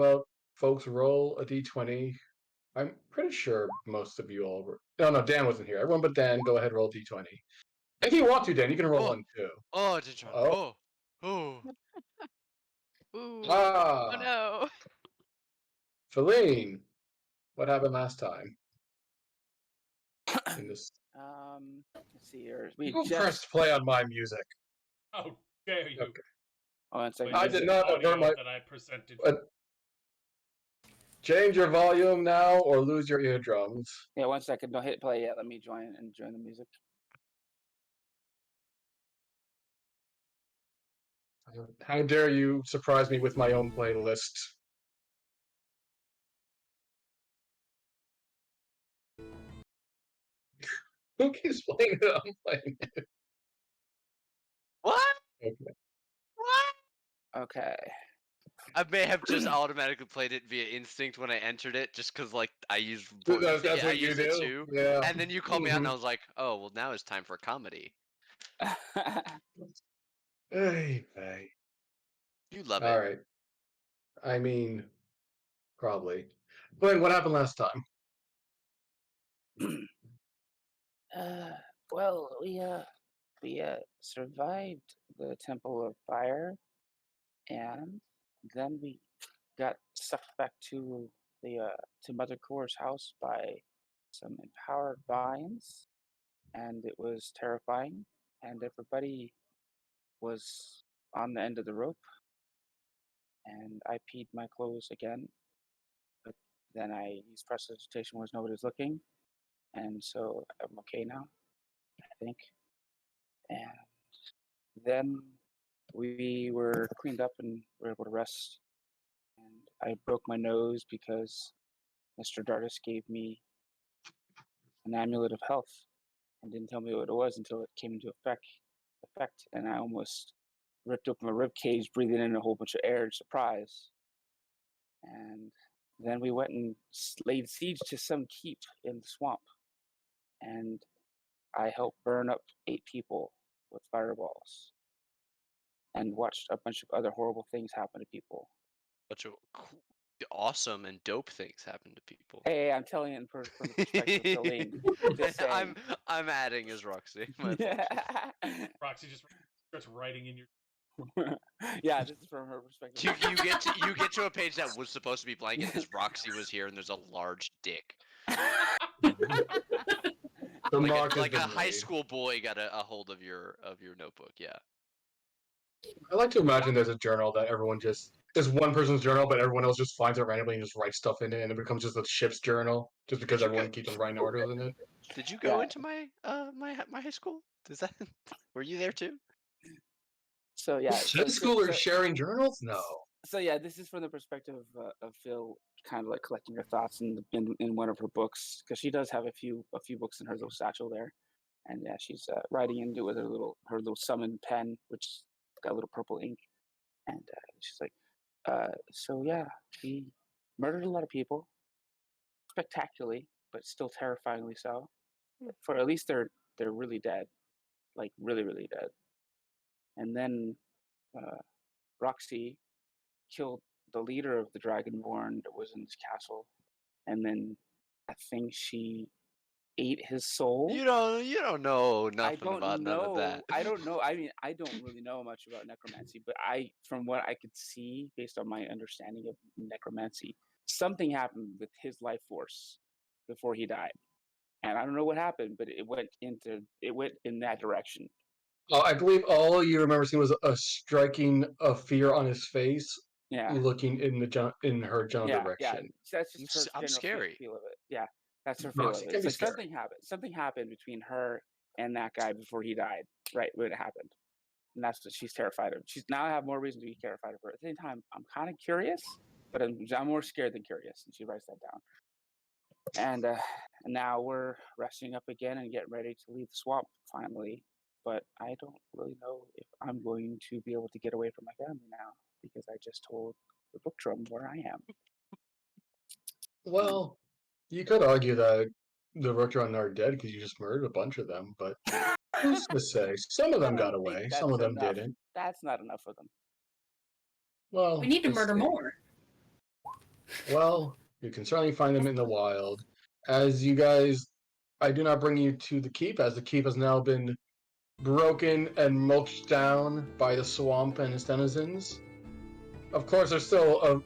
about folks roll a d20? I'm pretty sure most of you all were. No, Dan wasn't here. Everyone but Dan, go ahead, roll a d20. If you want to, Dan, you can roll one too. Oh, I didn't try. Oh. Oh. Ooh. Ah. Oh no. Feline, what happened last time? In this. Let's see here. Who pressed play on my music? How dare you? Okay. Oh, one second. I did not avert my. That I presented. Change your volume now, or lose your eardrums. Yeah, 1 second. Don't hit play yet. Let me join the music. How dare you surprise me with my own playlist? Who keeps playing it? I'm playing it. What? Okay. What? Okay. I may have just automatically played it via instinct when I entered it, just because like I use That's what you do. it too. Yeah. And then you called me out, and I was like, "Oh, well, now it's time for comedy." Hey. You love it. All right. I mean, probably. Glenn, what happened last time? Well, we survived the Temple of Fire, and then we got sucked back to to Mother Core's house by some empowered vines, and it was terrifying. And everybody was on the end of the rope, and I peed my clothes again, but then I used prestidigitation when nobody was looking, and so I'm okay now, I think. And then we were cleaned up and were able to rest. And I broke my nose because Mr. Dardis gave me an amulet of health and didn't tell me what it was until it came into effect. And I almost ripped open my rib cage, breathing in a whole bunch of air in surprise. And then we went and laid siege to some keep in the swamp. And I helped burn up 8 people with fireballs and watched a bunch of other horrible things happen to people. Bunch of awesome and dope things happen to people. Hey, I'm telling it from the perspective of Feline. Just saying. I'm adding as Roxy. Roxy just starts writing in your. Yeah, this is from her perspective. You get to a page that was supposed to be blank, and Roxy was here, and there's a large dick. Like a high school boy got a hold of your notebook. Yeah. I like to imagine there's a journal that everyone just is one person's journal, but everyone else just finds it randomly and just writes stuff in it, and it becomes just a ship's journal, just because everyone keeps on writing orders in it. Did you go into my my high school? Were you there too? So yeah, high schoolers sharing journals? No. So yeah, this is from the perspective of Phil, kind of like collecting her thoughts in one of her books, because she does have a few books in her little satchel there, and yeah, she's writing into it with her little summon pen, which got a little purple ink, and she's like, so yeah, he murdered a lot of people, spectacularly, but still terrifyingly so. For at least they're really dead, like really really dead. And then Roxy killed the leader of the Dragonborn that was in his castle, and then I think she ate his soul. You don't know nothing about none of that. I don't know. I mean, I don't really know much about necromancy, but from what I could see, based on my understanding of necromancy, something happened with his life force before he died, and I don't know what happened, but it went in that direction. I believe all you remember seeing was a striking of fear on his face, looking in her general direction. Yeah, that's just her scary. feel of it. Yeah, that's her feel of it. It's like something happened between her and that guy before he died, right when it happened, and that's what she's terrified of. She's now have more reason to be terrified of her. At the same time, I'm kind of curious, but I'm more scared than curious, and she writes that down. And now we're resting up again and getting ready to leave the swamp finally. But I don't really know if I'm going to be able to get away from my family now, because I just told the book drum where I am. Well, you could argue that the Rookdron are dead because you just murdered a bunch of them, but who's to say? Some of them got away, some of them didn't. That's not enough for them. Well, we need to murder more. Well, you can certainly find them in the wild. As you guys, I do not bring you to the keep, as the keep has now been broken and mulched down by the swamp and its denizens. Of course, there's still a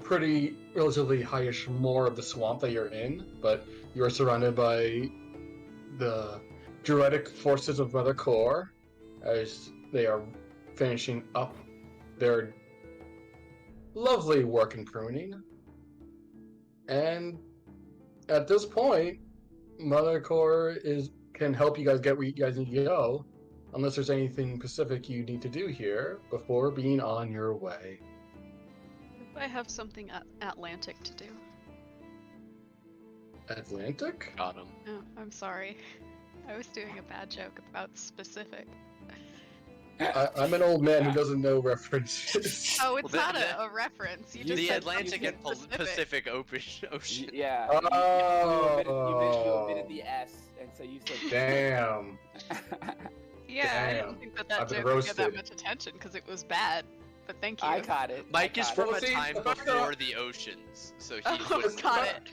pretty relatively highish more of the swamp that you're in, but you are surrounded by the druidic forces of Mother Core as they are finishing up their lovely work in pruning. And at this point, Mother Core can help you guys get where you guys need to go, unless there's anything specific you need to do here before being on your way. I have something Atlantic to do. Atlantic? Got him. Oh, I'm sorry. I was doing a bad joke about specific. I'm an old man who doesn't know references. Oh, it's Well, not a reference. You just The said Atlantic something and specific. Pacific Ocean. Yeah. Oh. You omitted the S, and so you said. Damn. Yeah, I Damn. didn't think that I've been joke would get that roasted. much attention because it was bad. But thank you. I caught it. Mike is I from Well, a see, time the fact that- before the oceans, so he Oh, was got it.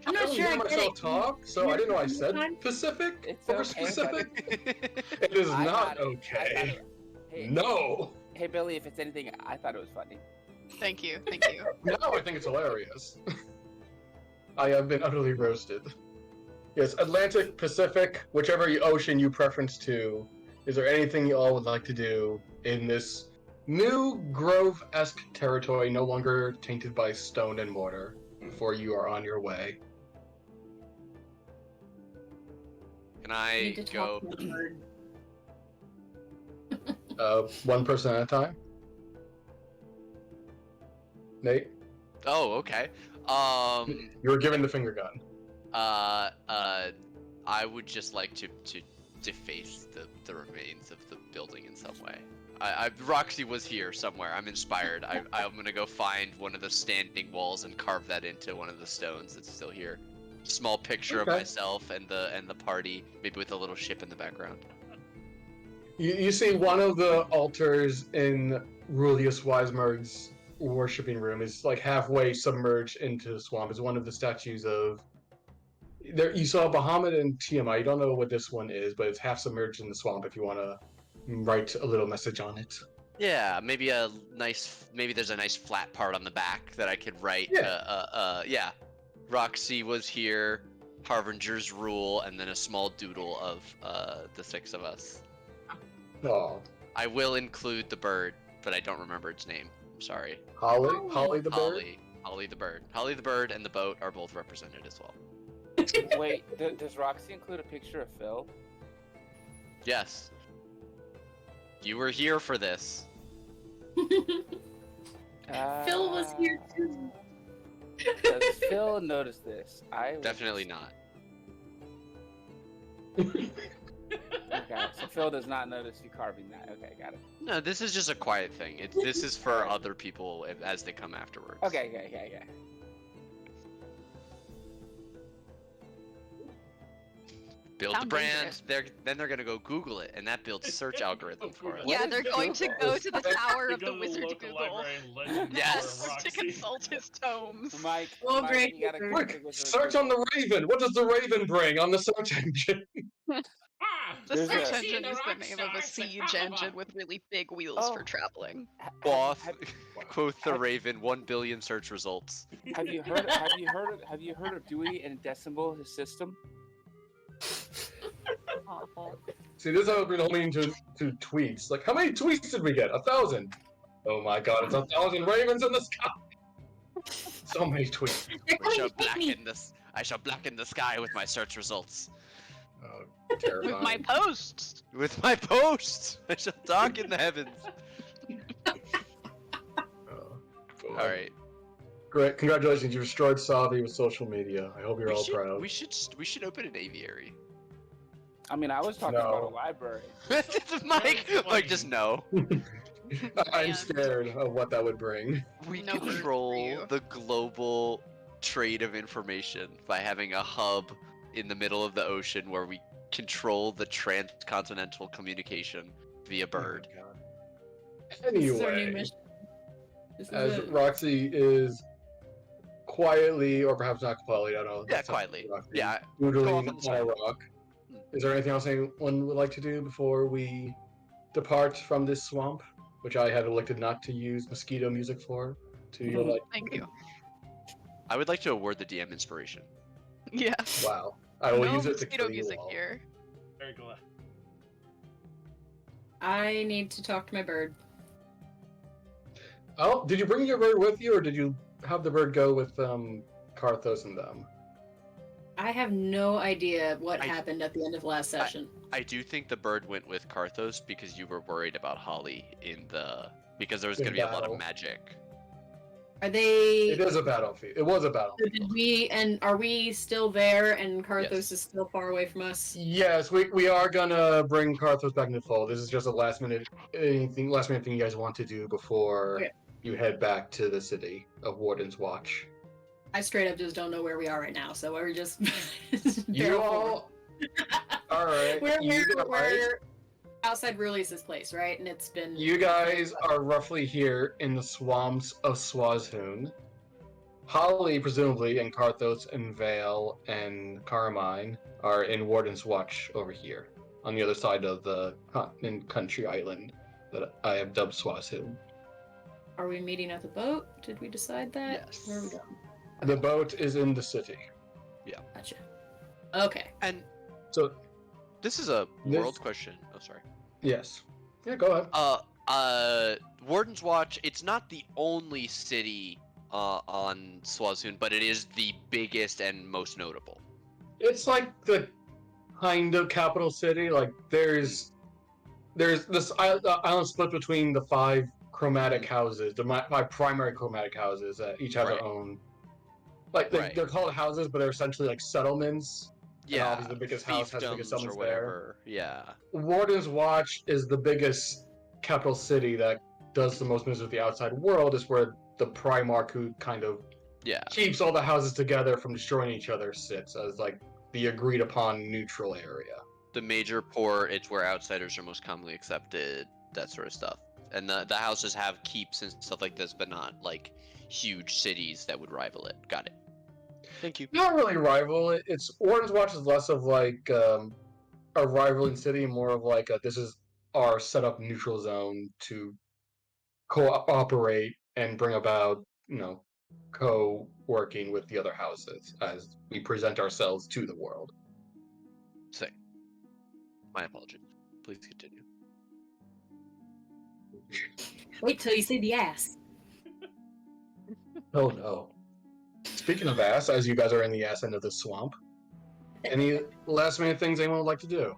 I'm not sure I hear get myself it. talk, so I didn't know I said Pacific It's over okay, specific. It is I not got it. okay. Hey, No. Hey Billy, if it's anything, I thought it was funny. Thank you. Now I think it's hilarious. I have been utterly roasted. Yes, Atlantic, Pacific, whichever ocean you preference to. Is there anything you all would like to do in this new Grove-esque territory, no longer tainted by stone and mortar, before you are on your way? Can I I need to go? talk to the bird. One person at a time. Nate, Oh, okay. you were given the finger gun. I would just like to deface the remains of the building in some way. Roxy was here somewhere. I'm inspired. I'm gonna go find one of the standing walls and carve that into one of the stones that's still here. Small picture of Okay. myself and the party, maybe with a little ship in the background. You see one of the altars in Rulius Weismerg's worshipping room is like halfway submerged into the swamp. It's one of the statues of. There, you saw Bahamut and Tiamat. You don't know what this one is, but it's half submerged in the swamp. If you want to write a little message on it. Yeah, maybe there's a nice flat part on the back that I could write. Yeah. Yeah. Roxy was here, Harbinger's rule, and then a small doodle of the six of us. Oh, I will include the bird, but I don't remember its name. I'm sorry. Holly the bird. Holly the bird. Holly the bird and the boat are both represented as well. Wait, does Roxy include a picture of Phil? Yes. You were here for this. Phil was here too. Does Phil notice this? Definitely not. Okay, so Phil does not notice you carving that. Okay, got it. No, this is just a quiet thing. This is for other people as they come afterwards. Okay. Build the Sound brand. Then they're gonna go Google it, and that builds search algorithm for us. What Yeah, is they're going to Google? go to the tower of Go the to wizard local Google. library and legend Yes. for To Roxy. consult his tomes. Mike, Well, Mike, great. you gotta click Quick, the wizard search on the Raven. What does the Raven bring on the search engine? Ah, The There's search a- engine the is the rock name of a stars. siege engine with really big wheels Oh. for traveling. Quoth, Have, quoth the have- Raven, 1 billion search results. have you heard? Have you heard of Dewey and Decimal, his system? Awful. See, this has been holding to tweets. Like, how many tweets did we get? 1,000. Oh my god, it's 1,000 ravens in the sky. So many tweets. They're I shall coming to get me. blacken this. I shall blacken the sky with my search results. Oh, terrifying. With my posts. With my posts, I shall darken the heavens. Oh, boy. All right. Great, congratulations! You destroyed Savi with social media. I hope you're all proud. We should open an aviary. I mean, I was talking No. about a library. Mike, just no. I'm And- scared of what that would bring. We No bird for control you. the global trade of information by having a hub in the middle of the ocean where we control the transcontinental communication via bird. Oh my God. This is our new Anyway, mission. This is as it. Roxy is quietly, or perhaps not quietly, I don't know. Yeah, that sounds quietly. rough, Yeah, doodling go off on the on a side. rock. Is there anything else anyone would like to do before we depart from this swamp, which I had elected not to use mosquito music for? To your like, Thank you. I would like to award the DM inspiration. Yes. wow, I will No use it to mosquito kill you music all. here. Very glad. I need to talk to my bird. Oh, did you bring your bird with you, or did you have the bird go with Karthos and them? I have no idea what I- happened at the end of last session. I do think the bird went with Karthos because you were worried about Holly because there was In going to be a lot battle. of magic. Are they? It is a battlefield. It was a So battlefield. did we? And are we still there? And Karthos Yes. is still far away from us. Yes, we are gonna bring Karthos back into the fold. This is just a last minute thing you guys want to do before Okay. you head back to the city of Warden's Watch. I straight up just don't know where we are right now. So we're just. You barrel all, all right. We're outside Ruli's place, right? And it's been. You guys are roughly here in the swamps of Swazhoon. Holly, presumably, and Karthos and Vale and Carmine are in Warden's Watch over here, on the other side of the country island that I have dubbed Swazhoon. Are we meeting at the boat? Did we decide that? Yes. Where are we going? The boat is in the city. Gotcha. Okay. And So, this is a This- world question. Oh, sorry. yes. Yeah, go ahead. Warden's Watch, it's not the only city on Swazhoon, but it is the biggest and most notable. It's like the kind of capital city. Like, there's this island split between the 5 chromatic houses, the 5 primary chromatic houses that each have Right. their own. Like, Right. they're called houses, but they're essentially like settlements. Yeah, obviously the biggest house has the biggest fiefdoms or settlements there. whatever. Yeah. Warden's Watch is the biggest capital city that does the most business with the outside world. Is where the Primarch, who kind of Yeah. keeps all the houses together from destroying each other, sits as like the agreed upon neutral area. The major port, it's where outsiders are most commonly accepted, that sort of stuff. And the houses have keeps and stuff like this, but not like huge cities that would rival it. Got it. Thank you. Not really rival. It's Warden's Watch is less of like a rivaling city, more of like this is our set up neutral zone to cooperate and bring about, co-working with the other houses as we present ourselves to the world. Sick. My apologies. Please continue. Wait till you see the ass. Oh no. Speaking of ass, as you guys are in the ass end of the swamp, any last minute things anyone would like to do?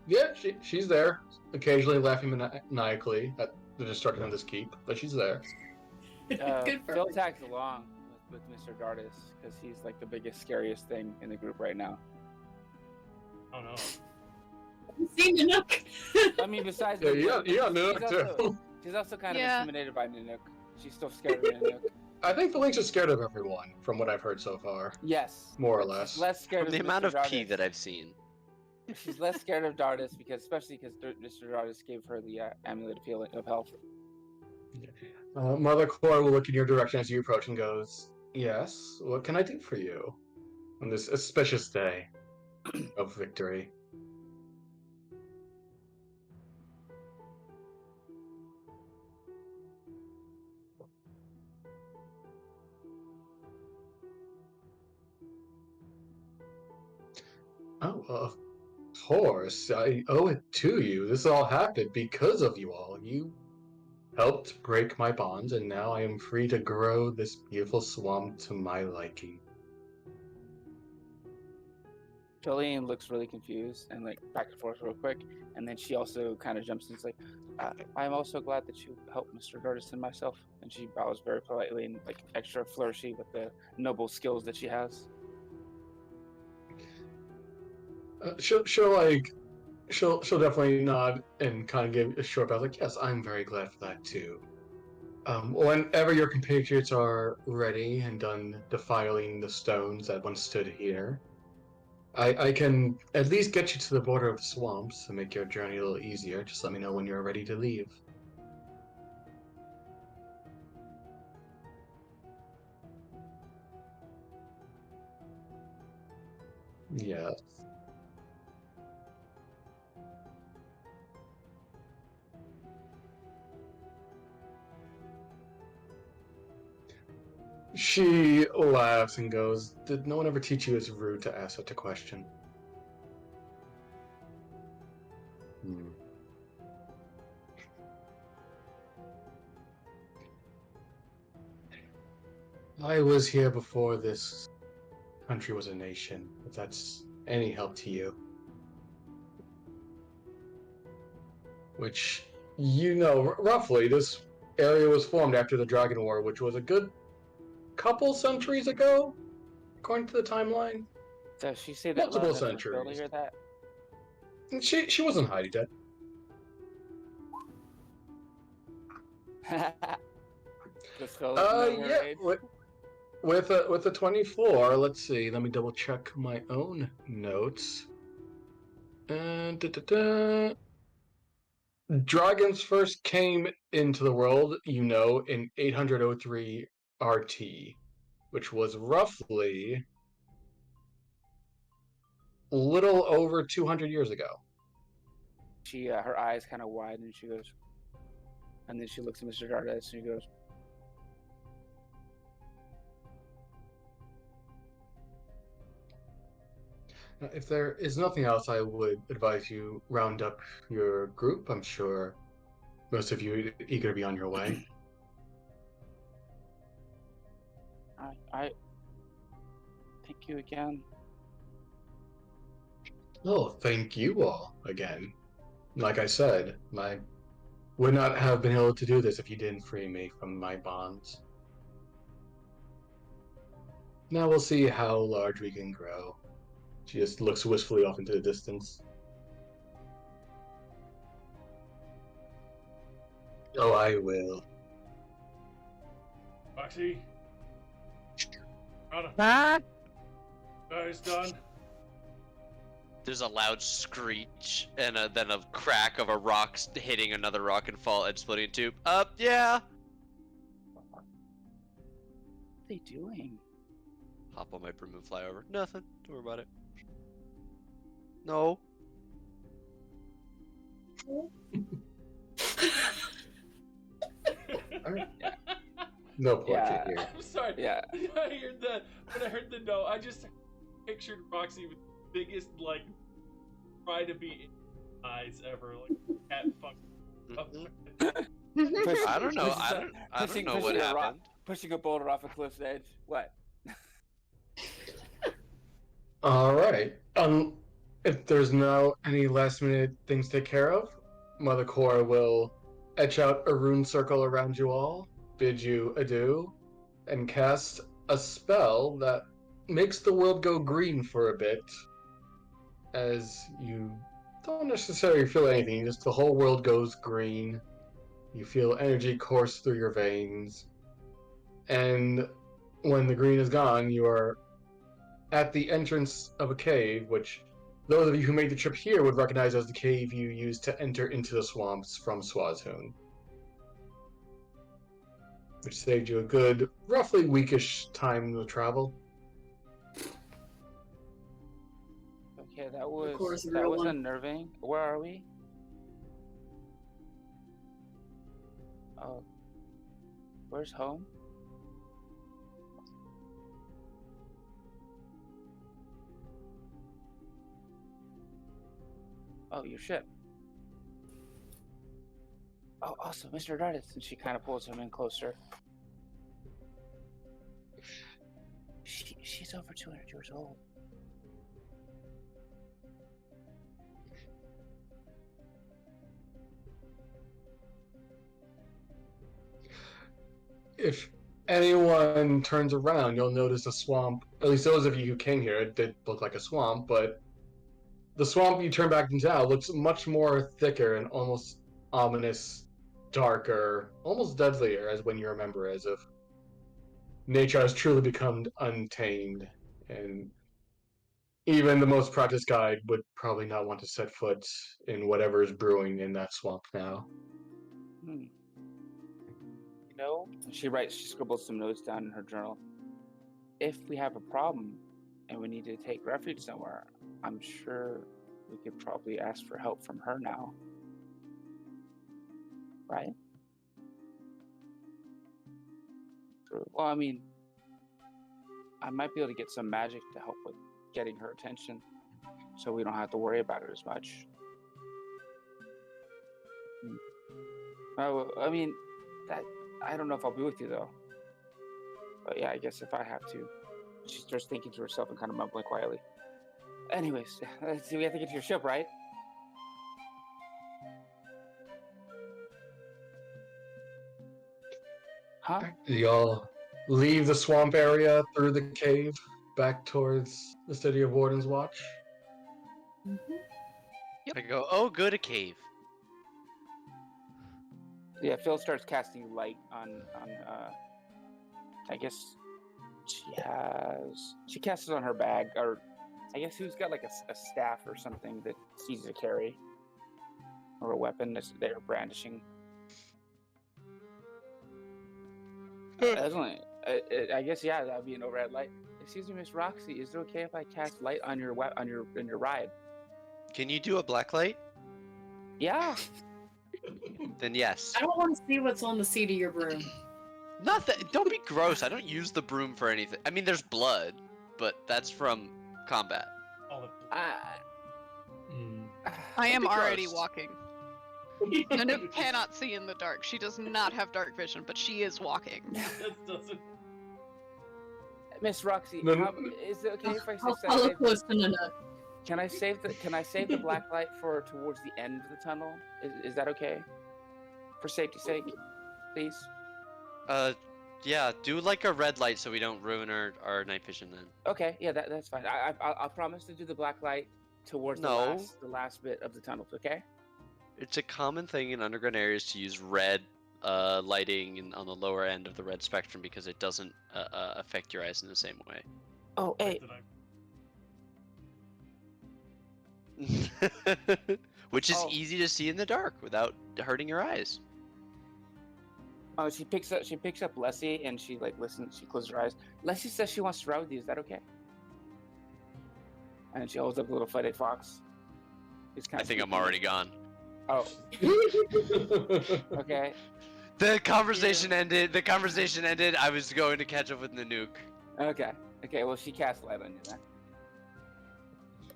Yeah, she's there, occasionally laughing maniacally at the destruction of this keep, but she's there. Good for Phil her. tags along with Mr. Dardis because he's like the biggest, scariest thing in the group right now. Oh no. Seen the nook. I mean, besides Yeah, Nanook, you got Nanook she's also- too. She's also kind Yeah. of intimidated by Nanook. She's still scared of Nanook. I think the Lynx is scared of everyone, from what I've heard so far. Yes. More or She's less. less scared From of the amount Mr. of pee Dardis. that I've seen. She's less scared of Dardis especially because Mr. Dardis gave her the amulet of health. Mother Core will look in your direction as you approach and goes, "Yes, what can I do for you on this auspicious day of victory?" Oh, of course, I owe it to you. This all happened because of you all. You helped break my bonds, and now I am free to grow this beautiful swamp to my liking. Jolene looks really confused and like back and forth real quick, and then she also kind of jumps in. It's like, I'm also glad that you helped Mr. Dardis and myself. And she bows very politely and like extra flourishy with the noble skills that she has. She'll definitely nod and kind of give a short bow. Like, yes, I'm very glad for that too. Whenever your compatriots are ready and done defiling the stones that once stood here, I can at least get you to the border of the swamps and make your journey a little easier. Just let me know when you're ready to leave. Yeah. She laughs and goes, "Did no one ever teach you it's rude to ask such a question?" Hmm. I was here before this country was a nation, if that's any help to you. Which, roughly, this area was formed after the Dragon War, which was a good couple centuries ago, according to the timeline. Does she say that Multiple loud enough for Phil to centuries. hear that? She wasn't hiding dead. Does Phil know her Yeah. age? With a 24, let's see. Let me double check my own notes. Dragons first came into the world, in 803 RT, which was roughly little over 200 years ago. She her eyes kind of widen and she goes, and then she looks at Mr. Dardes and she goes, If there is nothing else, I would advise you round up your group. I'm sure most of you are eager to be on your way. I thank you again. Oh, thank you all again. Like I said, I would not have been able to do this if you didn't free me from my bonds. Now we'll see how large we can grow. She just looks wistfully off into the distance. Oh, I will. Roxy? Rana, guys done? There's a loud screech and then a crack of a rock hitting another rock and fall and splitting in two. Yeah. What are they doing? Hop on my broom and fly over. Nothing. Don't worry about it. No. No portrait Yeah. here. I'm sorry. Yeah. When I heard the no, I just pictured Roxy with the biggest try to be eyes ever, cat fuck. I don't know. I don't know what happened. Pushing a boulder off a cliff's edge. What? All right. If there's no any last minute things to take care of, Mother Cora will etch out a rune circle around you all, bid you adieu, and cast a spell that makes the world go green for a bit, as you don't necessarily feel anything, just the whole world goes green. You feel energy course through your veins, and when the green is gone, you are at the entrance of a cave, which those of you who made the trip here would recognize as the cave you used to enter into the swamps from Swazhoon, which saved you a good, roughly weekish time to travel. Okay, that course, was the real one. unnerving. Where are we? Oh, where's home? Oh, your ship. Oh, awesome, Mr. Dardes. And she kind of pulls him in closer. She's over 200 years old. If anyone turns around, you'll notice a swamp. At least those of you who came here, it did look like a swamp, but the swamp you turn back into now looks much more thicker and almost ominous, darker, almost deadlier, as when you remember, as if nature has truly become untamed. And even the most practiced guide would probably not want to set foot in whatever is brewing in that swamp now. You know, she scribbles some notes down in her journal. If we have a problem and we need to take refuge somewhere, I'm sure we could probably ask for help from her now. Right? Well, I mean, I might be able to get some magic to help with getting her attention so we don't have to worry about it as much. I mean, that I don't know if I'll be with you though. But yeah, I guess if I have to. She starts thinking to herself and kind of mumbling quietly. Anyways, let's see, we have to get to your ship, right? Huh? Y'all leave the swamp area through the cave back towards the city of Warden's Watch. I go, oh, good, a cave. Yeah, Phil starts casting light on I guess she casts it on her bag, or I guess who's got like a staff or something that it's easy to carry, or a weapon that they're brandishing. I guess yeah, that'd be an overhead light. Excuse me, Miss Roxy, is it okay if I cast light on your ride? Can you do a black light? Yeah. Then yes. I don't want to see what's on the seat of your broom. Nothing. Don't be gross. I don't use the broom for anything. I mean, there's blood, but that's from combat. I am Don't be already gross. walking. Nanook cannot see in the dark. She does not have dark vision, but she is walking. That doesn't. Miss Roxy, No, is it okay if I I'll follow save? close to Nanook. Can I save the black light for towards the end of the tunnel? Is that okay? For safety's sake, please. Yeah, do like a red light so we don't ruin our night vision then. Okay, yeah, that's fine. I'll promise to do the black light towards No. the last bit of the tunnel. Okay. It's a common thing in underground areas to use red lighting on the lower end of the red spectrum because it doesn't affect your eyes in the same way. Oh, hey. Which is Oh. easy to see in the dark without hurting your eyes. Oh, she picks up Leslie and she like listens. She closes her eyes. Leslie says she wants to ride with you. Is that okay? And she holds up a little footed fox. He's I kinda think I'm sneaky. already gone. Oh, okay. The conversation ended. The conversation ended. I was going to catch up with Nanook. Okay. Well, she casts light on you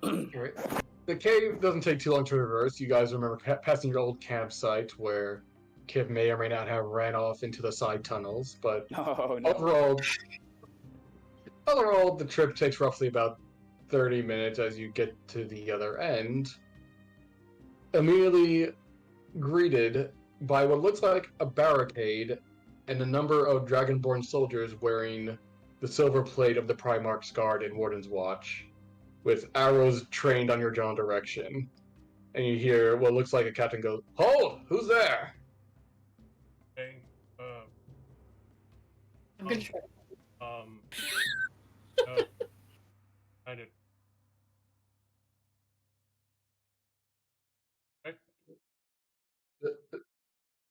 then. Right. The cave doesn't take too long to reverse. You guys remember passing your old campsite where Kip may or may not have ran off into the side tunnels, but Oh no. overall, the trip takes roughly about 30 minutes as you get to the other end. Immediately greeted by what looks like a barricade and a number of Dragonborn soldiers wearing the silver plate of the Primarch's Guard in Warden's Watch, with arrows trained on your general direction. And you hear what looks like a captain go, "Hold! Who's there?" Hey, I'm gonna try. I did.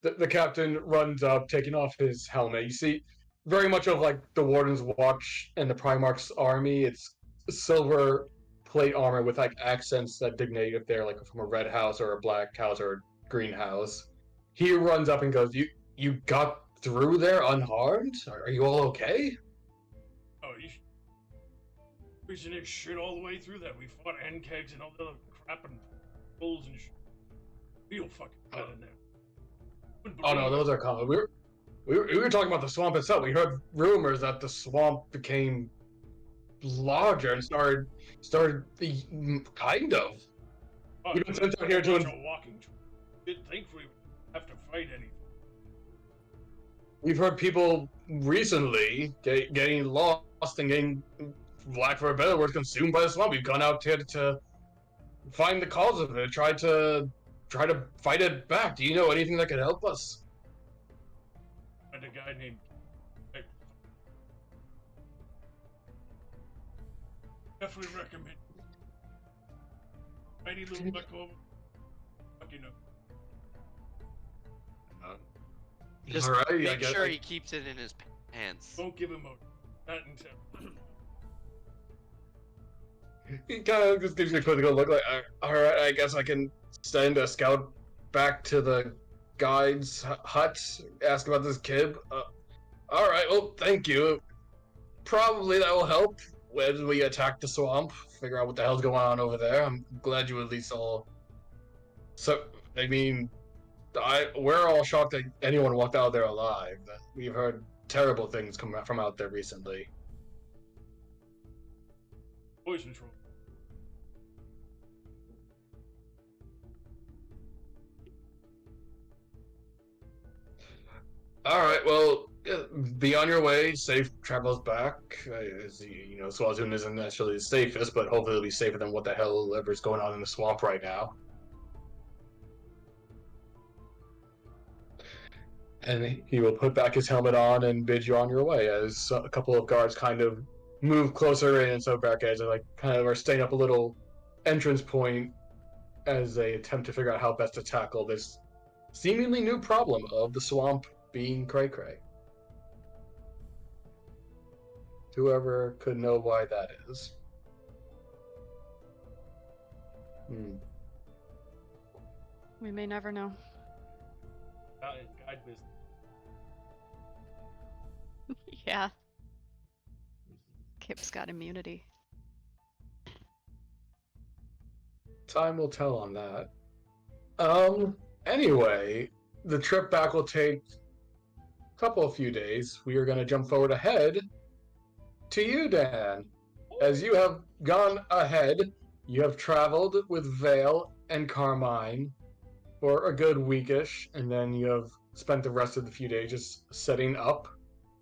The captain runs up, taking off his helmet. You see, very much of like the Warden's Watch and the Primarch's army. It's silver plate armor with like accents that designate if they're like from a red house or a black house or a green house. He runs up and goes, "You got through there unharmed? Are you all okay?" Oh, we should have shit all the way through that. We fought end kegs and all the other crap and bulls and shit. Real fucking hell in there. Oh no, those are common. We were talking about the swamp itself. We heard rumors that the swamp became larger and started kind of. Oh, We don't send out here to. walking. Didn't think we would have to fight anything. We've heard people recently getting lost and getting, lack for a better word, consumed by the swamp. We've gone out here to find the cause of it, try to fight it back. Do you know anything that could help us? And a guy named. Definitely recommend Tiny little bucko. Fucking know. Just All right, I make guess sure he keeps it in his pants. Don't give him a. Not until. he kind of just gives you a quizzical look like, all right, I guess I can send a scout back to the guide's hut, ask about this kid. All right, well, thank you. Probably that will help when we attack the swamp, figure out what the hell's going on over there. I'm glad you at least all. So, I mean, we're all shocked that anyone walked out of there alive. We've heard terrible things come from out there recently. Poison troll. All right, well, be on your way. Safe travels back. Swazun isn't necessarily the safest, but hopefully it'll be safer than what the hell ever's going on in the swamp right now. And he will put back his helmet on and bid you on your way as a couple of guards kind of move closer in, and so Barricades are kind of staying up a little entrance point as they attempt to figure out how best to tackle this seemingly new problem of the swamp being cray-cray. Whoever could know why that is. We may never know. Not in guide business. Yeah. Kip's got immunity. Time will tell on that. Anyway, the trip back will take a few days. We are going to jump forward ahead to you, Dan. As you have gone ahead, you have traveled with Vale and Carmine for a good weekish, and then you have spent the rest of the few days just setting up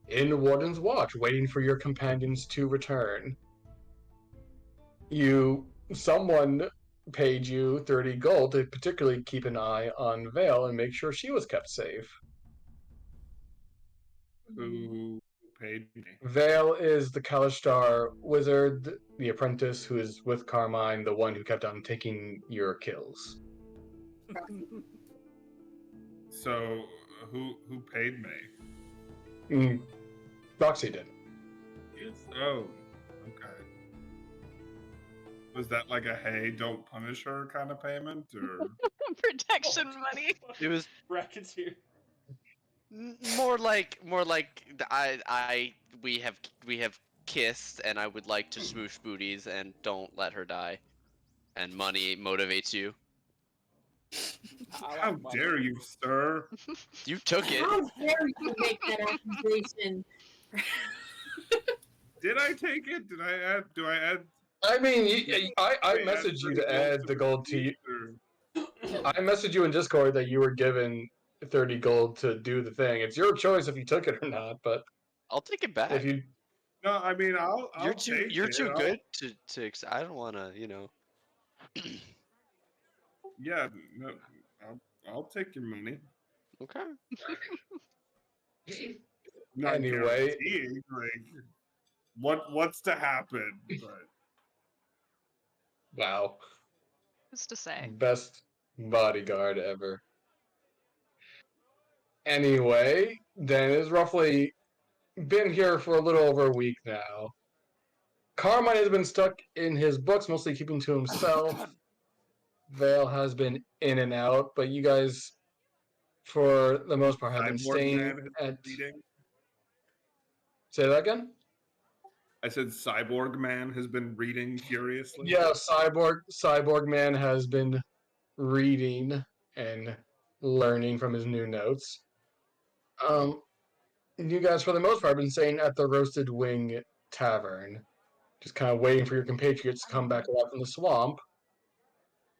in Warden's Watch, waiting for your companions to return. Someone paid you 30 gold to particularly keep an eye on Vale and make sure she was kept safe. Who paid me? Vale is the Kalishtar wizard, the apprentice who is with Carmine, the one who kept on taking your kills. So, who paid me? Roxy did. Yes. Oh, okay. Was that like a hey, don't punish her kind of payment, or? Protection money. It was Brackets here. more like we have kissed, and I would like to smoosh booties and don't let her die, and money motivates you. How dare you, sir? You took it. How dare you make that accusation? Did I take it? Did I add? Do I add? I mean, I add messaged you 30 to add the gold to you. or- I messaged you in Discord that you were given 30 gold to do the thing. It's your choice if you took it or not, but I'll take it back. if you... No, I mean I'll You're too take you're it. too good to. I don't want to, Yeah, no, I'll take your money. Okay. Not Anyway. guaranteeing, what's to happen, but Wow. Who's to say? Best bodyguard ever. Anyway, Dan has roughly been here for a little over a week now. Carmine has been stuck in his books, mostly keeping to himself. Vale has been in and out, but you guys, for the most part, have been Cyborg staying Man has been at... reading. Say that again? I said Cyborg Man has been reading furiously. Yeah, Cyborg Man has been reading and learning from his new notes. You guys, for the most part, have been staying at the Roasted Wing Tavern, just kind of waiting for your compatriots to come back alive from the swamp.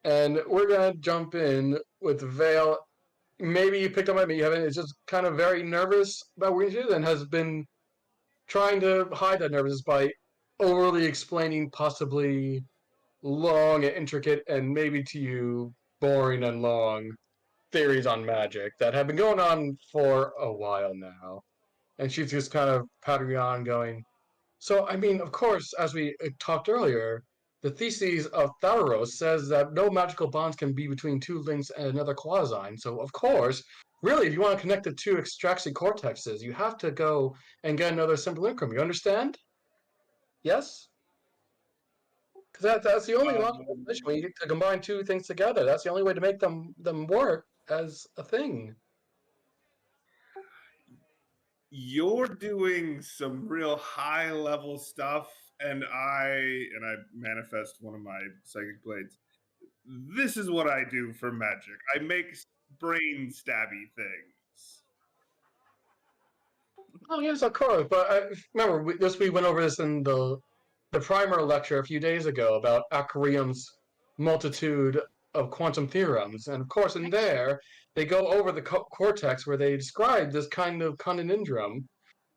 And we're gonna jump in with Vale. Maybe you picked up on me, you haven't. It's just kind of very nervous about what you do, and has been trying to hide that nervousness by overly explaining possibly long and intricate and maybe to you boring and long theories on magic that have been going on for a while now. And she's just kind of pattering on going, so, I mean, of course, as we talked earlier, the thesis of Tharos says that no magical bonds can be between two links and another quasine. So, of course, really, if you want to connect the two extraxy cortexes, you have to go and get another simple increment. You understand? Yes? Because that's the only logical Um, position. When you get to combine two things together, that's the only way to make them work as a thing. you're doing some real high level stuff, and I manifest one of my psychic blades. This is what I do for magic. I make brain stabby things. Oh yes, of course. But I remember we went over this in the primer lecture a few days ago about Akarium's multitude of quantum theorems, and of course in there they go over the cortex where they describe this kind of conundrum,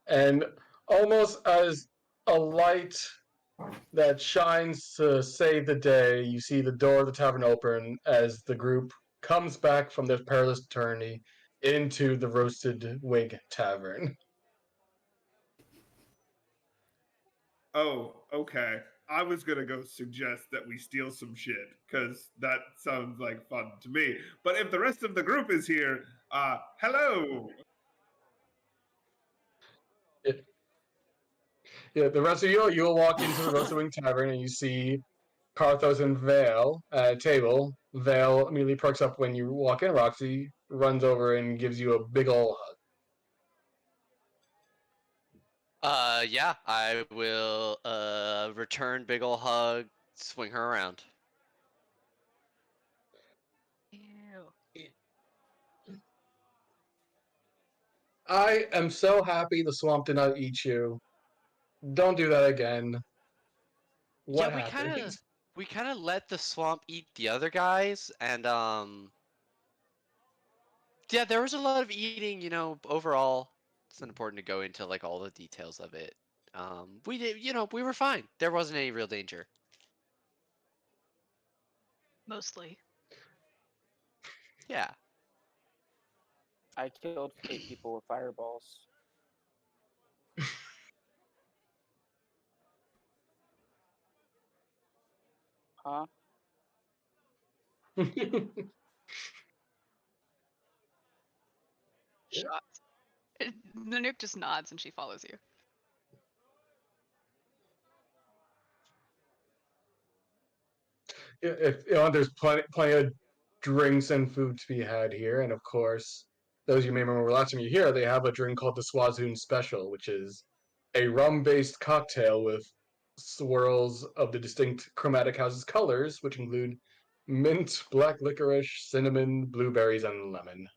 and almost as a light that shines to save the day, you see the door of the tavern open as the group comes back from their perilous journey into the Roasted Wig Tavern. Oh, okay. I was gonna go suggest that we steal some shit because that sounds like fun to me. But if the rest of the group is here, hello. Yeah, the rest of you'll walk into the Roasted Wing Tavern and you see Carthos and Vale at a table. Vale immediately perks up when you walk in. Roxy runs over and gives you a big ol' hug. Yeah, I will return big ol' hug, swing her around. Ew. I am so happy the swamp did not eat you. Don't do that again. What Yeah, happened? we kind of let the swamp eat the other guys, and yeah, there was a lot of eating. Overall, it's not important to go into like all the details of it. We did, we were fine. There wasn't any real danger. Mostly. Yeah. I killed 8 people with fireballs. Huh? Shots. The nuke just nods and she follows you. If there's plenty of drinks and food to be had here, and of course, those you may remember last time you here, they have a drink called the Swazoon Special, which is a rum-based cocktail with swirls of the distinct chromatic house's colors, which include mint, black licorice, cinnamon, blueberries, and lemon.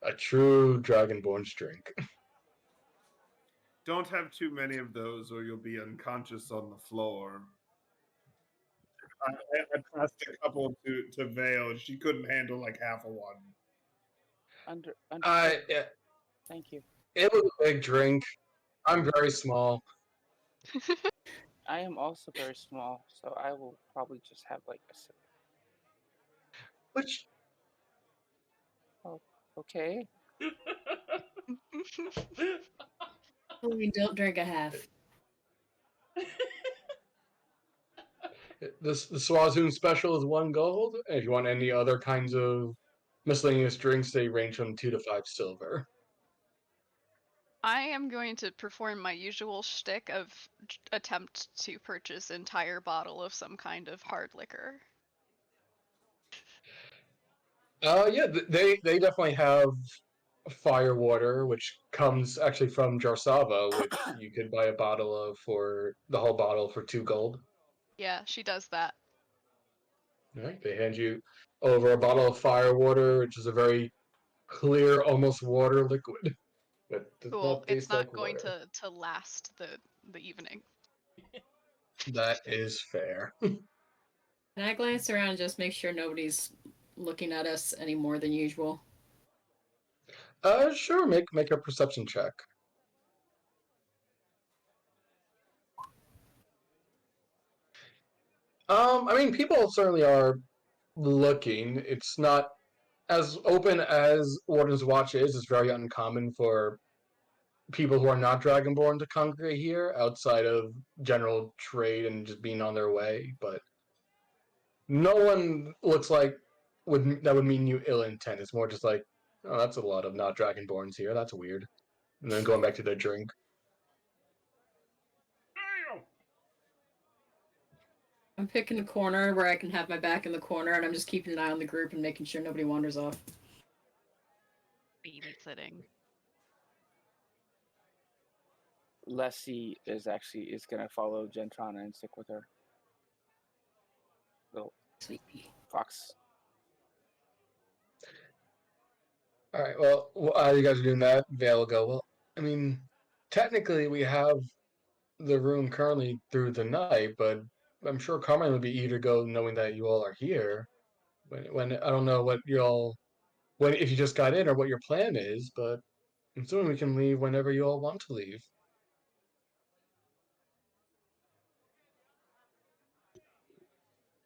A true Dragonborn's drink. Don't have too many of those, or you'll be unconscious on the floor. I passed a couple to Vale. She couldn't handle like half of one. Under. It, Thank you. it was a big drink. I'm very small. I am also very small, so I will probably just have like a sip. Which Oh, okay. We don't drink a half. the Swazoon Special is 1 gold. And if you want any other kinds of miscellaneous drinks, they range from 2 to 5 silver. I am going to perform my usual shtick of attempt to purchase entire bottle of some kind of hard liquor. Yeah, they definitely have fire water, which comes actually from Jarsava, which you could buy a bottle of for the whole bottle for 2 gold. Yeah, she does that. All right, they hand you over a bottle of fire water, which is a very clear, almost water liquid. That does Cool. not It's taste not like going water. to last the evening. That is fair. And I glance around and just make sure nobody's looking at us any more than usual. Sure, make a perception check. I mean, people certainly are looking. It's not as open as Warden's Watch is, it's very uncommon for people who are not Dragonborn to congregate here outside of general trade and just being on their way. But no one looks like that would mean you ill intent. It's more just like, oh, that's a lot of not Dragonborns here. That's weird. And then going back to their drink. Damn! I'm picking a corner where I can have my back in the corner, and I'm just keeping an eye on the group and making sure nobody wanders off. Babysitting. Leslie is gonna follow Gentrana and stick with her. Little Sweet pea. fox. All right. Well, while you guys are doing that, Vale will go. Well, I mean, technically we have the room currently through the night, but I'm sure Carmine would be eager to go knowing that you all are here. When I don't know what when if you just got in or what your plan is, but I'm assuming we can leave whenever you all want to leave.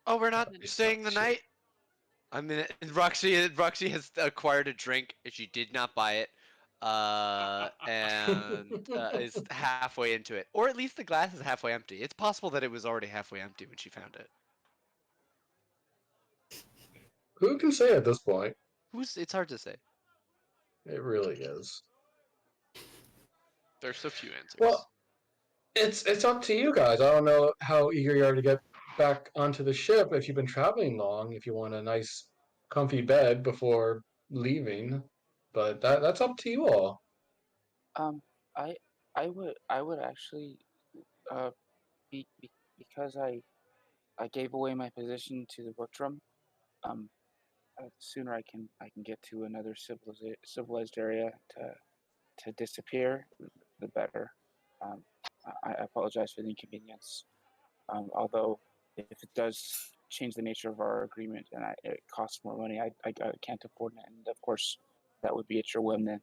Oh, we're not That'd be staying the such shit. night. I mean, Roxy has acquired a drink. She did not buy it, and is halfway into it, or at least the glass is halfway empty. It's possible that it was already halfway empty when she found it. Who can say at this point? It's hard to say. It really is. There's so few answers. Well, it's up to you guys. I don't know how eager you are to get back onto the ship if you've been traveling long. If you want a nice, comfy bed before leaving, but that's up to you all. I would actually because I gave away my position to the Butram. The sooner I can get to another civilized area to disappear, the better. I apologize for the inconvenience. Although if it does change the nature of our agreement and it costs more money, I can't afford it. And of course, that would be at your whim then.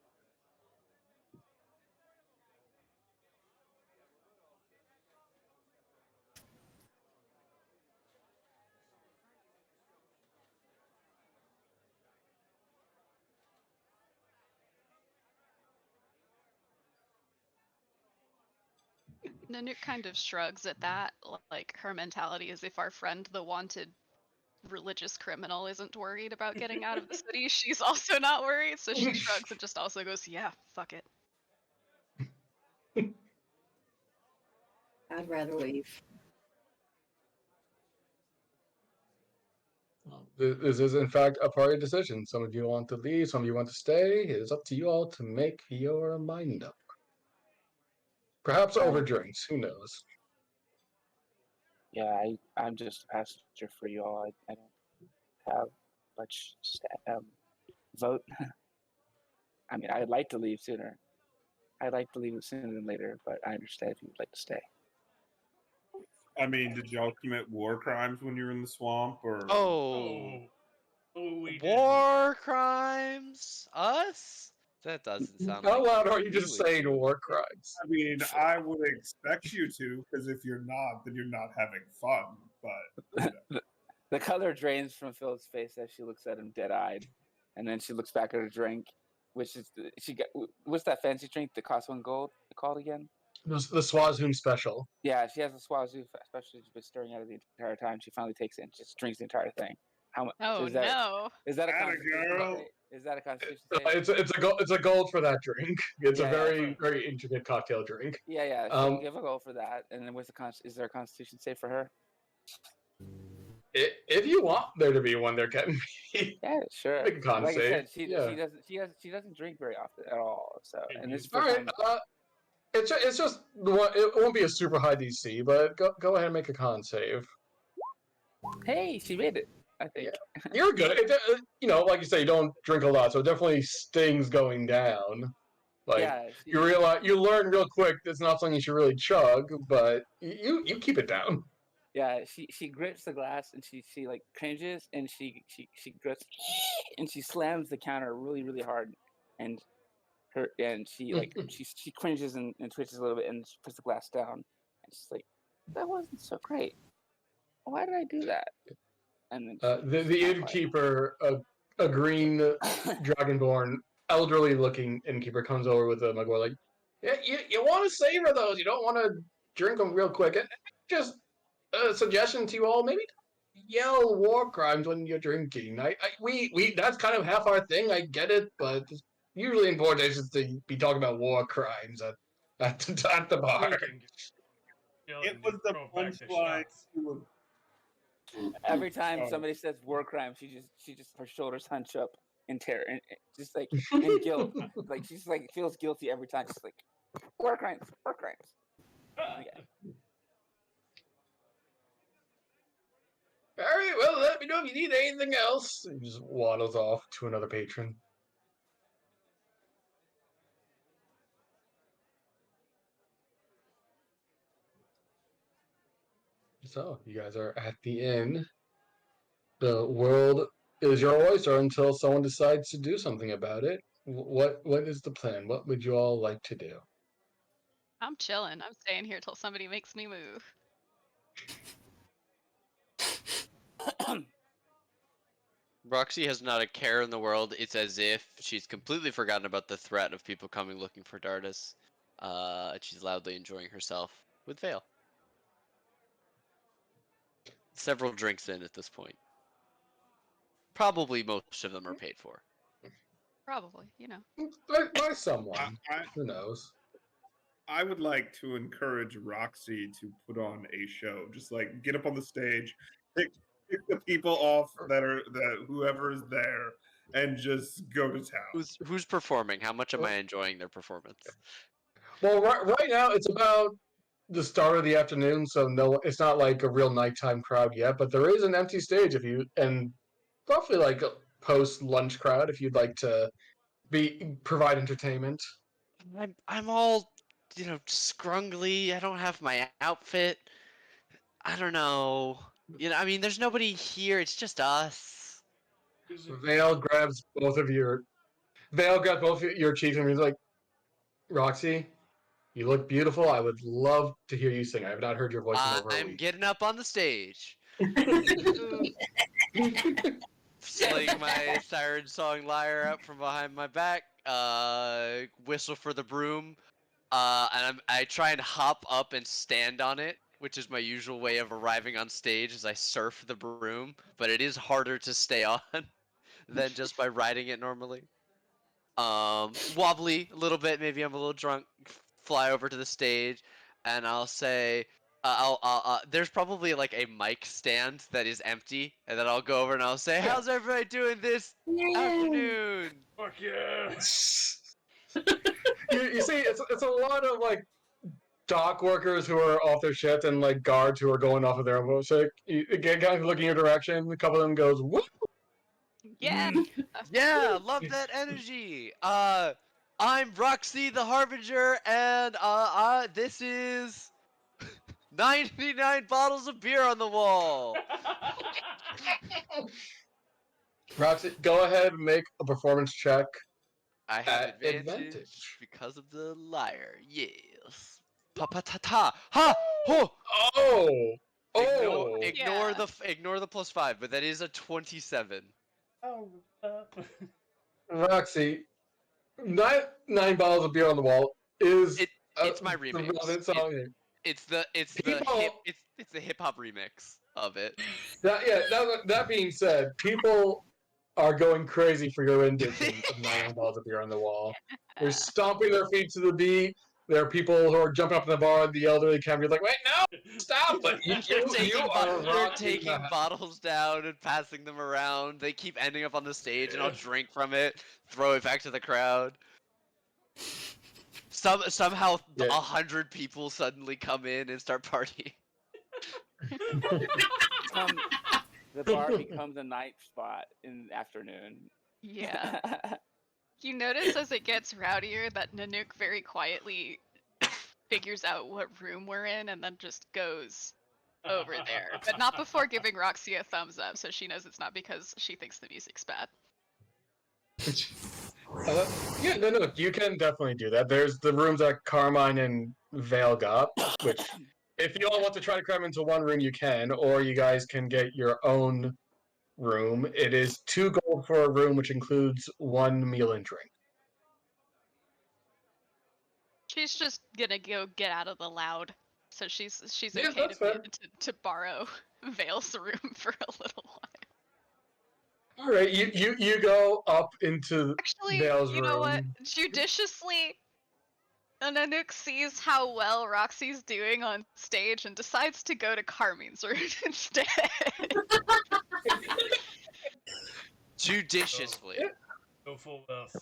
Nanook kind of shrugs at that, like her mentality is if our friend, the wanted religious criminal, isn't worried about getting out of the city, she's also not worried, so she shrugs and just also goes, yeah, fuck it. I'd rather leave. This is, in fact, a party decision. Some of you want to leave, some of you want to stay. It is up to you all to make your mind up. Perhaps over drinks, who knows? Yeah, I'm just a passenger for you all. I don't have much vote. I mean, I'd like to leave sooner. I'd like to leave sooner than later, but I understand if you'd like to stay. I mean, did y'all commit war crimes when you were in the swamp, or? Oh, We war crimes? Us? That doesn't sound How like loud something are you we just would saying do. war crimes? I mean, I would expect you to, because if you're not, then you're not having fun. But The color drains from Phil's face as she looks at him dead-eyed, and then she looks back at her drink, which is what's that fancy drink that costs 1 gold? Called again? The Swazoom special. Yeah, she has a Swazoo special she's been stirring out of the entire time. She finally takes it and just drinks the entire thing. How much? Oh no. Is that a Atta constitution girl. save? Is that a constitution save? It's a gold for that drink. It's a Yeah, very very intricate cocktail drink. Yeah. So give a goal for that. And then is there a constitution save for her? If you want there to be one, there can be. Yeah, sure. Make a con Like I save. said, Yeah. she doesn't drink very often at all. So and this is All right. It's just it won't be a super high DC, but go ahead and make a con save. Hey, she made it. I think. Yeah. You're good. Like you say, you don't drink a lot, so it definitely stings going down. Like Yeah, you learn real quick it's not something you should really chug, but you keep it down. Yeah, she grips the glass and she like cringes and she grips and she slams the counter really really hard and she like she cringes and twitches a little bit and she puts the glass down and she's like, that wasn't so great. Why did I do that? And then The innkeeper a green dragonborn, elderly-looking innkeeper comes over with a mug. Like, yeah, you want to savor those. You don't want to drink them real quick. And just a suggestion to you all: maybe don't yell war crimes when you're drinking. We that's kind of half our thing. I get it, but it's usually in Vortex to be talking about war crimes at the bar. Drinking. It was the punchline. Every time Oh. somebody says war crime, she just her shoulders hunch up in terror and just like in guilt. Like she's like feels guilty every time. She's like war crimes, war crimes. Yeah. All right, well, let me know if you need anything else. He just waddles off to another patron. So, you guys are at the inn. The world is your oyster until someone decides to do something about it. What is the plan? What would you all like to do? I'm chilling. I'm staying here till somebody makes me move. Roxy has not a care in the world. It's as if she's completely forgotten about the threat of people coming looking for Dardis. She's loudly enjoying herself with Vale. Several drinks in at this point. Probably most of them are paid for. Probably, you know. By someone. Who knows? I would like to encourage Roxy to put on a show. Just like get up on the stage, pick the people off that whoever is there, and just go to town. Who's performing? How much am I enjoying their performance? Well, right now it's about the start of the afternoon, so it's not like a real nighttime crowd yet. But there is an empty stage and roughly like a post lunch crowd if you'd like to provide entertainment. I'm all, scrungly. I don't have my outfit. I don't know. I mean, there's nobody here. It's just us. Vale grabs both your cheeks and he's like, Roxy, you look beautiful. I would love to hear you sing. I have not heard your voice in over a I'm week. getting up on the stage. Sling my siren song lyre out from behind my back. Whistle for the broom. And I try and hop up and stand on it, which is my usual way of arriving on stage as I surf the broom. But it is harder to stay on than just by riding it normally. Wobbly a little bit. Maybe I'm a little drunk. Fly over to the stage, and I'll say, there's probably like a mic stand that is empty, and then I'll go over and I'll say, "How's everybody doing this afternoon?" Fuck yeah! You see, it's a lot of like dock workers who are off their shift and like guards who are going off of their own. So again, kind of looking your direction. A couple of them goes, "Whoop!" Yeah. Yeah, love that energy. I'm Roxy the Harbinger, and this is 99 bottles of beer on the wall. Roxy, go ahead and make a performance check. I have At advantage because of the lyre. Yes. Pa pa ta ta ha ho. Oh! Ignore Yeah. ignore the +5, but that is a 27. Oh, Roxy, nine bottles of beer on the wall is It's my the remix. relevant song. It's the hip hop remix of it. That being said, people are going crazy for your rendition of Nine Balls of Beer on the Wall. They're stomping their feet to the beat. There are people who are jumping up in the bar. The elderly can be like, "Wait, no, stop!" But They're taking bottles down and passing them around. They keep ending up on the stage, and I'll drink from it, throw it back to the crowd. Somehow, 100 people suddenly come in and start partying. The bar becomes a night spot in the afternoon. Yeah. You notice as it gets rowdier that Nanook very quietly figures out what room we're in and then just goes over there. But not before giving Roxy a thumbs up, so she knows it's not because she thinks the music's bad. No, you can definitely do that. There's the rooms that Carmine and Vale got, which if you all want to try to cram into one room, you can, or you guys can get your own room. It is 2 gold settled for a room which includes 1 meal and drink. She's just gonna go get out of the loud, so she's Yeah, okay that's fair. to borrow Vale's room for a little while. All right, you go up into Actually, Vale's you know what? room. Judiciously, Nanook sees how well Roxy's doing on stage and decides to go to Carmine's room instead. Judiciously. Go full mouse.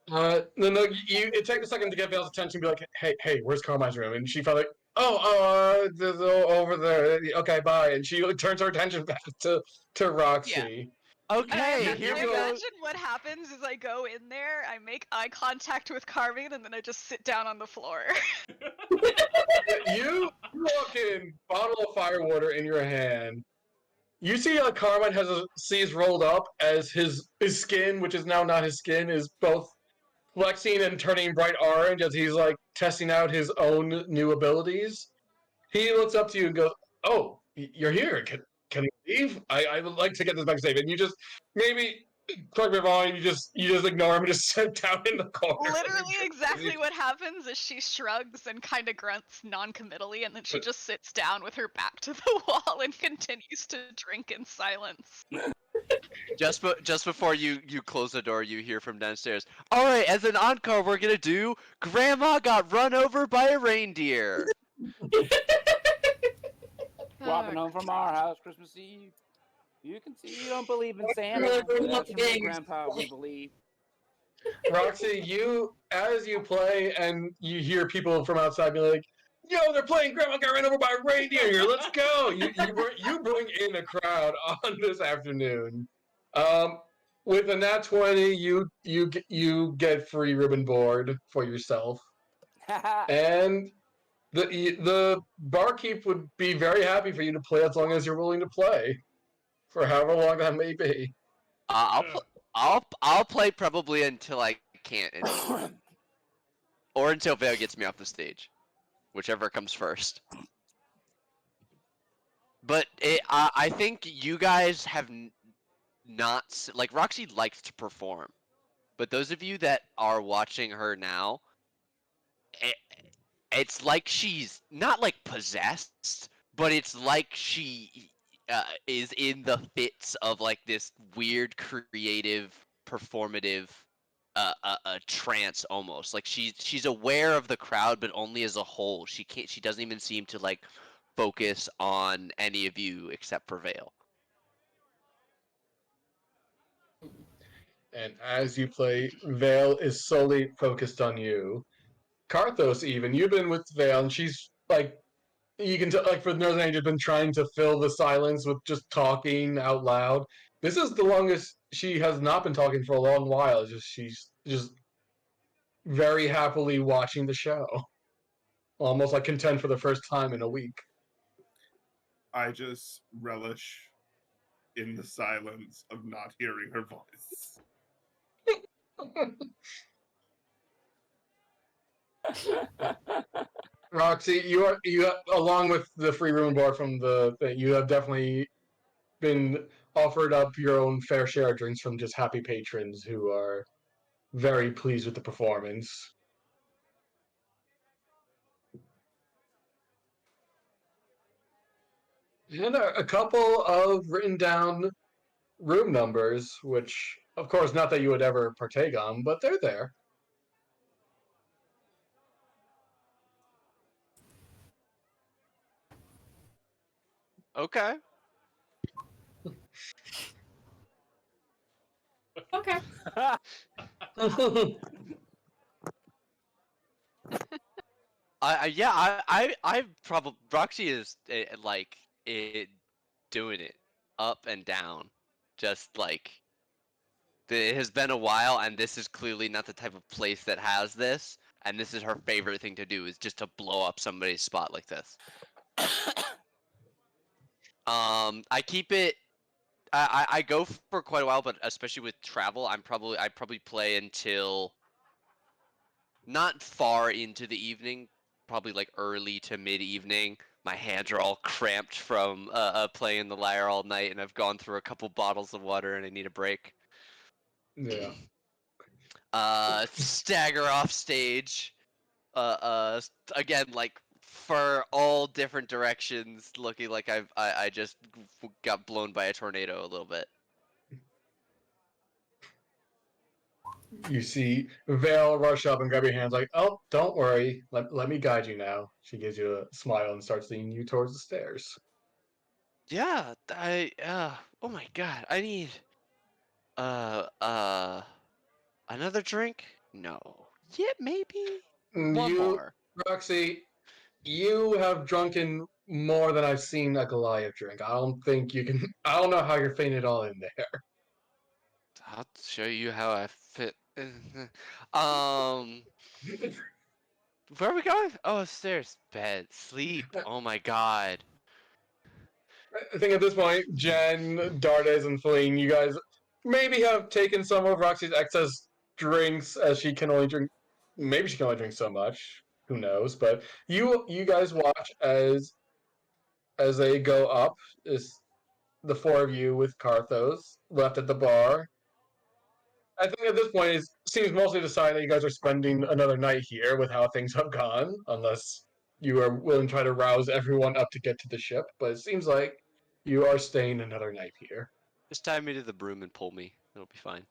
No, it takes a second to get Vale's attention and be like, hey, where's Carmine's room? And she felt like, there's over there. Okay, bye. And she turns her attention back to Roxy. Okay, I here we imagine go. what happens is I go in there, I make eye contact with Carmine, and then I just sit down on the floor. You walk in, bottle of firewater in your hand. You see Carmine has his sleeves rolled up as his skin, which is now not his skin, is both flexing and turning bright orange as he's like testing out his own new abilities. He looks up to you and goes, "Oh, you're here. Can we leave? I would like to get this back safe." And you just maybe correct me if I'm wrong. You just ignore him and just sit down in the corner. Literally exactly what happens is she shrugs and kind of grunts non-committally, and then she just sits down with her back to the wall and continues to drink in silence. Just before you close the door, you hear from downstairs. All right, as an encore, we're gonna do Grandma got run over by a reindeer. Walking home from our house Christmas Eve. You can see you don't believe in Santa. That's from your grandpa, we believe. Roxy, as you play and you hear people from outside be like, "Yo, they're playing Grandma got ran over by a reindeer here. Let's go!" You bring in a crowd on this afternoon. With a nat 20, you get free ribbon board for yourself, and the barkeep would be very happy for you to play as long as you're willing to play, for however long that may be. I'll play probably until I can't anymore, or until Vale gets me off the stage, whichever comes first. But I think you guys have not like Roxy likes to perform, but those of you that are watching her now, it's like she's not like possessed, but it's like she is in the fits of like this weird, creative, performative trance almost. Like she's aware of the crowd, but only as a whole. She doesn't even seem to like focus on any of you except for Vale. And as you play, Vale is solely focused on you. Karthos, even you've been with Vale, and she's like, you can tell, like for Northern Age, has been trying to fill the silence with just talking out loud. This is the longest she has not been talking for a long while. She's just very happily watching the show, almost like content for the first time in a week. I just relish in the silence of not hearing her voice. Roxy, you along with the free room board from the thing, you have definitely been offered up your own fair share of drinks from just happy patrons who are very pleased with the performance. And a couple of written down room numbers, which, of course, not that you would ever partake on, but they're there. Okay. Okay. I probably Roxy is like doing it up and down, just like it has been a while, and this is clearly not the type of place that has this, and this is her favorite thing to do is just to blow up somebody's spot like this. I keep it. I go for quite a while, but especially with travel, I probably play until not far into the evening, probably like early to mid evening, My hands are all cramped from playing the lyre all night, and I've gone through a couple bottles of water, and I need a break. Yeah. Stagger off stage. Again, like for all different directions, looking like I just got blown by a tornado a little bit. You see Vale rush up and grab your hands like, oh, don't worry. Let me guide you now. She gives you a smile and starts leading you towards the stairs. Yeah, oh my god, I need uh uh another drink? No. Yeah, maybe one You, more. Roxy, you have drunken more than I've seen a Goliath drink. I don't think you can. I don't know how you're fitting it all in there. I'll show you how I fit. um, where are we going? Oh, stairs, bed, sleep. Oh my god. I think at this point, Jen, Dardes, and Feline, you guys maybe have taken some of Roxy's excess drinks, as she can only drink. Maybe she can only drink so much. Who knows? But you guys watch as they go up. Is the four of you with Carthos left at the bar. I think at this point it seems mostly decided that you guys are spending another night here with how things have gone, unless you are willing to try to rouse everyone up to get to the ship. But it seems like you are staying another night here. Just tie me to the broom and pull me. It'll be fine.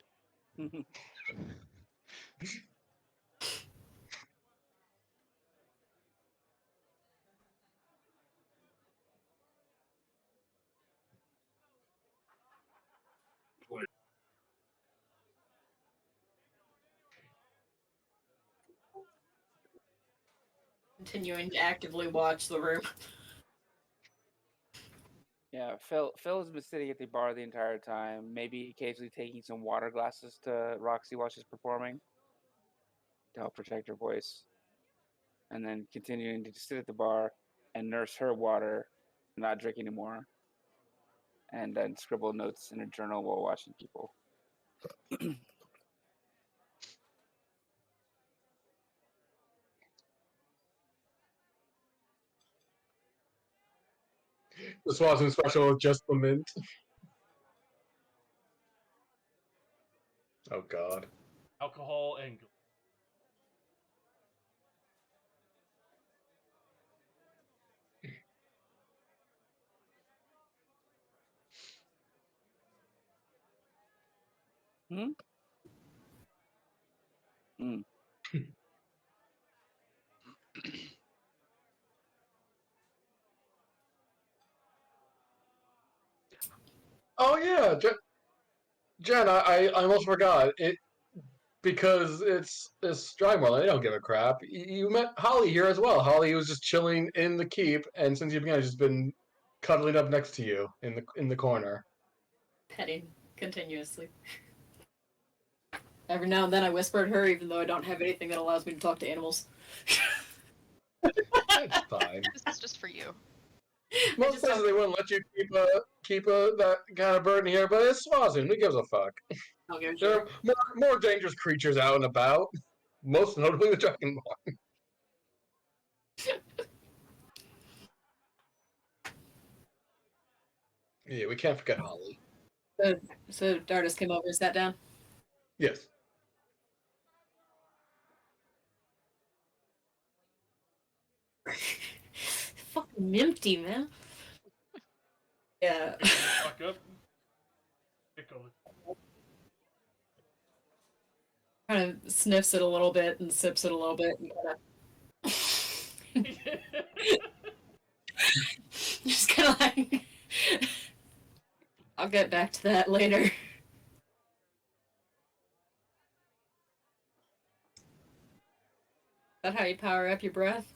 Continuing to actively watch the room. Yeah, Phil has been sitting at the bar the entire time, maybe occasionally taking some water glasses to Roxy while she's performing to help protect her voice, and then continuing to just sit at the bar and nurse her water, not drink anymore, and then scribble notes in a journal while watching people. The Swanson special is just the mint. Oh God. Alcohol and Hmm? Mm. Oh yeah, Jen, I almost forgot it because it's Drymore. They don't give a crap. You met Holly here as well. Holly was just chilling in the keep, and since you began, she's been cuddling up next to you in the corner. Petting continuously. Every now and then I whisper at her, even though I don't have anything that allows me to talk to animals. It's fine. This is just for you. Most just places don't- they wouldn't let you keep that kind of bird in here, but it's Swaziland. Who gives a fuck? I'll give a There shit. are more dangerous creatures out and about. Most notably the dragonborn. Yeah, we can't forget Holly. So Dardis came over and sat down. Yes. Fucking empty, man. Yeah. fuck up. Pickle it. Kind of sniffs it a little bit and sips it a little bit and just kind of like I'll get back to that later. Is that how you power up your breath?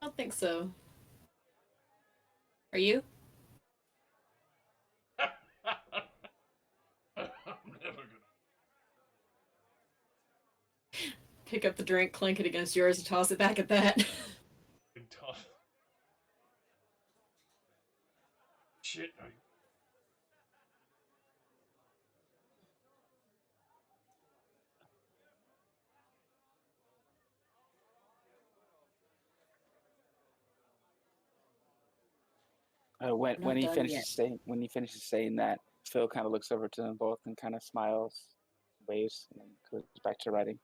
I don't think so. Are you? I'm never gonna. Pick up the drink, clink it against yours, and toss it back at that. Tough. shit. When Not he done finishes yet. saying that, Phil kind of looks over to them both and kind of smiles, waves, and then goes back to writing.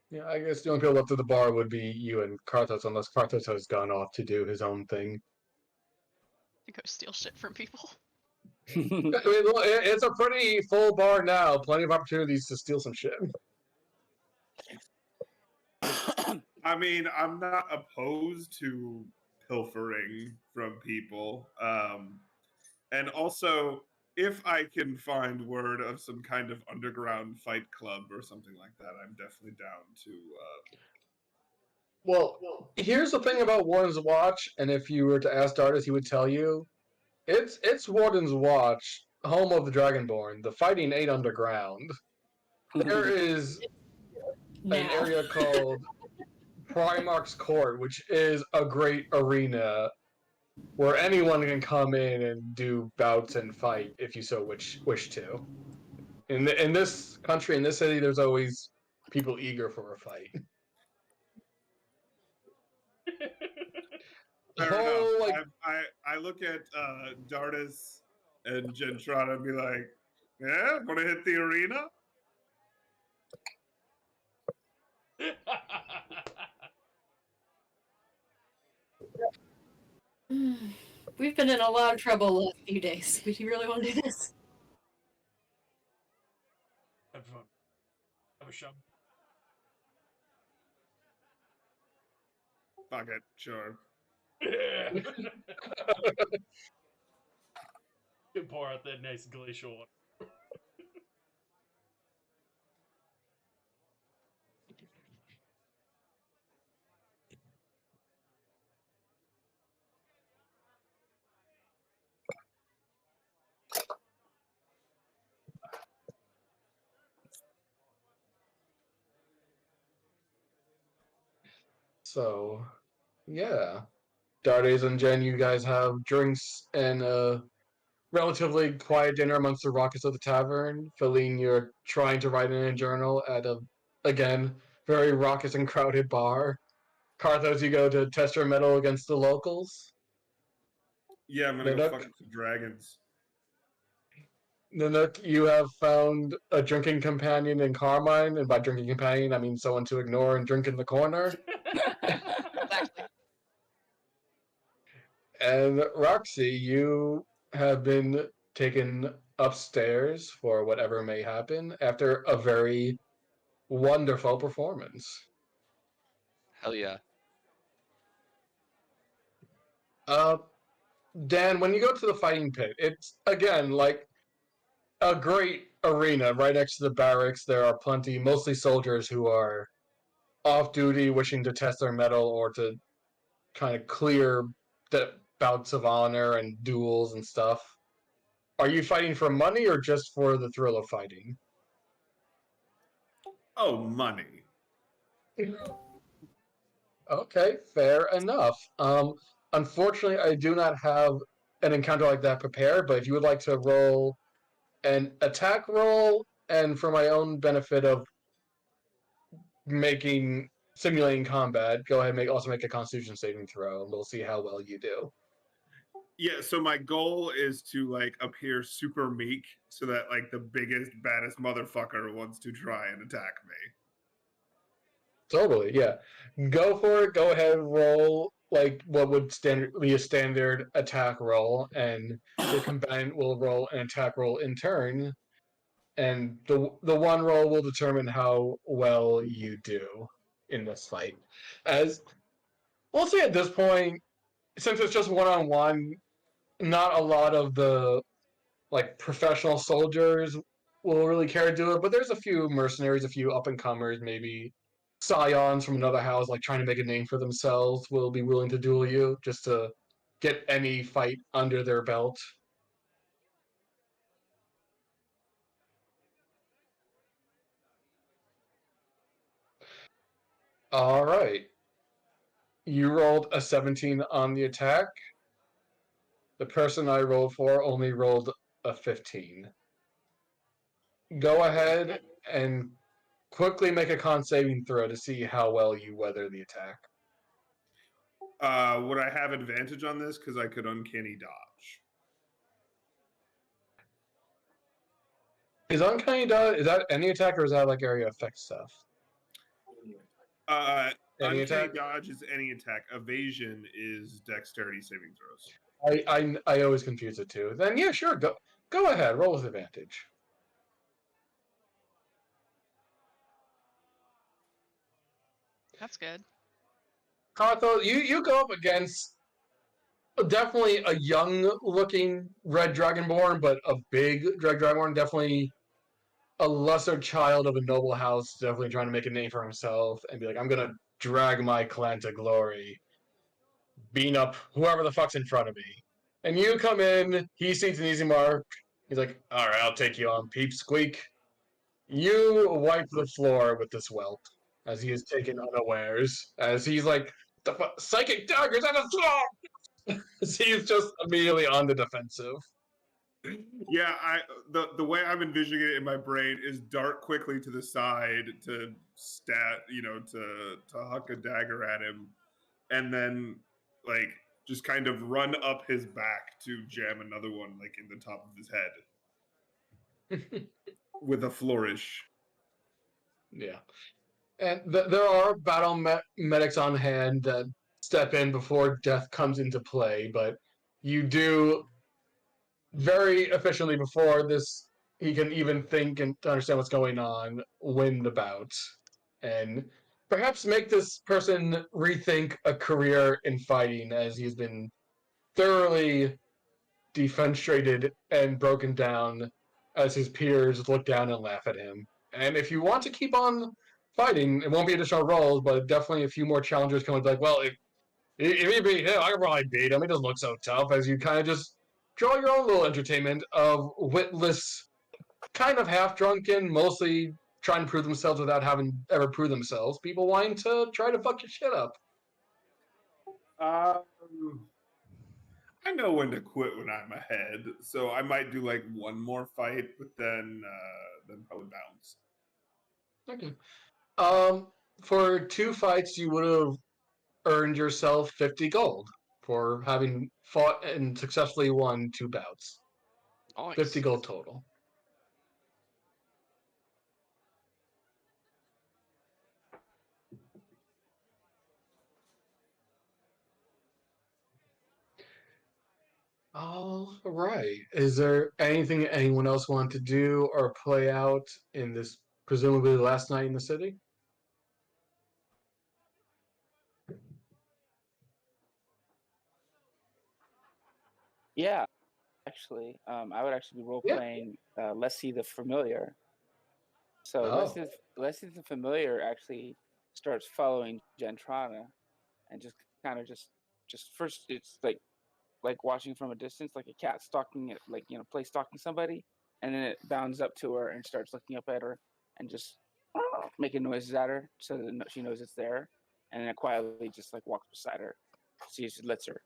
Yeah, I guess the only people left at the bar would be you and Karthos, unless Karthos has gone off to do his own thing. To go steal shit from people. I mean, look, it's a pretty full bar now. Plenty of opportunities to steal some shit. I mean, I'm not opposed to pilfering from people. And also, if I can find word of some kind of underground fight club or something like that, I'm definitely down to. Well, here's the thing about Warden's Watch, and if you were to ask Dardis, he would tell you, it's Warden's Watch, home of the Dragonborn. The fighting ain't underground. There is an Now. area called Primarch's Court, which is a great arena where anyone can come in and do bouts and fight if you so wish to. In this country, in this city, there's always people eager for a fight. Fair enough. Whole, like, I look at Dardis and Gentrada and be like, yeah, want to hit the arena? We've been in a lot of trouble the last few days. Would you really want to do this? Have fun. Have a show. Fuck it, sure. Yeah. You pour out that nice glacial water. so, yeah. Dardes and Jen, you guys have drinks and a relatively quiet dinner amongst the rockets of the tavern. Feline, you're trying to write in a journal at a, again, very raucous and crowded bar. Karthos, you go to test your metal against the locals. Yeah, I'm gonna go fuck Nanook, with the dragons. Nanook, you have found a drinking companion in Carmine, and by drinking companion, I mean someone to ignore and drink in the corner. Exactly. And Roxy, you have been taken upstairs for whatever may happen after a very wonderful performance. Hell yeah. Uh, Dan, when you go to the fighting pit, it's again like a great arena right next to the barracks. There are plenty, mostly soldiers who are off duty, wishing to test their mettle or to kind of clear the bouts of honor and duels and stuff. Are you fighting for money or just for the thrill of fighting? Oh, money. Okay, fair enough. Unfortunately, I do not have an encounter like that prepared, but if you would like to roll an attack roll, and for my own benefit of making simulating combat, go ahead and also make a Constitution saving throw, and we'll see how well you do. Yeah, so my goal is to like appear super meek so that like the biggest, baddest motherfucker wants to try and attack me. Totally, yeah. Go for it. Go ahead, roll like what would be a standard attack roll, and your combatant will roll an attack roll in turn, and the one roll will determine how well you do in this fight. As we'll say at this point, since it's just one on one, not a lot of the like professional soldiers will really care to do it, but there's a few mercenaries, a few up and comers, maybe scions from another house, like trying to make a name for themselves, will be willing to duel you just to get any fight under their belt. All right. You rolled a 17 on the attack. The person I rolled for only rolled a 15. Go ahead and quickly make a con saving throw to see how well you weather the attack. Would I have advantage on this because I could uncanny dodge? Is uncanny dodge, is that any attack or is that like area effect stuff? Any Uncanny attack? dodge is any attack. Evasion is dexterity saving throws. I always confuse it too. Then yeah, sure, go ahead, roll with advantage. That's good. Cartho, you go up against definitely a young-looking red dragonborn, but a big red dragonborn. Definitely a lesser child of a noble house. Definitely trying to make a name for himself and be like, I'm gonna drag my clan to glory, beating up whoever the fuck's in front of me. And you come in. He sees an easy mark. He's like, all right, I'll take you on, peep squeak. You wipe the floor with this welt as he is taken unawares. As he's like, psychic daggers on the floor! He's just immediately on the defensive. Yeah, the way I'm envisioning it in my brain is dart quickly to the side to to huck a dagger at him, and then like just kind of run up his back to jam another one like in the top of his head with a flourish. Yeah. And there are battle medics on hand that step in before death comes into play, but you do very efficiently before this he can even think and understand what's going on, win the bout, and perhaps make this person rethink a career in fighting as he's been thoroughly defenestrated and broken down as his peers look down and laugh at him. And if you want to keep on fighting, it won't be additional rolls, but definitely a few more challengers coming like, well, if he beat him, I could probably beat him. He doesn't look so tough. As you kind of just draw your own little entertainment of witless, kind of half drunken, mostly trying to prove themselves without having ever proved themselves. People wanting to try to fuck your shit up. I know when to quit when I'm ahead, so I might do like one more fight, but then probably bounce. Okay. For 2 fights, you would have earned yourself 50 gold for having fought and successfully won 2 bouts. Nice. 50 gold total. All right. Is there anything anyone else want to do or play out in this presumably last night in the city? Yeah, actually, I would actually be role playing Leslie the Familiar. So Leslie the Familiar actually starts following Gentrana, and just kind of just first it's like watching from a distance, like a cat stalking it, like play stalking somebody, and then it bounds up to her and starts looking up at her and just making noises at her so that she knows it's there, and then it quietly just like walks beside her. She just lets her.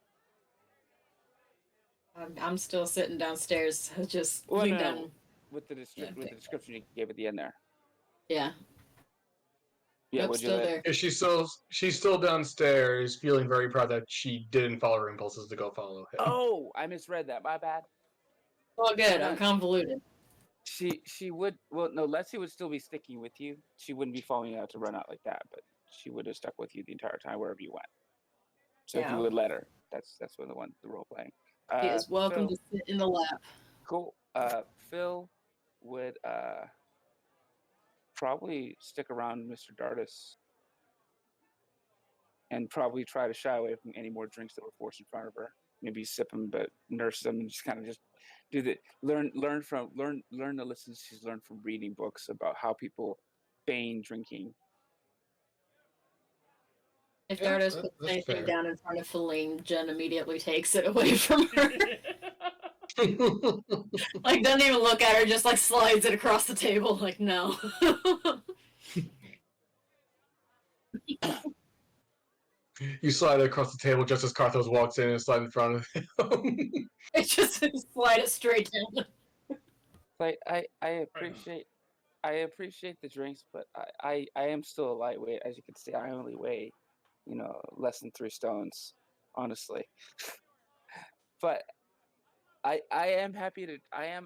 I'm still sitting downstairs, just down. With the description you gave at the end there. Yeah. Yeah, Nope, still there. She's still downstairs, feeling very proud that she didn't follow her impulses to go follow him. Oh, I misread that. My bad. All good. I'm convoluted. She would. Well, no, Leslie would still be sticking with you. She wouldn't be following you out to run out like that, but she would have stuck with you the entire time wherever you went. So if you would let her, that's what the role playing. He is welcome to sit in the lap. Cool. Phil would probably stick around Mr. Dardis and probably try to shy away from any more drinks that were forced in front of her. Maybe sip them, but nurse them, and just kind of just do the learn the lessons she's learned from reading books about how people feign drinking. If Dardis puts anything down in front of Feline, Jen immediately takes it away from her. Like, doesn't even look at her, just like slides it across the table. Like, no. You slide it across the table just as Carthos walks in and slide in front of him. It just slide it straight down. Like I appreciate the drinks, but I am still a lightweight. As you can see, I only weigh, less than 3 stones, honestly. But I am happy to I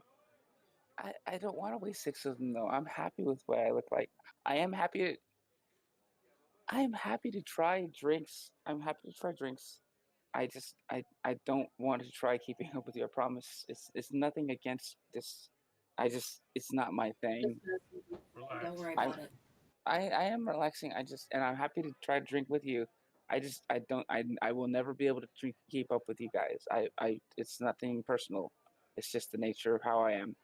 don't want to weigh 6 of them though. I'm happy with what I look like. I am happy to I am happy to try drinks. I'm happy to try drinks. I don't want to try keeping up with your promise. It's nothing against this. It's not my thing. Don't worry I about it. I am relaxing. And I'm happy to try to drink with you. I will never be able to keep up with you guys. It's nothing personal. It's just the nature of how I am.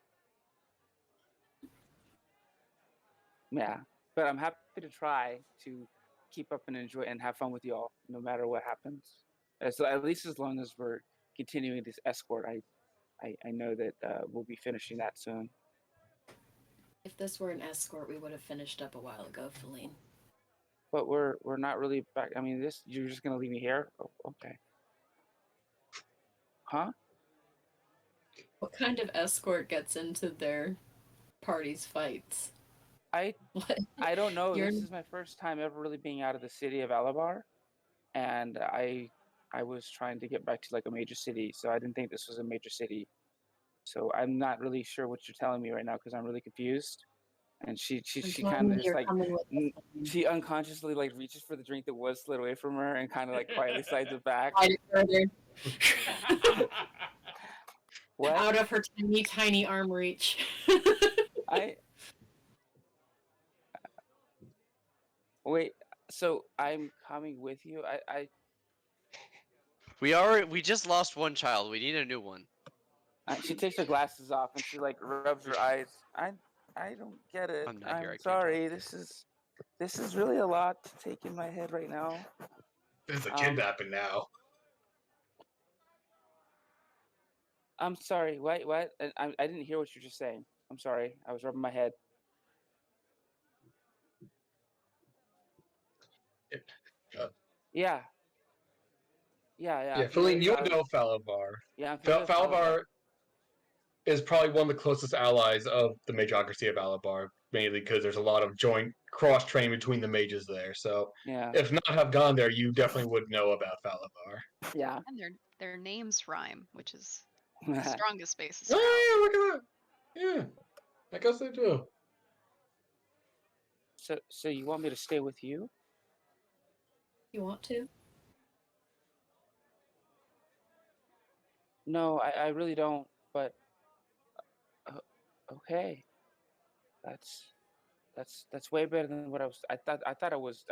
Yeah. But I'm happy to try to keep up and enjoy and have fun with y'all, no matter what happens. So at least as long as we're continuing this escort, I know that we'll be finishing that soon. If this were an escort, we would have finished up a while ago, Feline. But we're not really back. I mean, you're just gonna leave me here? Oh, okay. Huh? What kind of escort gets into their party's fights? I What? I don't know. You're This is my first time ever really being out of the city of Alabar, and I was trying to get back to like a major city, so I didn't think this was a major city. So I'm not really sure what you're telling me right now because I'm really confused. And she kind of just like she unconsciously like reaches for the drink that was slid away from her and kind of like quietly slides it back. What? Out of her tiny arm reach. Wait. So I'm coming with you. We just lost one child. We need a new one. She takes her glasses off and she like rubs her eyes. I don't get it. I'm not here, I can't sorry. This is really a lot to take in my head right now. There's a kidnapping now. I'm sorry. What? I didn't hear what you were just saying. I'm sorry. I was rubbing my head. Yeah. Yeah, Feline, you know Falavar. Yeah, Falavar is probably one of the closest allies of the Mageocracy of Alabar, mainly because there's a lot of joint cross-training between the mages there. So, yeah. if not have gone there, you definitely would know about Falavar. Yeah. And their names rhyme, which is the strongest basis. Oh, yeah, look at that. Yeah, I guess they do. So you want me to stay with you? You want to? No, I really don't. But okay, that's way better than what I was. I thought I was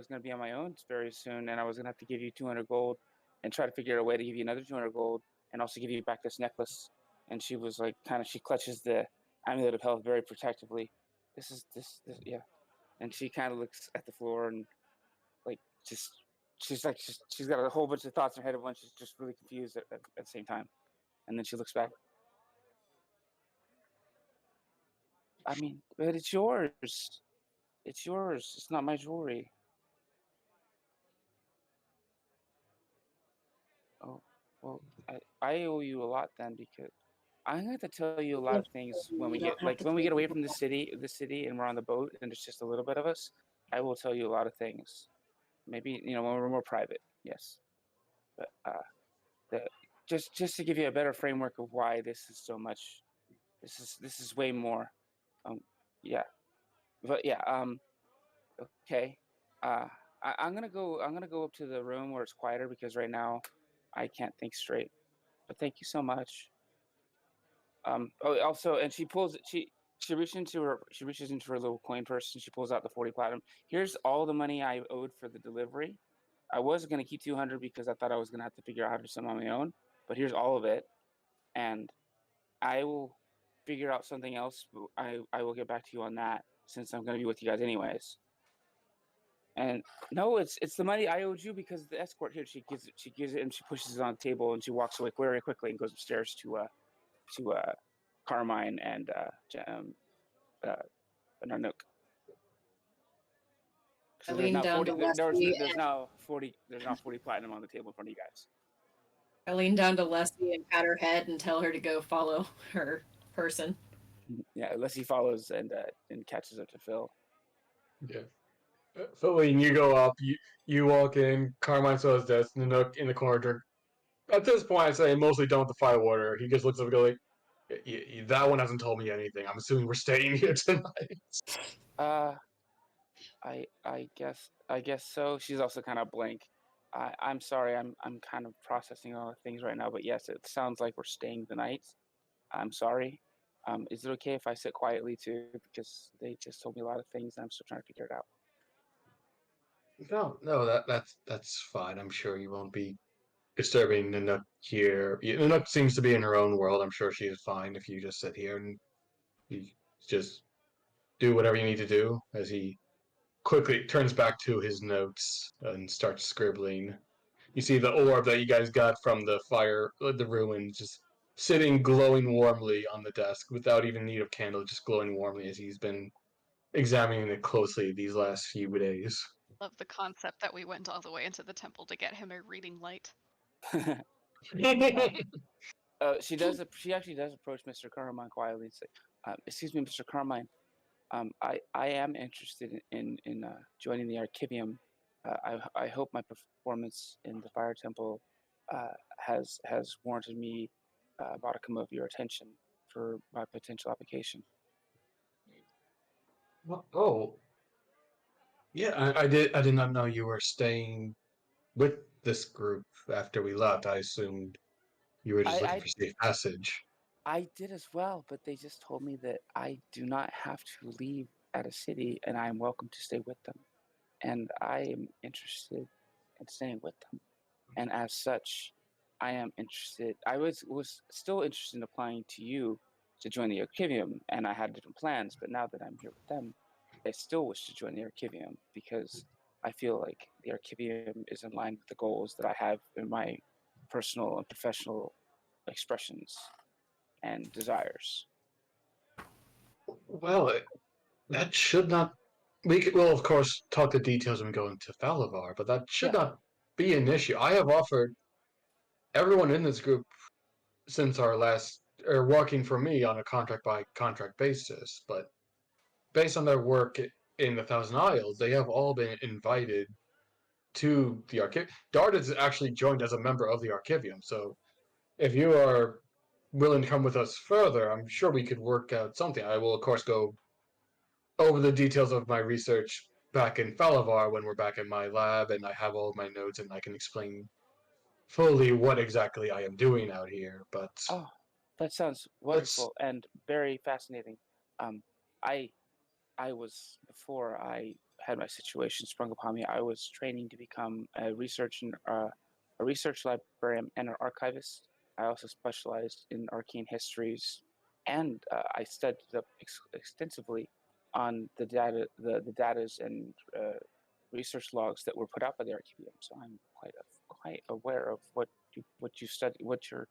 gonna be on my own very soon, and I was gonna have to give you 200 gold, and try to figure out a way to give you another 200 gold, and also give you back this necklace. And she was like, she clutches the amulet of health very protectively. This yeah. And she kind of looks at the floor and like she's got a whole bunch of thoughts in her head at once. She's just really confused at the same time. And then she looks back. I mean, but it's yours. It's yours. It's not my jewelry. Oh, well, I owe you a lot then because I'm gonna have to tell you a lot of things when we get away from the city, and we're on the boat and it's just a little bit of us. I will tell you a lot of things. Maybe when we're more private. Yes, but just to give you a better framework of why this is so much. This is way more. Yeah, but yeah. Okay. I'm gonna go. I'm gonna go up to the room where it's quieter because right now I can't think straight. But thank you so much. Oh, also, and she reaches into her little coin purse and she pulls out the 40 platinum. Here's all the money I owed for the delivery. I was gonna keep 200 because I thought I was gonna have to figure out how to do something on my own. But here's all of it, and I will figure out something else. I will get back to you on that since I'm gonna be with you guys anyways. And no, it's the money I owed you because the escort here. She gives it and she pushes it on the table and she walks away very quickly and goes upstairs to Carmine and Nanook. I So lean down to Leslie. there's now 40 platinum on the table in front of you guys. I lean down to Leslie and pat her head and tell her to go follow her person. Yeah, unless he follows and catches up to Phil. Yeah. Philly, you go up, you walk in, Carmine saw his desk, Nanook in the corner drink. At this point, I say mostly done with the fire water. He just looks up and goes like, that one hasn't told me anything. I'm assuming we're staying here tonight. I guess so. She's also kind of blank. I'm sorry. I'm kind of processing all the things right now. But yes, it sounds like we're staying the night. I'm sorry. Is it okay if I sit quietly too? Because they just told me a lot of things, and I'm still trying to figure it out. No, that's fine. I'm sure you won't be disturbing Nanook here. Nanook seems to be in her own world. I'm sure she is fine if you just sit here and you just do whatever you need to do. As he quickly turns back to his notes and starts scribbling. You see the orb that you guys got from the fire, the ruin, just sitting glowing warmly on the desk without even need of candle, just glowing warmly as he's been examining it closely these last few days. Love the concept that we went all the way into the temple to get him a reading light. She does. She actually does approach Mr. Carmine quietly and say, "Excuse me, Mr. Carmine. I am interested in joining the Archivium. I hope my performance in the Fire Temple has warranted me a modicum of your attention for my potential application." Oh, yeah, I did not know you were staying with this group after we left. I assumed you were just looking for safe passage. I did as well, but they just told me that I do not have to leave at a city, and I am welcome to stay with them. And I am interested in staying with them. And as such, I am interested. I was still interested in applying to you to join the Archivium, and I had different plans. But now that I'm here with them, I still wish to join the Archivium because I feel like the Archivium is in line with the goals that I have in my personal and professional expressions and desires. Well, that should not. Will of course talk the details when we go into Falavar, but that should not be an issue. I have offered everyone in this group since our last, or working for me on a contract by contract basis, but based on their work in the Thousand Isles, they have all been invited to the Archivium. Dart has actually joined as a member of the Archivium, so if you are willing to come with us further, I'm sure we could work out something. I will, of course, go over the details of my research back in Falavar when we're back in my lab and I have all of my notes and I can explain fully what exactly I am doing out here. But oh, that sounds wonderful and very fascinating. I was, before I had my situation sprung upon me, I was training to become a research librarian and an archivist. I also specialized in arcane histories, and I studied up extensively on the data, the datas and research logs that were put out by the Archivium. So I'm quite aware of what you study, what your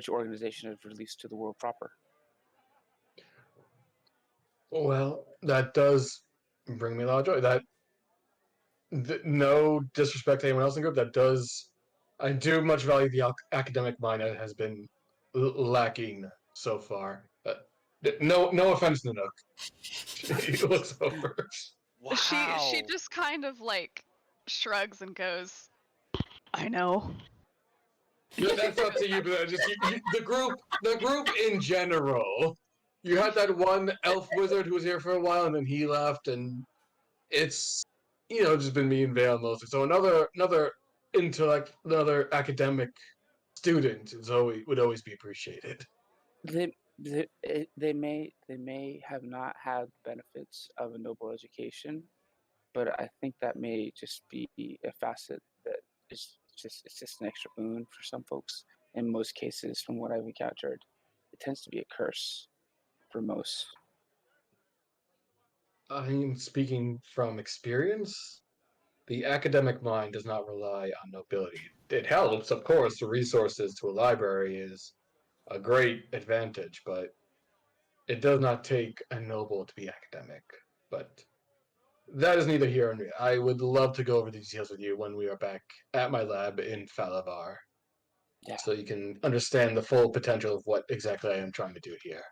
organization has released to the world proper. well, that does bring me a lot of joy. No disrespect to anyone else in the group, that does. I do much value the academic mind that has been lacking so far. No offense, Nanook. He looks over. Wow. She just kind of like shrugs and goes, I know. That's up to you, but just the group in general. You had that one elf wizard who was here for a while, and then he left, and it's just been me and Vale mostly. So another intellect, another academic student would always be appreciated. They may have not had benefits of a noble education, but I think that may just be a facet that is it's just an extra boon for some folks. In most cases, from what I've encountered, it tends to be a curse for most. I mean, speaking from experience, the academic mind does not rely on nobility. It helps, of course, the resources to a library is a great advantage, but it does not take a noble to be academic. But That is neither here nor there. I would love to go over the details with you when we are back at my lab in Falavar. Yeah. So you can understand the full potential of what exactly I am trying to do here.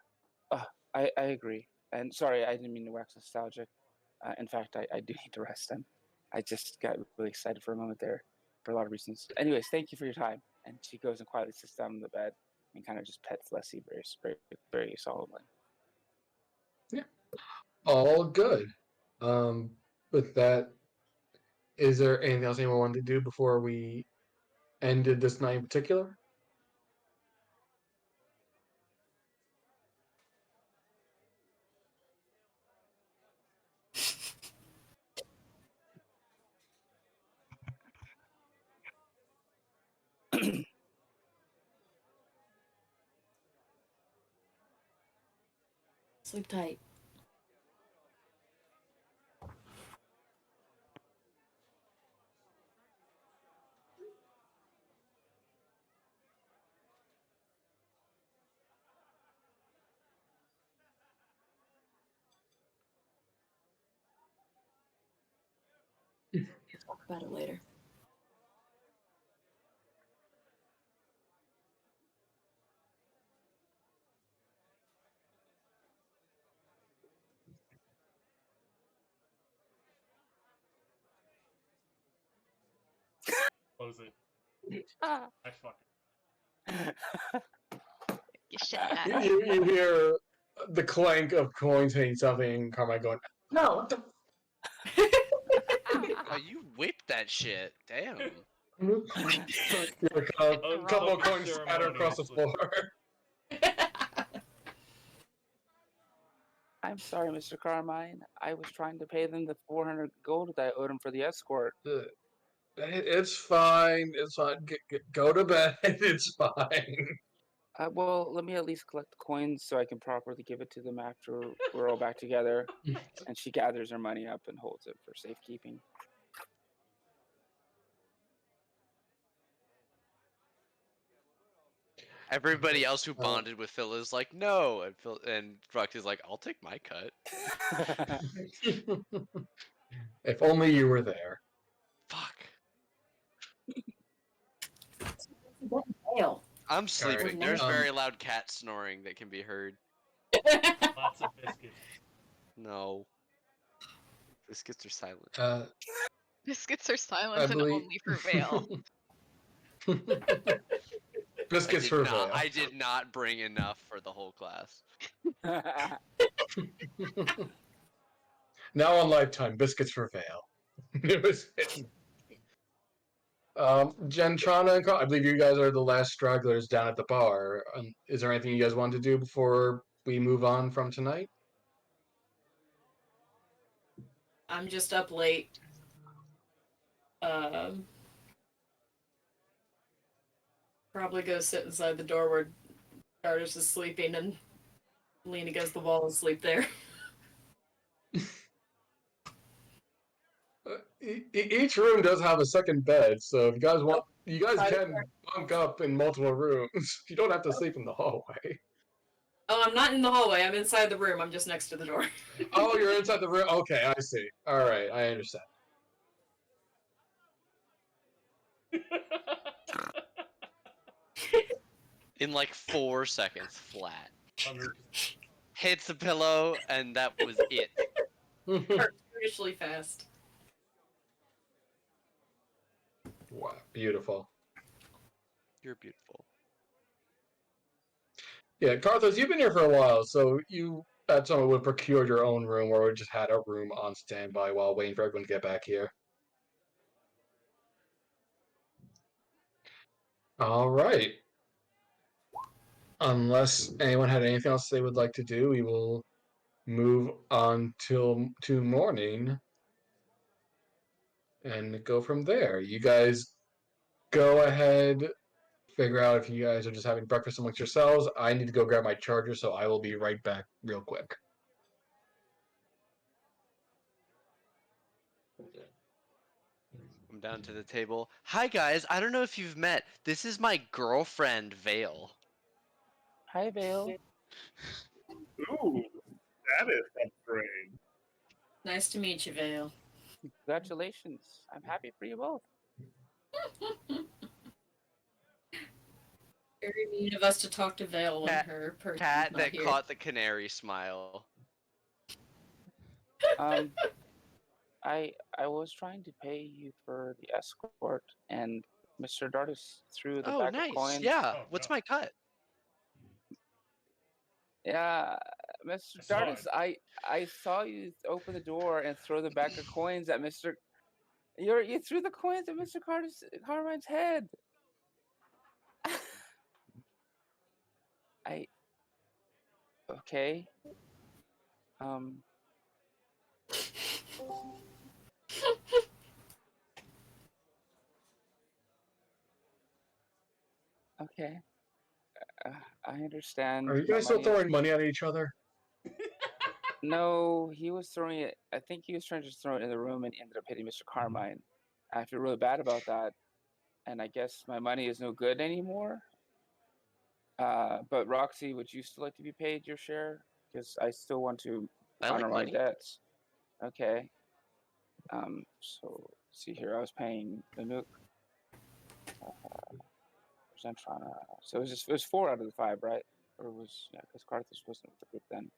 I agree. And sorry, I didn't mean to wax nostalgic. In fact, I do need to rest then. I just got really excited for a moment there for a lot of reasons. Anyways, thank you for your time. And she goes and quietly sits down on the bed and kind of just pets Leslie very solemnly. All good. With that, is there anything else anyone wanted to do before we ended this night in particular? Sleep tight. Talk about it later. Close it. Ah. I fucking. You shut that. You hear the clank of coins hitting something, Carmine going, "No, what the Oh, you whipped that shit. Damn. a couple of coins spatter across the floor. I'm sorry, Mr. Carmine. I was trying to pay them the 400 gold that I owed him for the escort. It's fine. It's fine. Go to bed. It's fine. Well, let me at least collect the coins so I can properly give it to them after we're all back together. And she gathers her money up and holds it for safekeeping. Everybody else who bonded with Phil is like, no, and Phil and Roxy's like, I'll take my cut. If only you were there. Fuck. Hell. I'm sleeping. Alright, There's very loud cat snoring that can be heard. Lots of biscuits. No. Biscuits are silent. Biscuits are I silent and believe only for Vale. Biscuits for Vale. I did not bring enough for the whole class. Now on Lifetime, biscuits for Vale. It was Gentrana and I believe you guys are the last stragglers down at the bar. Is there anything you guys want to do before we move on from tonight? I'm just up late. Probably go sit inside the door where Dardis is sleeping and lean against the wall and sleep there. Each room does have a second bed, so if you guys want, you guys can bunk up in multiple rooms. You don't have to sleep in the hallway. Oh, I'm not in the hallway. I'm inside the room. I'm just next to the door. Oh, you're inside the room. Okay, I see. All right, I understand. In like 4 seconds, flat. 100%. Hits the pillow, and that was it. Seriously fast. Wow, beautiful. You're beautiful. Yeah, Carthos, you've been here for a while, so you at some point would procured your own room, or we just had a room on standby while waiting for everyone to get back here. All right. Unless anyone had anything else they would like to do, we will move on to morning and go from there. You guys go ahead, figure out if you guys are just having breakfast amongst yourselves. I need to go grab my charger, so I will be right back real quick. I'm down to the table. Hi guys, I don't know if you've met. This is my girlfriend, Vale. Hi, Vale. Ooh, that is upgrade. Nice to meet you, Vale. Congratulations. I'm happy for you both. Very mean of us to talk to Vale when Cat- her person's Cat not that here. caught the canary smile. I was trying to pay you for the escort, and Mr. Dardis threw the Oh, bag nice. of coins. Yeah. Oh, What's no. my cut? Yeah, Mr. I saw Dardis, I saw you open the door and throw the bag of coins at Mr. You threw the coins at Mr. Carmine's head. Okay. Okay. I understand. Are you My guys still money is- throwing money at each other? No, he was throwing it. I think he was trying to just throw it in the room and ended up hitting Mr. Carmine. I feel really bad about that, and I guess my money is no good anymore. But Roxy, would you still like to be paid your share? Because I still want to I honor like my money. debts. Okay. So see here, I was paying Nanook. So it was 4 out of the 5, right? Or it was because Carthage wasn't with the group then.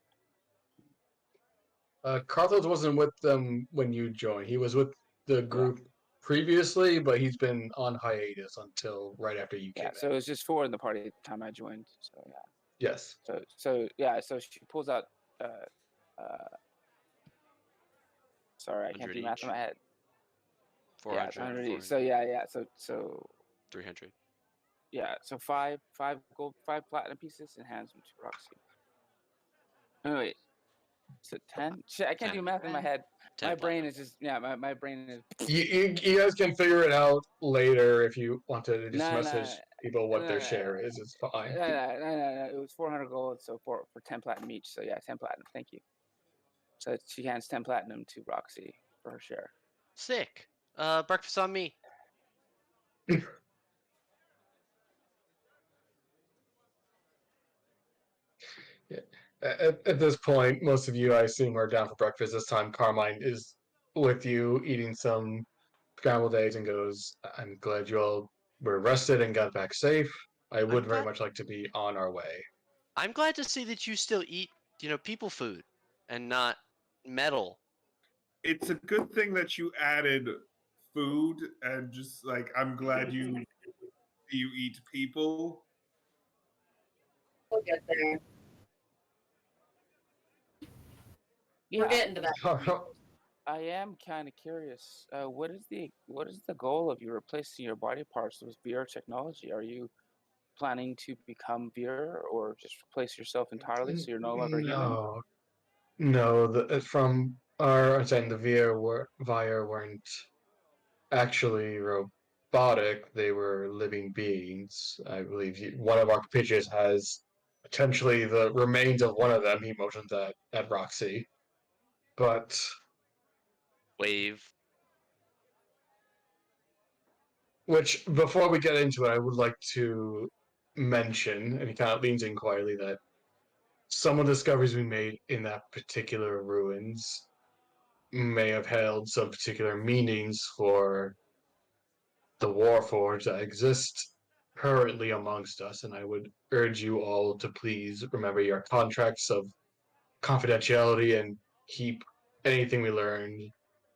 Carthos wasn't with them when you joined. He was with the group previously, but he's been on hiatus until right after you came Yeah, so it was just 4 in the party at the time I joined. So yeah. in. Yes. So she pulls out. Sorry, I can't 100 do math in each. my head. 400. Yeah, it's 100 each. 400, So yeah. So 300. yeah. So five platinum pieces and hands them to Roxy. Oh wait. So 10? Shit, I can't do 10. math in my head. 10 My brain platinum. is just my brain is. You guys can figure it out later if you want to just No, message people what their no. share is. It's fine. No. It was 400 gold, so for 10 platinum each. So yeah, 10 platinum. Thank you. So she hands 10 platinum to Roxy for her share. Sick. Breakfast on me. At this point, most of you, I assume, are down for breakfast. This time, Carmine is with you eating some scrambled eggs and goes, I'm glad you all were rested and got back safe. I would very glad- much like to be on our way. I'm glad to see that you still eat, people food and not metal. It's a good thing that you added food and just like I'm glad you eat people. We'll get there. We're Yeah, getting to that. I am kind of curious. What is the goal of you replacing your body parts with VR technology? Are you planning to become VR or just replace yourself entirely so you're no longer human? No. From our understanding, the Vire weren't actually robotic. They were living beings. I believe one of our compatriots has potentially the remains of one of them. He motions at Roxy. But Wave. which, before we get into it, I would like to mention, and he kind of leans in quietly, that some of the discoveries we made in that particular ruins may have held some particular meanings for the Warforged that exist currently amongst us, and I would urge you all to please remember your contracts of confidentiality and keep anything we learned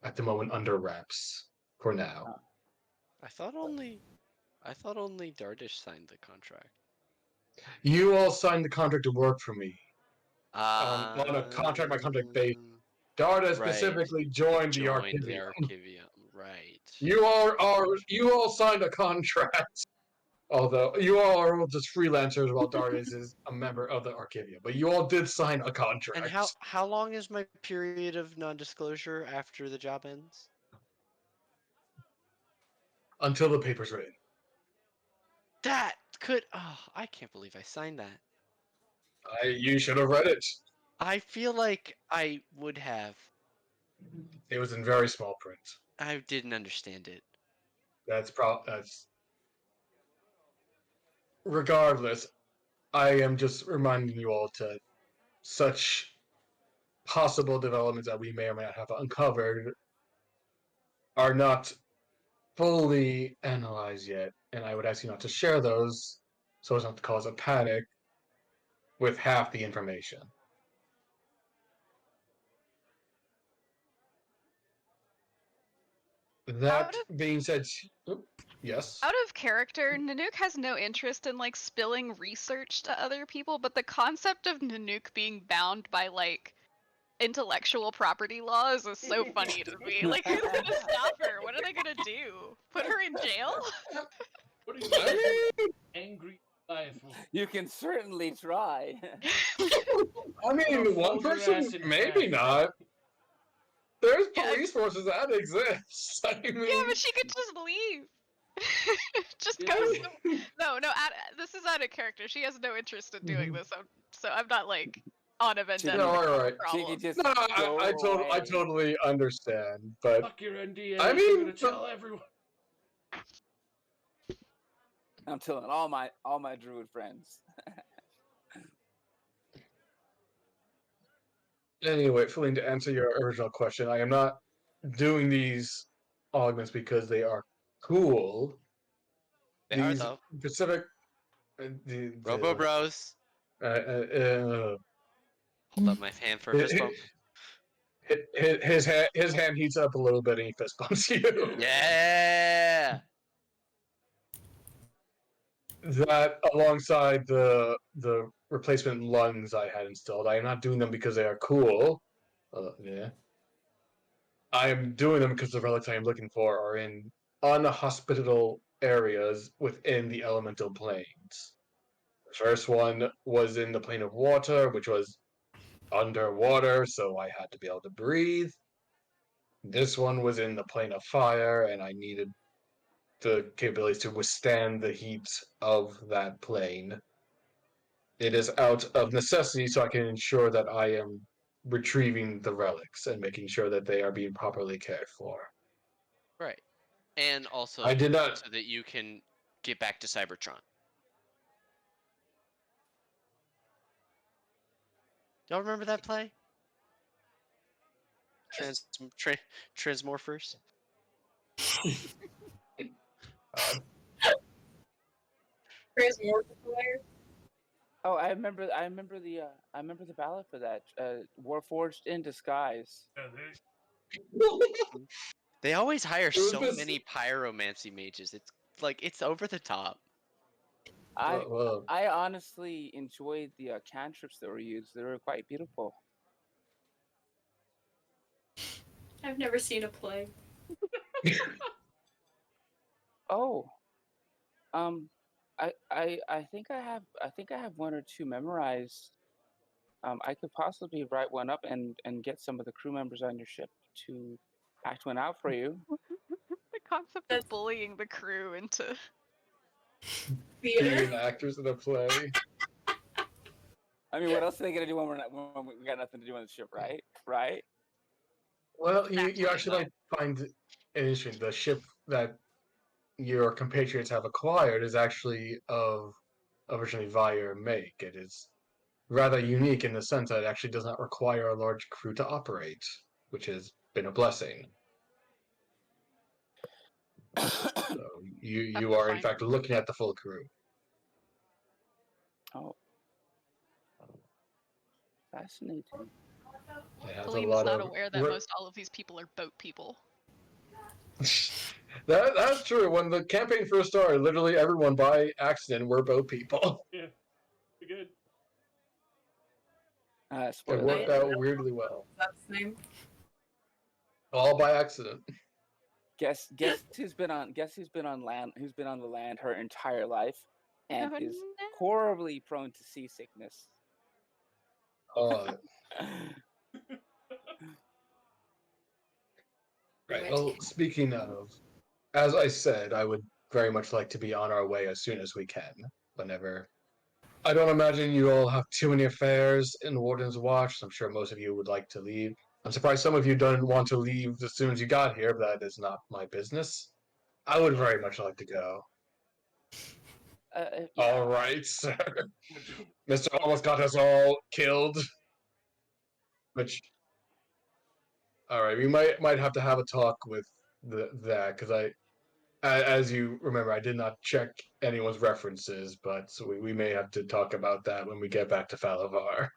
at the moment under wraps for now. I thought only Dardish signed the contract. You all signed the contract to work for me on a contract by contract basis. Darda right. specifically joined the Joined the Archivium. Archivium, right. You all signed a contract. Although you all are just freelancers while Dardas is a member of the Archivium. But you all did sign a contract. And how long is my period of non-disclosure after the job ends? Until the paper's written. That could. Oh, I can't believe I signed that. You should have read it. I feel like I would have. It was in very small print. I didn't understand it. That's. Regardless, I am just reminding you all to such possible developments that we may or may not have uncovered are not fully analyzed yet, and I would ask you not to share those so as not to cause a panic with half the information. That being said, yes. Out of character, Nanook has no interest in like spilling research to other people, but the concept of Nanook being bound by like intellectual property laws is so funny to me. Like, who's gonna stop her? What are they gonna do? Put her in jail? What are you angry rifle? You can certainly try. I mean, one Fold your person, ass in maybe half. not. There's Yeah, police forces that exist. I mean, Yeah, but she could just leave. Just go. Yeah. No, this is out of character. She has no interest in doing this. So I'm not like on a vendetta. No, because of alright. the She problem. could just no, go I away. totally understand, but Fuck your NDA. I You're mean, gonna tell everyone. I'm telling all my druid friends. anyway, Feline, to answer your original question, I am not doing these augments because they are cool. They are These though. specific, Robo Bros. Hold up my hand for a fist bump. his hand heats up a little bit and he fist bumps you. Yeah. That alongside the replacement lungs I had installed, I am not doing them because they are cool. Yeah. I am doing them because the relics I am looking for are in unhospitable areas within the elemental planes. The first one was in the plane of water, which was underwater, so I had to be able to breathe. This one was in the plane of fire, and I needed the capabilities to withstand the heat of that plane. It is out of necessity so I can ensure that I am retrieving the relics and making sure that they are being properly cared for. Right. And also I did not. so that you can get back to Cybertron. Y'all remember that play? Transmorphers? Oh, I remember the ballot for that. Warforged in Disguise. They always hire was so this- many pyromancy mages. It's like it's over the top. I honestly enjoyed the cantrips that were used. They were quite beautiful. I've never seen a play. Oh, I think I have one or two memorized. I could possibly write one up and get some of the crew members on your ship to act one out for you. The concept of bullying the crew into Theater. being actors in a play. I mean, what else are they gonna do when we got nothing to do on the ship, right? Right? Well, you Exactly, actually might find it interesting. The ship that your compatriots have acquired is actually of originally Vire make. It is rather unique in the sense that it actually does not require a large crew to operate, which has been a blessing. So you are in fact looking at the full crew. Oh, fascinating. It has a Feline's lot not of aware that most all of these people are boat people. that's true. When the campaign first started, literally everyone by accident were boat people. Yeah, good. It Spoiler. worked out weirdly well. That's the name. All by accident. Guess who's been on land? Who's been on the land her entire life, and Oh, is no. horribly prone to seasickness. Right. Well, speaking of, as I said, I would very much like to be on our way as soon as we can. Whenever. I don't imagine you all have too many affairs in the Warden's Watch. I'm sure most of you would like to leave. I'm surprised some of you don't want to leave as soon as you got here, but that is not my business. I would very much like to go. Yeah. All right, sir. Mr. almost got us all killed. Which All right, we might have to have a talk with that because as you remember, I did not check anyone's references, but so we may have to talk about that when we get back to Falavar.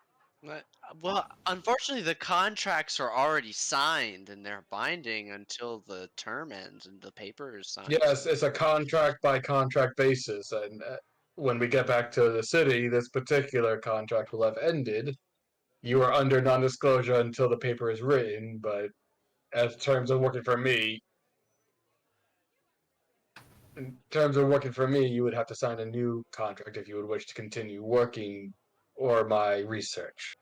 Well, unfortunately, the contracts are already signed and they're binding until the term ends and the paper is signed. Yes, it's a contract by contract basis, and when we get back to the city, this particular contract will have ended. You are under non-disclosure until the paper is written, but as terms of working for me, in terms of working for me, you would have to sign a new contract if you would wish to continue working or my research.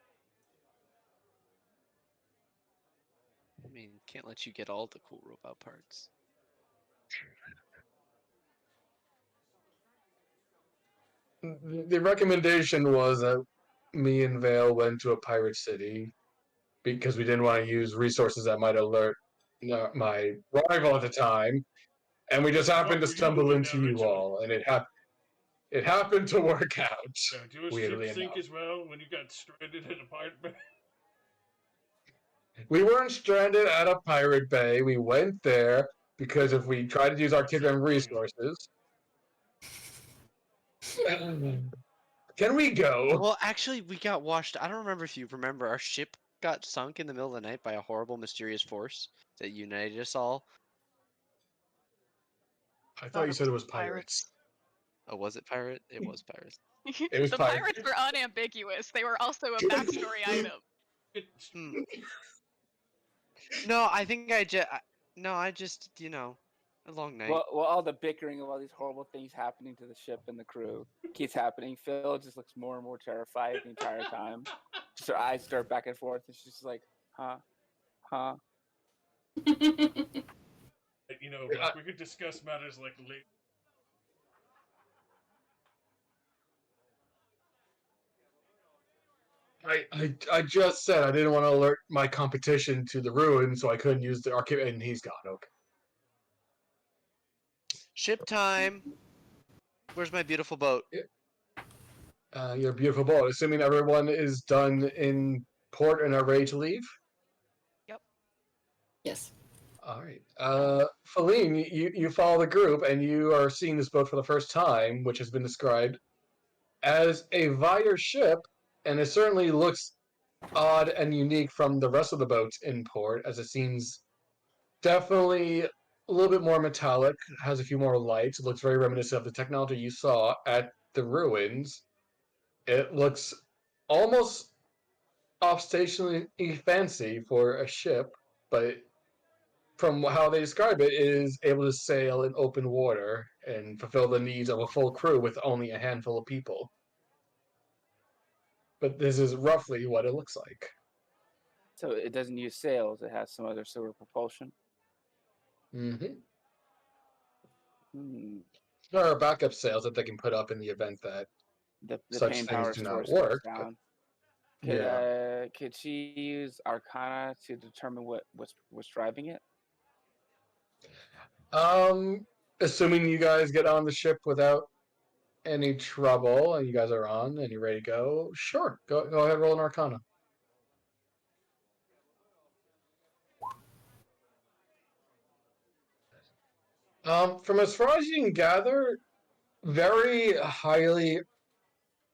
I mean, can't let you get all the cool robot parts. The recommendation was that me and Vale went to a pirate city because we didn't want to use resources that might alert my rival at the time, and we just happened to Fuck were you stumble doing into you originally? all, and it happened to work out. Yeah, do a ship Weirdly sink enough, as well when you got stranded in a pirate bay? we weren't stranded at a pirate bay. We went there because if we tried to use our What's kid and that thing? resources, can we go? Well, actually, we got washed. I don't remember if you remember. Our ship got sunk in the middle of the night by a horrible, mysterious force that united us all. I thought you said it was Pirates. pirates. Oh, was it pirate? It was pirates. It was The pirate. pirates were unambiguous. They were also a backstory item. It's Hmm. No, I think I just. No, I just. A long night. Well, all the bickering of all these horrible things happening to the ship and the crew keeps happening. Phil just looks more and more terrified the entire time. Just her eyes start back and forth, and she's just like, "Huh, huh." like we could discuss matters like later. I just said I didn't want to alert my competition to the ruin, so I couldn't use the arcade, and he's gone. Okay. Ship time. Where's my beautiful boat? Your beautiful boat. Assuming everyone is done in port and are ready to leave. Yes. All right. Feline, you follow the group, and you are seeing this boat for the first time, which has been described as a Vire ship, and it certainly looks odd and unique from the rest of the boats in port, as it seems definitely a little bit more metallic, has a few more lights. It looks very reminiscent of the technology you saw at the ruins. It looks almost offstationally fancy for a ship, but from how they describe it, is able to sail in open water and fulfill the needs of a full crew with only a handful of people. But this is roughly what it looks like. So it doesn't use sails; it has some other sort of propulsion. Mm-hmm. Hmm. There are backup sails that they can put up in the event that The such pain things power do not source goes work. down. Could she use Arcana to determine what's driving it? Assuming you guys get on the ship without any trouble and you guys are on and you're ready to go, sure. Go ahead, roll an Arcana. From as far as you can gather, very highly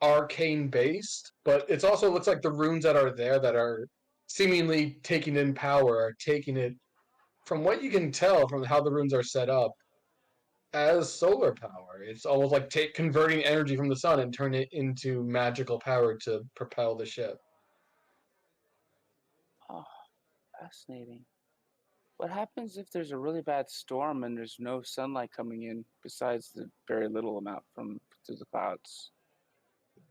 arcane based, but it also looks like the runes that are there that are seemingly taking in power are taking it, from what you can tell from how the runes are set up, as solar power. It's almost like converting energy from the sun and turn it into magical power to propel the ship. Oh, fascinating. What happens if there's a really bad storm and there's no sunlight coming in besides the very little amount from through the clouds? I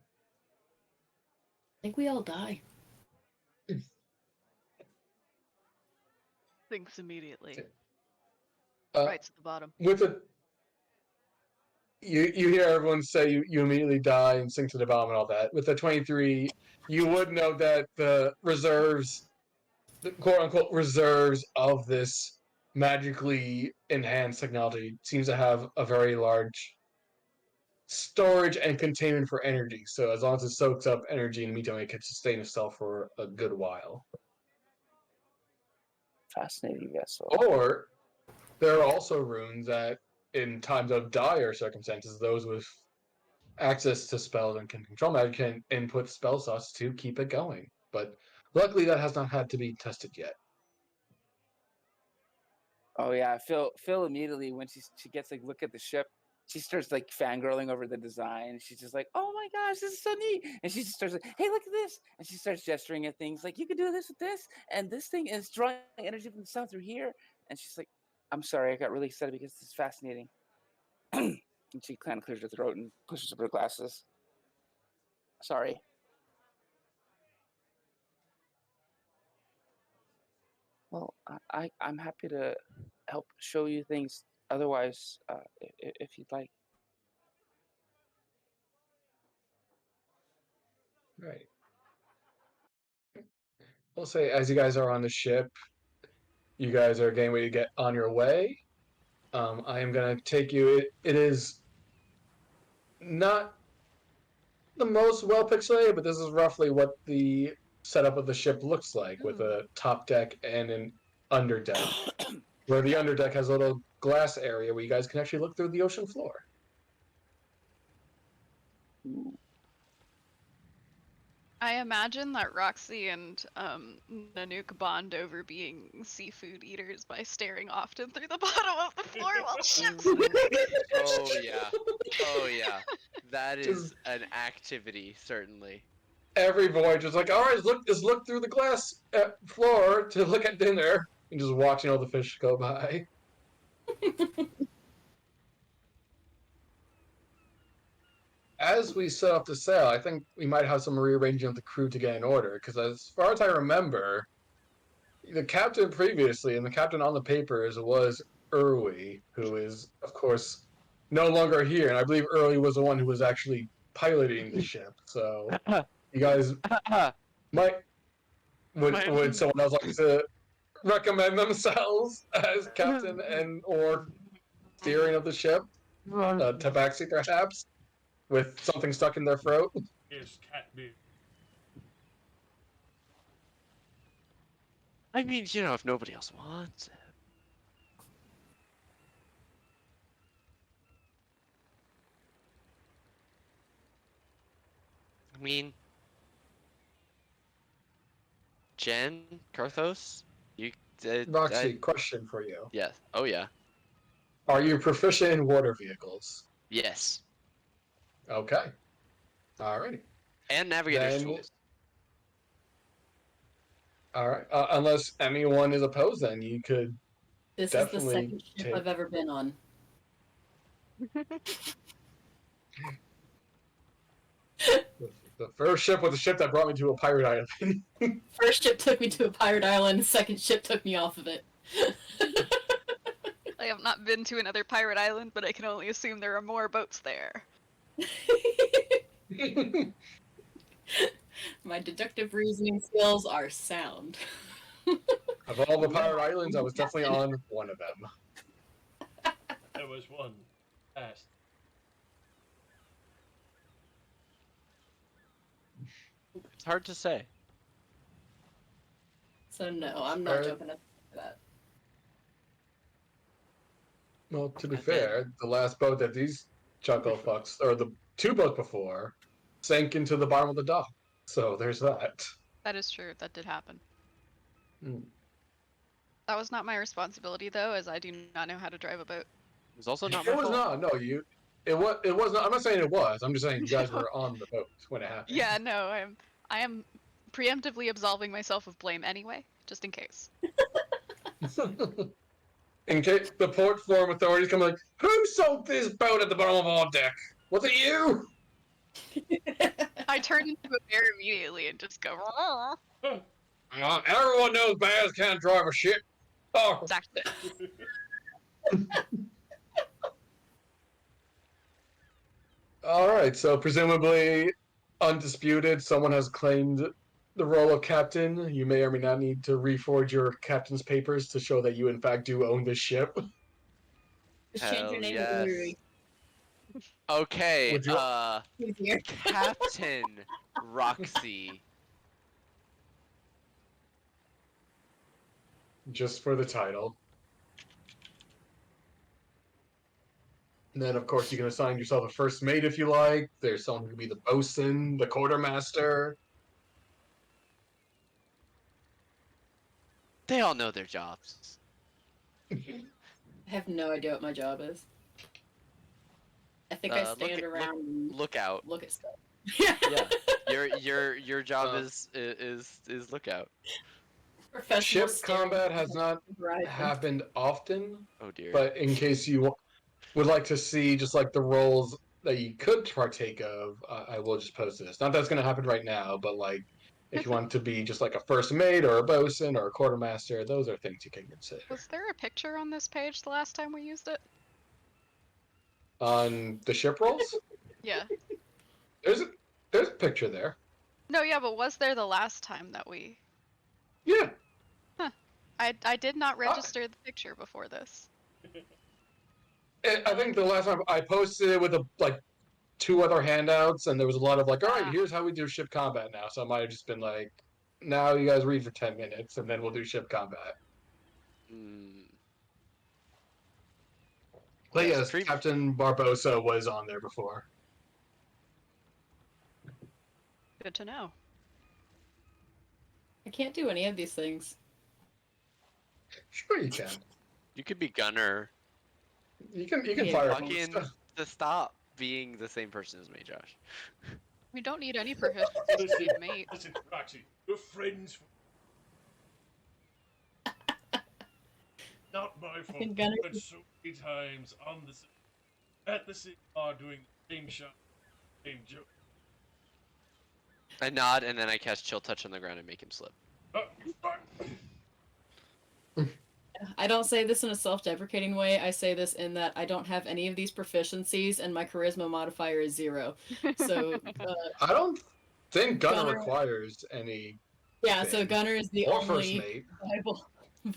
think we all die. Thinks immediately. Uh, Right to the bottom. with a you hear everyone say you immediately die and sink to the bottom and all that. With the 23, you would know that the reserves, the quote unquote reserves of this magically enhanced technology seems to have a very large storage and containment for energy. So as long as it soaks up energy in the meantime, it can sustain itself for a good while. Fascinating vessel. Or there are also runes that, in times of dire circumstances, those with access to spells and can control magic can input spell slots to keep it going. But luckily, that has not had to be tested yet. Oh yeah, Phil immediately when she gets like look at the ship, she starts like fangirling over the design. She's just like, "Oh my gosh, this is so neat!" And she just starts like, "Hey, look at this!" And she starts gesturing at things like, "You can do this with this, and this thing is drawing energy from the sun through here." And she's like, "I'm sorry, I got really excited because this is fascinating." And she kind of clears her throat and pushes up her glasses. Sorry. Well, I'm happy to help show you things. Otherwise, if you'd like. Right. We'll say as you guys are on the ship, you guys are getting ready to get on your way. I am going to take you. It is not the most well pixelated, but this is roughly what the setup of the ship looks like, with a top deck and an underdeck. Where the underdeck has a little glass area where you guys can actually look through the ocean floor. I imagine that Roxy and Nanook bond over being seafood eaters by staring often through the bottom of the floor while ships. Oh yeah. Oh yeah. That is Just- an activity, certainly. Every voyage is like, all right, let's look through the glass floor to look at dinner, and just watching all the fish go by. As we set up to sail, I think we might have some rearranging of the crew to get in order, because as far as I remember, the captain previously and the captain on the papers was Erwi, who is, of course, no longer here, and I believe Erwi was the one who was actually piloting the ship. So you guys might would someone else like to recommend themselves as captain and or steering of the ship? Tabaxi, perhaps, with something stuck in their throat. Yes, cat beer. I mean, you know, if nobody else wants it. I mean, Jen, Karthos, you Roxy, question for you: yes. Oh yeah. are you proficient in water vehicles? Yes. Okay. Alrighty. And navigator's Then, tools. all right. Unless anyone is opposed, then you could This definitely is the second ship take. I've ever been on. The first ship was the ship that brought me to a pirate island. First ship took me to a pirate island, the second ship took me off of it. I have not been to another pirate island, but I can only assume there are more boats there. My deductive reasoning skills are sound. Of all the pirate islands, I was definitely on one of them. There was one. Fast. It's hard to say. So no, I'm not Alright. jumping up for that. Well, to be And then- fair, the last boat that these chuckle fucks, or the two boats before, sank into the bottom of the dock. So there's that. That is true. That did happen. Hmm. That was not my responsibility, though, as I do not know how to drive a boat. It was also not It my was fault. not. No, you. It was. It was not. I'm not saying it was. I'm just saying you guys were on the boat when it happened. Yeah, no, I am preemptively absolving myself of blame anyway, just in case. In case the port forum authorities come like, who sold this boat at the bottom of our deck? Was it you? I turn into a bear immediately and just go. "Rrrr." Everyone knows bears can't drive a ship. Oh. Exactly. All right. So presumably, undisputed, someone has claimed the role of captain. You may or may not need to reforge your captain's papers to show that you, in fact, do own this ship. Just change Hell your name yes. to Yuri. Okay, Would you- Easier. Captain Roxy. just for the title. And then, of course, you can assign yourself a first mate if you like. There's someone who can be the bosun, the quartermaster. They all know their jobs. I have no idea what my job is. I think I stand around and Look out. look at stuff. Yeah. Your job is lookout. Professional Ship staring combat at has the not horizon. happened often, Oh dear. but in case you would like to see just like the roles that you could partake of, I will just post this. Not that it's going to happen right now, but like if you want to be just like a first mate or a bosun or a quartermaster, those are things you can consider. Was there a picture on this page the last time we used it? On the ship roles, Yeah. there's a picture there. No, yeah, but was there the last time that we... Yeah. I did not register the picture before this. I think the last time I posted it with like 2 other handouts, and there was a lot of like, all right, here's how we do ship combat now. So I might have just been like, now you guys read for 10 minutes, and then we'll do ship combat. But yes, Captain Barbosa was on there before. Good to know. I can't do any of these things. Sure, you can. You could be gunner. You can Yeah, fire Fucking stuff. stop being the same person as me, Josh. We don't need any proficiency to be a mate. Listen, Roxy, we're friends. Not my fault. think Gunner I spent so many times on at the cinema doing the same shot, same joke. I nod and then I cast chill touch on the ground and make him slip. Fuck. I don't say this in a self-deprecating way. I say this in that I don't have any of these proficiencies, and my charisma modifier is 0. So, I don't think Gunner Gunner- requires any. yeah. So Gunner is the Or first only mate. viable.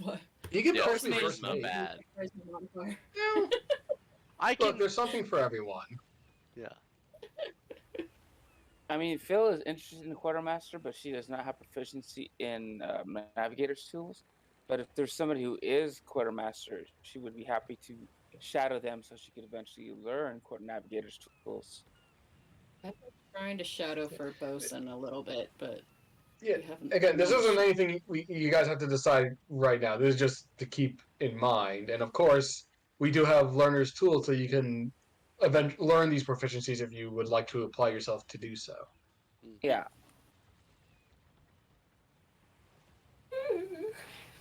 What? You can Yeah, both first be mate first is not mate. bad. Charisma modifier. Yeah. I can. Look, there's something for everyone. Yeah. I mean, Phil is interested in the quartermaster, but she does not have proficiency in navigator's tools. But if there's somebody who is quartermaster, she would be happy to shadow them so she could eventually learn navigator's tools. I'm trying to shadow for bosun a little bit, but Yeah. we haven't. Again, this managed. isn't anything you guys have to decide right now. This is just to keep in mind. And of course, we do have learner's tools, so you can learn these proficiencies if you would like to apply yourself to do so. Yeah.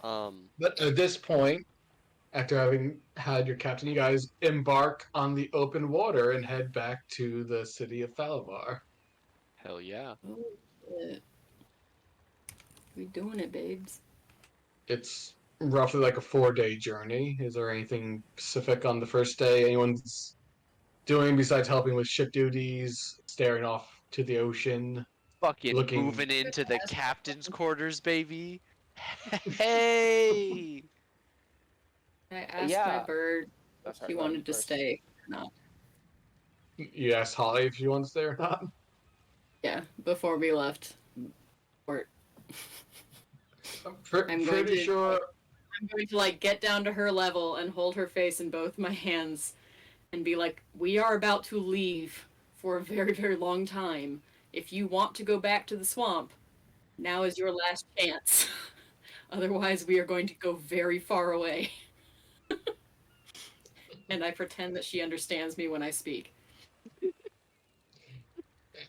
But at this point, after having had your captain, you guys embark on the open water and head back to the city of Falavar. Hell yeah. Oh, shit. We doing it, babes. It's roughly like a 4-day journey. Is there anything specific on the first day anyone's doing besides helping with ship duties, staring off to the ocean? Fucking Looking- moving into the captain's quarters, baby. Hey. I asked Yeah. my bird That's if she wanted to stay or not. You asked Holly if she wants to stay or not. Yeah, before we left port. I'm I'm going pretty to- sure. I'm going to like get down to her level and hold her face in both my hands and be like, we are about to leave for a very, very long time. If you want to go back to the swamp, now is your last chance. Otherwise, we are going to go very far away. And I pretend that she understands me when I speak.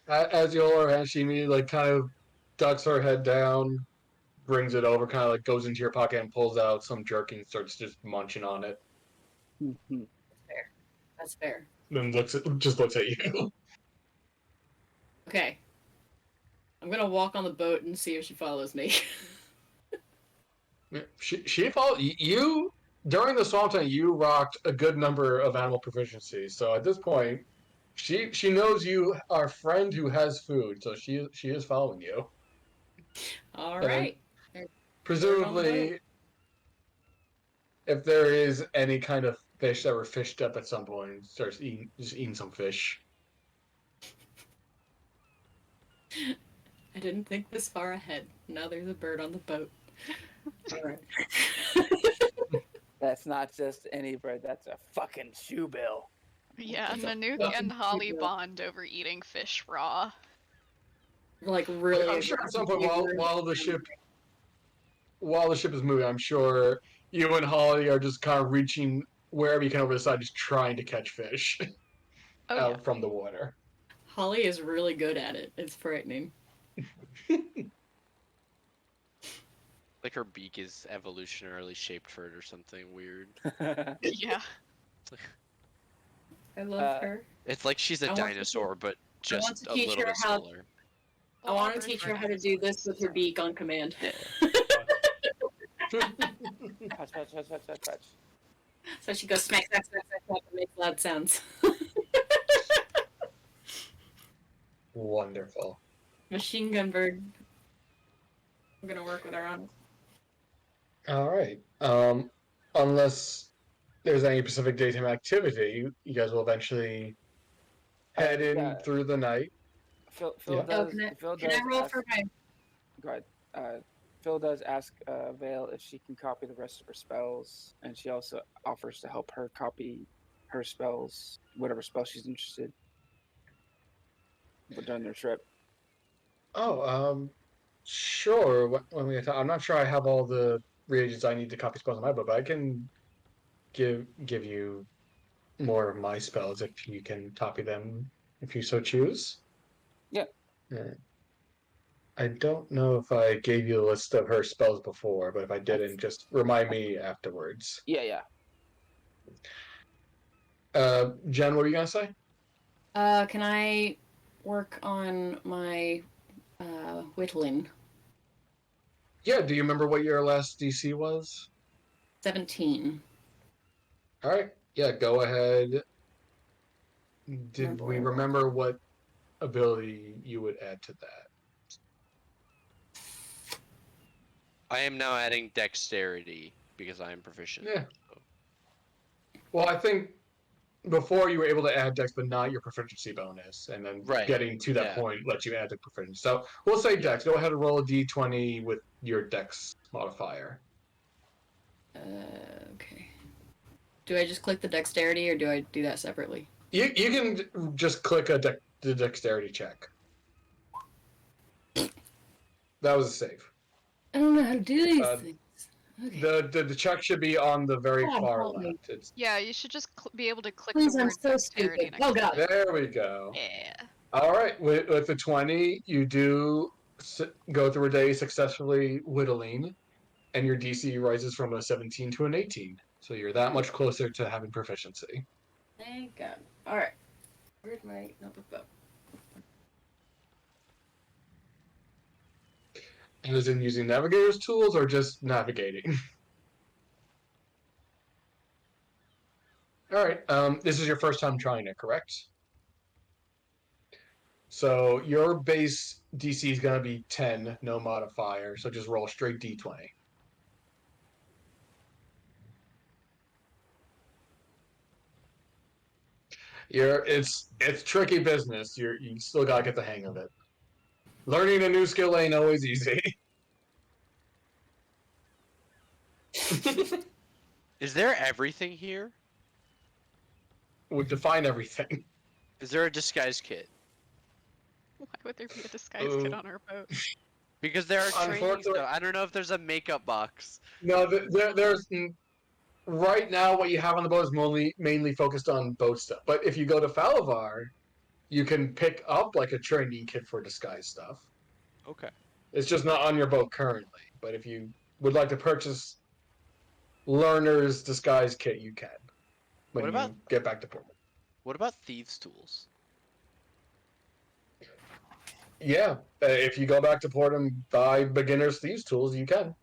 As you hold her hand, she immediately like kind of ducks her head down, brings it over, kind of like goes into your pocket and pulls out some jerky and starts just munching on it. That's fair. Then looks at you. Okay. I'm gonna walk on the boat and see if she follows me. She followed you during the swamp time. You rocked a good number of animal proficiencies, so at this point, she knows you are a friend who has food, so she is following you. All And right. Presumably, if there is any kind of fish that were fished up at some point, starts eating some fish. I didn't think this far ahead. Now there's a bird on the boat. All right. That's not just any bird. That's a fucking shoe bill. Yeah, That's a Nanook fucking and Holly cute bond over eating fish raw. Like really. I'm sure at some point aggressively while the ship is moving, I'm sure you and Holly are just kind of reaching wherever you can over the side, just trying to catch fish Oh out yeah. from the water. Holly is really good at it. It's frightening. Like her beak is evolutionarily shaped for it or something weird. Yeah. I love her. It's like she's a I want to dinosaur, but I want just to a teach little her bit how- smaller. I want to teach her how to do this with her beak on command. Touch, touch, touch, touch, touch, touch. So she goes smack, smack, smack, smack, smack, and makes loud sounds. Wonderful. Machine gun bird. I'm gonna work with her on it. All right. Unless there's any specific daytime activity, you guys will eventually head in Yeah. through the night. Phil Yeah. does. Can Phil I does roll ask, for my? Go ahead. Phil does ask Vale if she can copy the rest of her spells, and she also offers to help her copy her spells, whatever spell she's interested. But during their trip. Oh, sure. When we get I'm not sure I have all the reagents I need to copy spells in my book, but I can give you more of my spells if you can copy them if you so choose. Yeah. I don't know if I gave you a list of her spells before, but if I didn't, just remind me afterwards. Yeah. Jen, what were you gonna say? Can I work on my whittling? Yeah, do you remember what your last DC was? 17. All right. Yeah, go ahead. Did Remember we where- remember what ability you would add to that? I am now adding dexterity because I am proficient. Yeah. Well, I think before you were able to add dex, but not your proficiency bonus, and then Right, getting to that yeah. point lets you add the proficiency. So we'll say dex. Go ahead and roll a d20 with your dex modifier. Okay. Do I just click the dexterity, or do I do that separately? You can just click the dexterity check. That was a save. I don't know how to do these Uh, things. Okay. The check should be on the very God, far help me. left. It's Yeah, you should just be able to click Please, the I'm word so dexterity stupid. next Oh, to God. it. there we go. Yeah. All right, with the 20, you do go through a day successfully whittling, and your DC rises from a 17 to an 18. So you're that much closer to having proficiency. Thank God. All right. Where'd my notebook go? And is in using navigator's tools or just navigating? All right, this is your first time trying it, correct? So your base DC is going to be 10, no modifier. So just roll straight D20. It's tricky business. You still gotta get the hang of it. Learning a new skill ain't always easy. Is there everything here? We define everything. Is there a disguise kit? Why would there be a disguise kit on our boat? Because there are training Unfortunately- stuff. I don't know if there's a makeup box. No, there's right now what you have on the boat is mainly focused on boat stuff. But if you go to Falavar, you can pick up like a training kit for disguise stuff. Okay. It's just not on your boat currently. But if you would like to purchase Learner's disguise kit, you can when What about- you get back to port. What about thieves' tools? Yeah, if you go back to port and buy beginner's thieves tools, you can.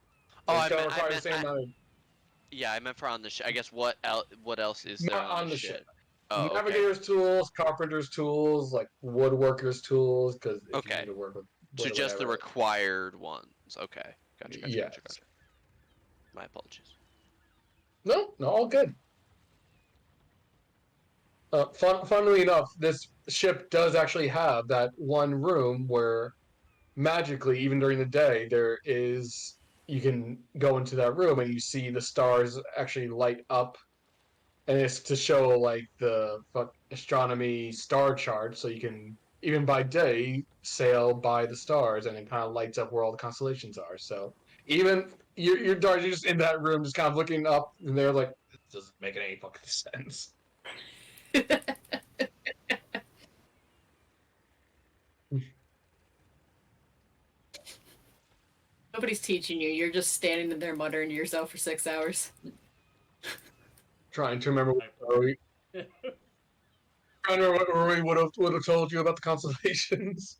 Oh, It's I gonna meant- I require the meant- same amount of Yeah, I meant for on the ship. I guess what else is there not on the ship? ship. Oh, okay. Navigator's tools, carpenter's tools, like woodworker's tools, because if you Okay. need to work with So wood, just the whatever. required ones. Okay. Gotcha. Yes. My apologies. No, all good. Funnily enough, this ship does actually have that one room where magically, even during the day, there is you can go into that room and you see the stars actually light up, and it's to show like the astronomy star chart, so you can even by day sail by the stars, and it kind of lights up where all the constellations are. So even your dark, you're just in that room, just kind of looking up, and they're like, "This doesn't make any fucking sense." Nobody's teaching you. You're just standing there muttering to yourself for 6 hours. Trying to remember what we, trying to remember what we would have told you about the constellations.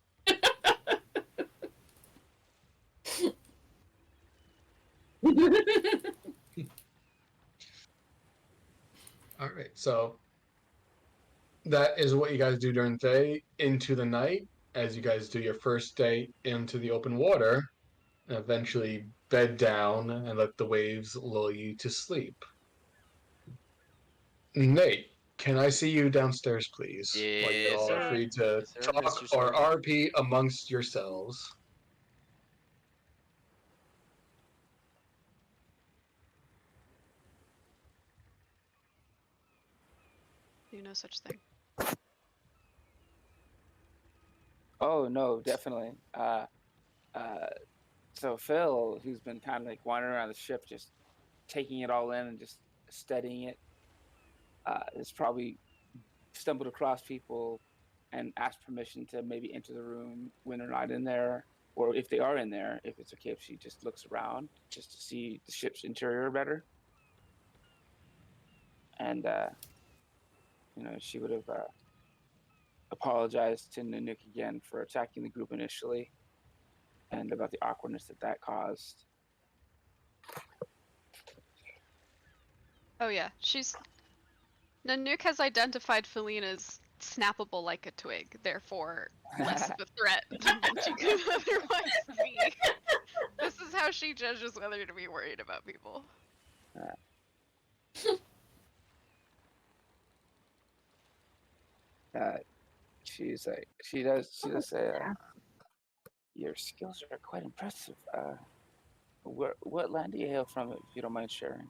All right, so that is what you guys do during the day. Into the night, as you guys do your first day into the open water, and eventually bed down and let the waves lull you to sleep. Nate, can I see you downstairs, please? While you Yes, all are sir. free to Yes, sir, talk Mr. or Sarver. RP amongst yourselves. Do no such thing. Oh no, definitely. So Phil, who's been kind of like wandering around the ship, just taking it all in and just studying it, has probably stumbled across people and asked permission to maybe enter the room when they're not in there, or if they are in there, if it's okay if she just looks around just to see the ship's interior better. And she would have apologized to Nanook again for attacking the group initially, and about the awkwardness that caused. Oh yeah, Nanook has identified Feline as snappable like a twig, therefore less of a threat than she could otherwise be. This is how she judges whether to be worried about people. She does say, your skills are quite impressive. What land do you hail from, if you don't mind sharing?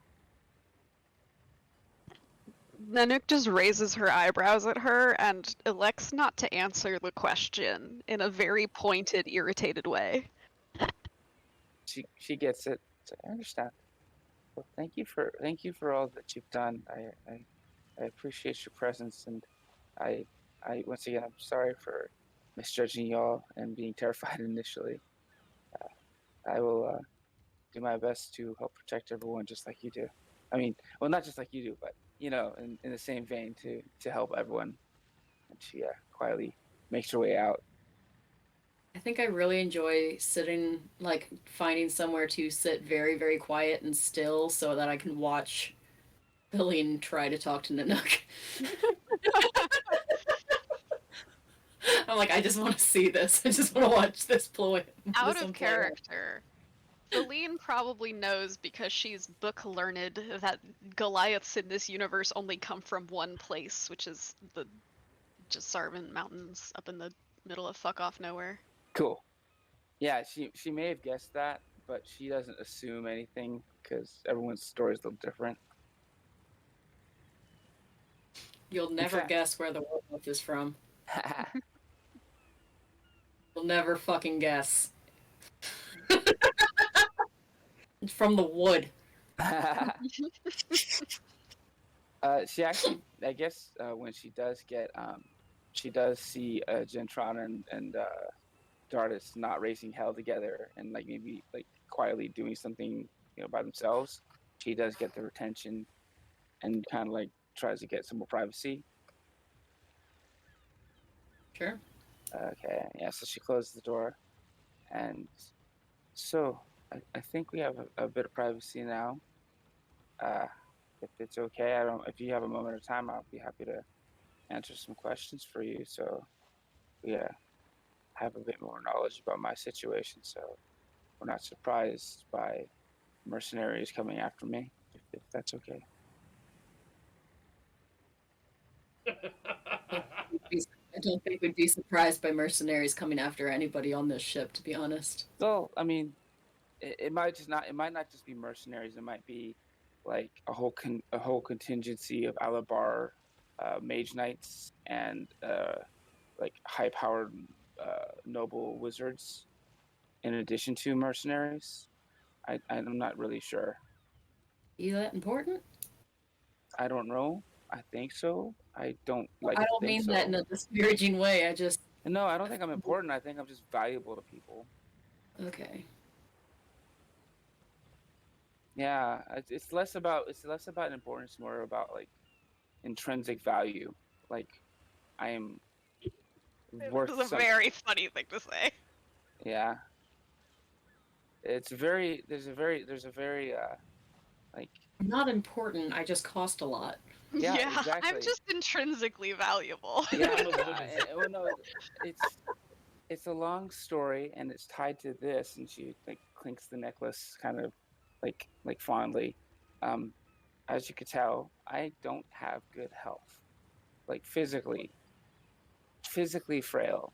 Nanook just raises her eyebrows at her and elects not to answer the question in a very pointed, irritated way. She gets it. So I understand. Well, thank you for all that you've done. I appreciate your presence, and I once again, I'm sorry for misjudging y'all and being terrified initially. I will do my best to help protect everyone, just like you do. I mean, well, not just like you do, but in the same vein, to help everyone. And she quietly makes her way out. I think I really enjoy sitting, like finding somewhere to sit very, very quiet and still so that I can watch Billion try to talk to Nanook. I'm like, I just want to see this. I just want to watch this ploy. Out of character, Feline probably knows, because she's book learned, that Goliaths in this universe only come from one place, which is the Jasarvan Mountains up in the middle of fuck off nowhere. Cool. Yeah, she may have guessed that, but she doesn't assume anything because everyone's story is a little different. You'll never guess where the werewolf is from. You'll never fucking guess. It's from the wood. She actually, I guess, when she does get, she does see Gentron and Dardis not raising hell together and like maybe like quietly doing something, by themselves. She does get their attention and kind of like tries to get some more privacy. Sure. Okay, yeah. So she closes the door, and so I think we have a bit of privacy now. If it's okay, if you have a moment of time, I'll be happy to answer some questions for you. So we have a bit more knowledge about my situation, so we're not surprised by mercenaries coming after me, if that's okay. I don't think we'd be surprised by mercenaries coming after anybody on this ship, to be honest. Well, I mean, it might just not. It might not just be mercenaries. It might be like a whole contingency of Alabar mage knights and like high-powered noble wizards, in addition to mercenaries. I'm not really sure. You that important? I don't know. I think so. I don't I to don't think mean so. that in a disparaging way. I just No, I don't think I'm important. I think I'm just valuable to people. okay. Yeah, it's less about importance, more about like intrinsic value. Like I am worth This is a something. very funny thing to say. Yeah, it's very. There's a very like I'm not important. I just cost a lot. Yeah, I'm exactly. just intrinsically valuable. Yeah. I'm a limousine. Well, no, it's a long story, and it's tied to this. And she like clinks the necklace, kind of like fondly. Um, as you could tell, I don't have good health, like physically frail.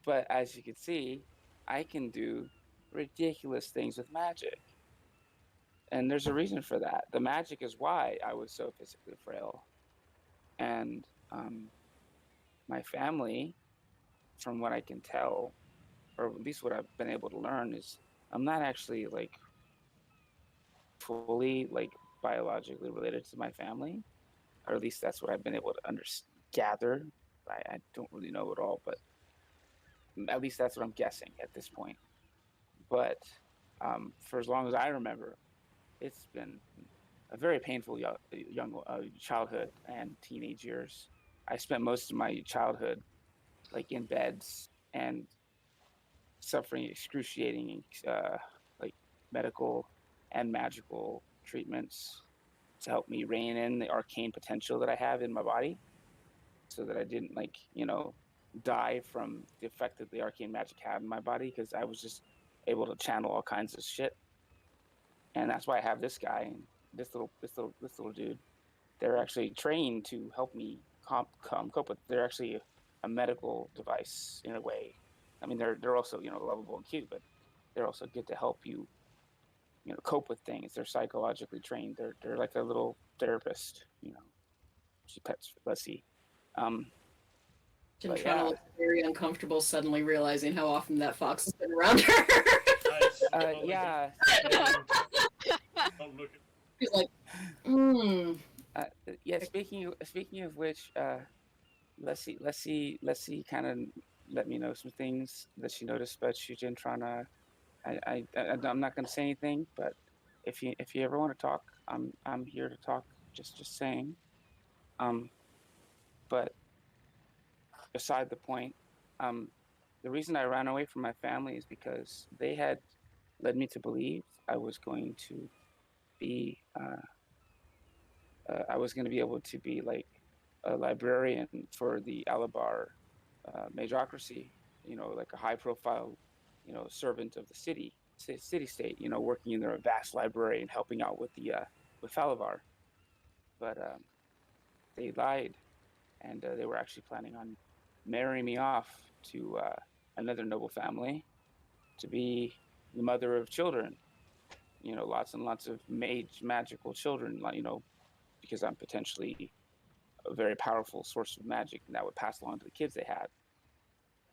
But as you can see, I can do ridiculous things with magic. And there's a reason for that. The magic is why I was so physically frail. And my family, from what I can tell, or at least what I've been able to learn, is I'm not actually like fully like biologically related to my family, or at least that's what I've been able to gather. I don't really know it all, but at least that's what I'm guessing at this point. But for as long as I remember, it's been a very painful young childhood and teenage years. I spent most of my childhood like in beds and suffering excruciating like medical and magical treatments to help me rein in the arcane potential that I have in my body, so that I didn't die from the effect that the arcane magic had in my body, because I was just able to channel all kinds of shit. And that's why I have this guy and this little dude. They're actually trained to help me cope with. They're actually a medical device in a way. I mean, they're also lovable and cute, but they're also good to help you cope with things. They're psychologically trained. They're like a little therapist. She pets Leslie. But Jintrana yeah, looks very uncomfortable, suddenly realizing how often that fox has been around her. I smell yeah. Don't look at She's like, hmm. Yeah. Speaking of which, let's see. Kind of let me know some things that she noticed about Jintrana. I'm not going to say anything, but if you ever want to talk, I'm here to talk. Just saying. But beside the point, the reason I ran away from my family is because they had led me to believe I was going to be able to be like a librarian for the Alabar majocracy. Like a high profile, servant of the city state. Working in their vast library and helping out with the with Falavar. But they lied, and they were actually planning on marrying me off to another noble family to be the mother of children. Lots and lots of magical children. Because I'm potentially a very powerful source of magic, and that would pass along to the kids they had.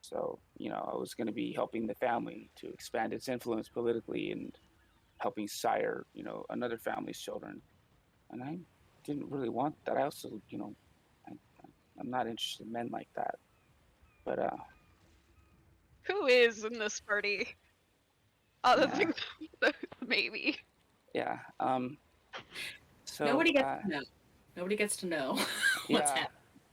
So, I was going to be helping the family to expand its influence politically and helping sire, another family's children. And I didn't really want that. I also, I, I'm not interested in men like that. But Who is in this party? Other yeah, than maybe. yeah. So Nobody gets to know. Nobody gets to know what's yeah.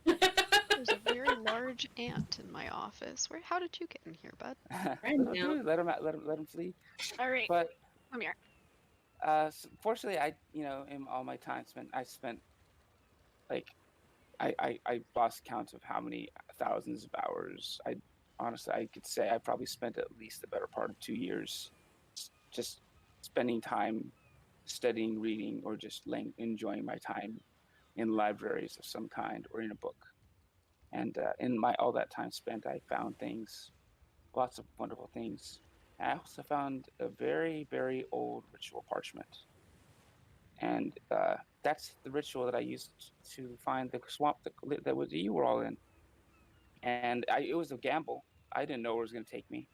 happening. There's a very large ant in my office. How did you get in here, bud? Let him flee. All right, But come here. fortunately, in all my time I spent like I lost count of how many thousands of hours. Honestly, I could say I probably spent at least the better part of 2 years just spending time studying, reading, or just enjoying my time in libraries of some kind or in a book. And in all that time spent, I found things, lots of wonderful things. I also found a very, very old ritual parchment. And that's the ritual that I used to find the swamp that you were all in. And it was a gamble. I didn't know where it was going to take me.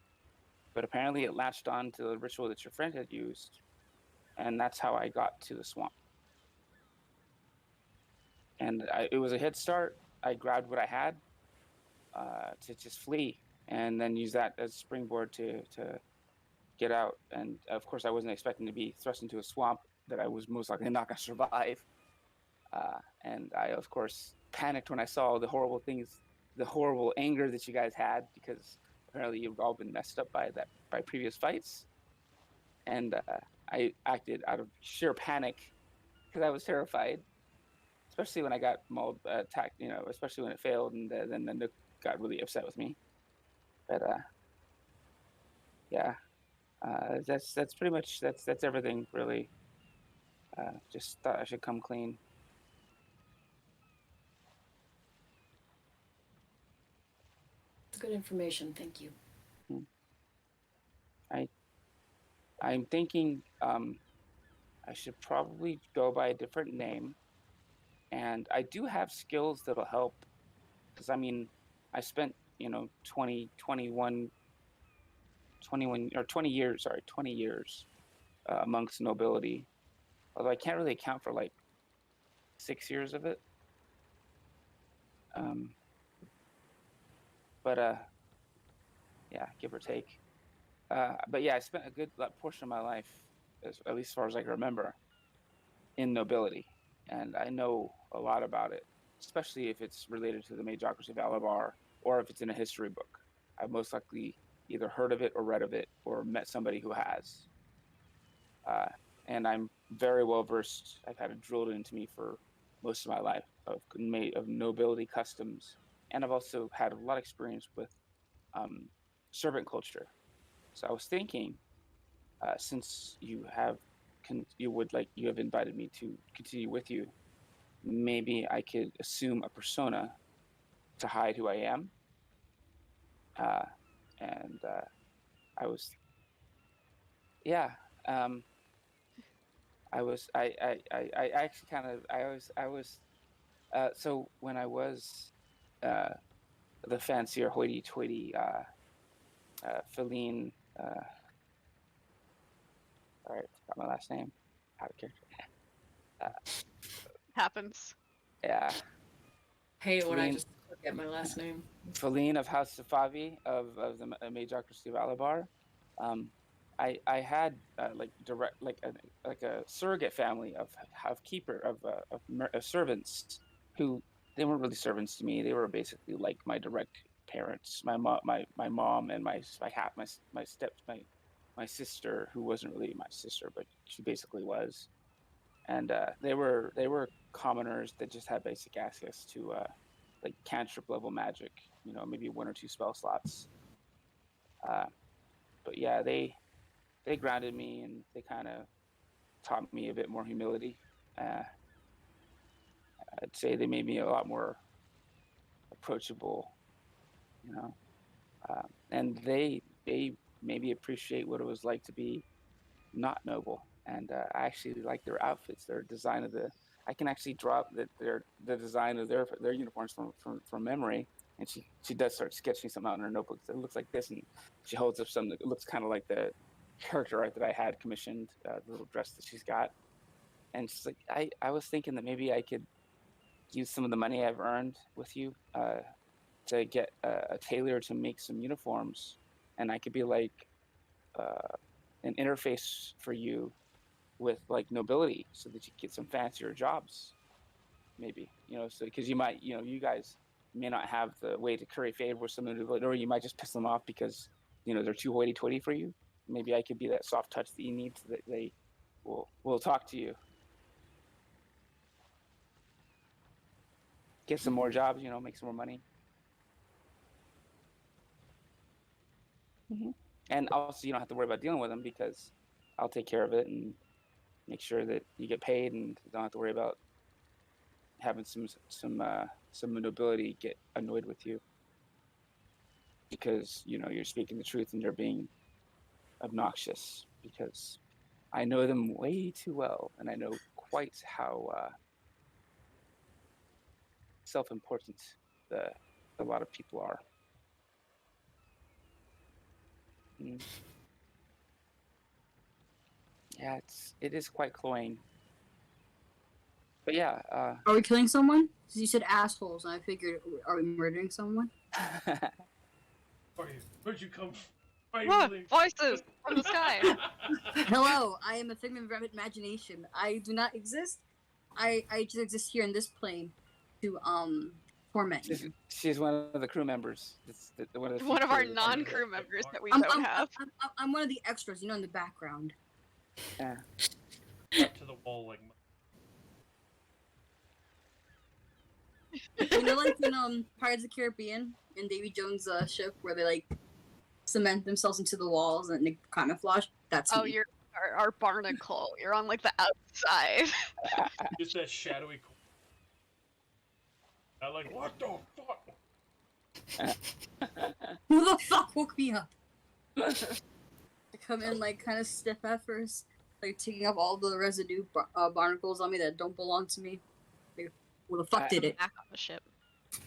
But apparently it latched on to the ritual that your friend had used. And that's how I got to the swamp. And it was a head start. I grabbed what I had to just flee and then use that as a springboard to get out. And of course, I wasn't expecting to be thrust into a swamp that I was most likely not going to survive. And I, of course, panicked when I saw the horrible things, the horrible anger that you guys had, because apparently you've all been messed up by previous fights. And I acted out of sheer panic because I was terrified, especially when I got mauled, attacked. Especially when it failed, and then the Nook got really upset with me. But yeah, that's pretty much that's everything really. Just thought I should come clean. It's good information. Thank you. I'm thinking I should probably go by a different name, and I do have skills that'll help. Because I mean, I spent 20, 21, 21 or 20 years, sorry, 20 years amongst nobility. Although I can't really account for like 6 years of it. Um, but yeah, give or take. But yeah, I spent a good portion of my life, at least as far as I can remember, in nobility, and I know a lot about it, especially if it's related to the Majocracy of Alabar or if it's in a history book. I've most likely either heard of it or read of it or met somebody who has. And I'm very well versed. I've had it drilled into me for most of my life of nobility customs, and I've also had a lot of experience with servant culture. So I was thinking, since you have invited me to continue with you, maybe I could assume a persona to hide who I am. And I was, yeah, I actually kind of, I was, so when I was the fancier hoity-toity Feline, all right, forgot my last name, out of character. Happens. Yeah. Hate when I Feline, just forget my last name. Feline of House Safavi of the Majocracy of Alabar. I had like a surrogate family of servants who they weren't really servants to me. They were basically like my direct parents. My mom and my sister, who wasn't really my sister, but she basically was. And they were commoners that just had basic access to like cantrip level magic. Maybe one or two spell slots. But yeah, they grounded me and they kind of taught me a bit more humility. Uh, I'd say they made me a lot more approachable, you know, and they maybe appreciate what it was like to be not noble. And I actually like their outfits, their design of the. I can actually draw the design of their uniforms from memory. And she does start sketching something out in her notebook that looks like this, and she holds up something that looks kind of like the character art that I had commissioned, the little dress that she's got. And she's like, I was thinking that maybe I could use some of the money I've earned with you to get a tailor to make some uniforms, and I could be like an interface for you with like nobility, so that you get some fancier jobs, maybe. So because you guys may not have the way to curry favor with some of the nobility, or you might just piss them off because they're too hoity-toity for you. Maybe I could be that soft touch that you need, so that they will talk to you. Get some more jobs, make some more money. Mm-hmm. And also, you don't have to worry about dealing with them because I'll take care of it and make sure that you get paid, and you don't have to worry about having some nobility get annoyed with you because you're speaking the truth and they're being obnoxious because I know them way too well, and I know quite how self-important a lot of people are. Mm. Yeah, it is quite cloying. But yeah, Are we killing someone? 'Cause you said assholes, and I figured, are we murdering someone? Where'd you come from? Why you Look, really- voices from the sky. Hello, I am a figment of imagination. I do not exist. I just exist here in this plane to torment you. she's one of the crew members. It's one of the One of our few- non-crew members that we I'm, don't I'm, have. I'm one of the extras, in the background. Yeah. Up to the wall like. Like in Pirates of the Caribbean in Davy Jones' ship where they like cement themselves into the walls and they camouflage. That's Oh, me. you're our barnacle. You're on like the outside. Just that shadowy corner. I'm like, what the fuck? Who the fuck woke me up? I come in like kind of stiff at first, like taking up all the residue barnacles on me that don't belong to me. Like, who the fuck did it? Back on the ship.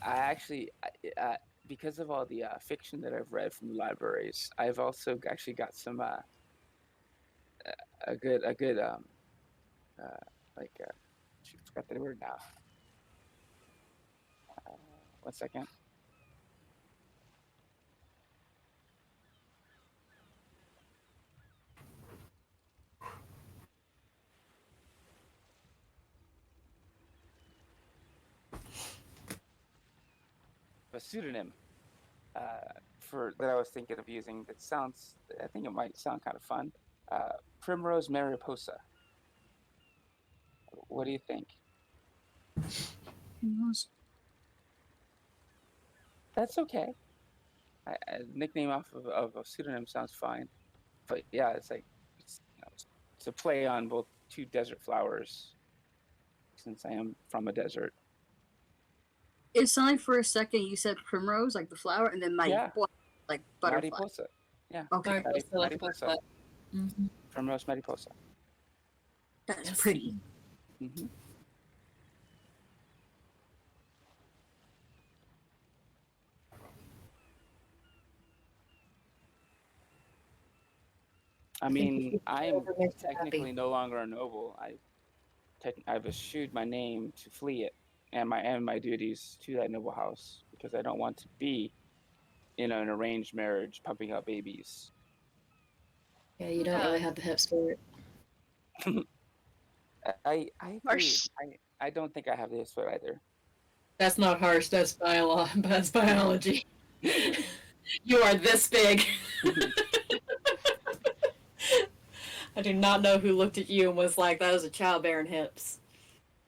I actually, because of all the fiction that I've read from the libraries, I've also actually got some a good shoot, forgot the word now. 1 second. A pseudonym for that I was thinking of using. I think it might sound kind of fun. Primrose Mariposa. What do you think? That's okay. A nickname off of a pseudonym sounds fine. But yeah, it's a play on both two desert flowers, since I am from a desert. It sounded like for a second you said primrose, like the flower, and then like butterfly. Mariposa. Yeah. Okay, Mariposa, like a Mariposa. butterfly. Mhm. Primrose Mariposa. that's Yes. pretty. Mm-hmm. I mean, I am Whatever makes you technically happy. no longer a noble. I've eschewed my name to flee it and my duties to that noble house because I don't want to be in an arranged marriage pumping out babies. Yeah, you don't really have the hips for it. I agree. Harsh. I don't think I have this foot either. That's not harsh. That's That's biology. You are this big. I do not know who looked at you and was like, "That is a childbearing hips."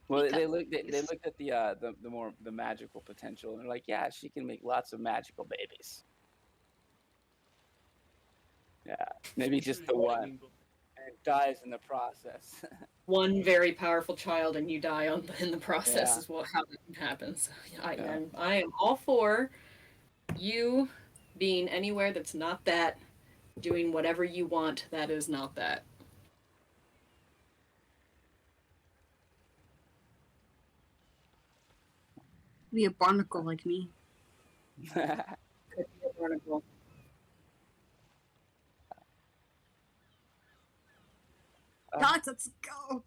Well, they looked at the magical potential and they're like, yeah, she can make lots of magical babies. Yeah, maybe just the one, and it dies in the process. One very powerful child, and you die in the process. Yeah. Is how that happens. I Yeah. am all for you being anywhere that's not that, doing whatever you want that is not that. Be a barnacle like me. Could be a barnacle. Dots, let's go.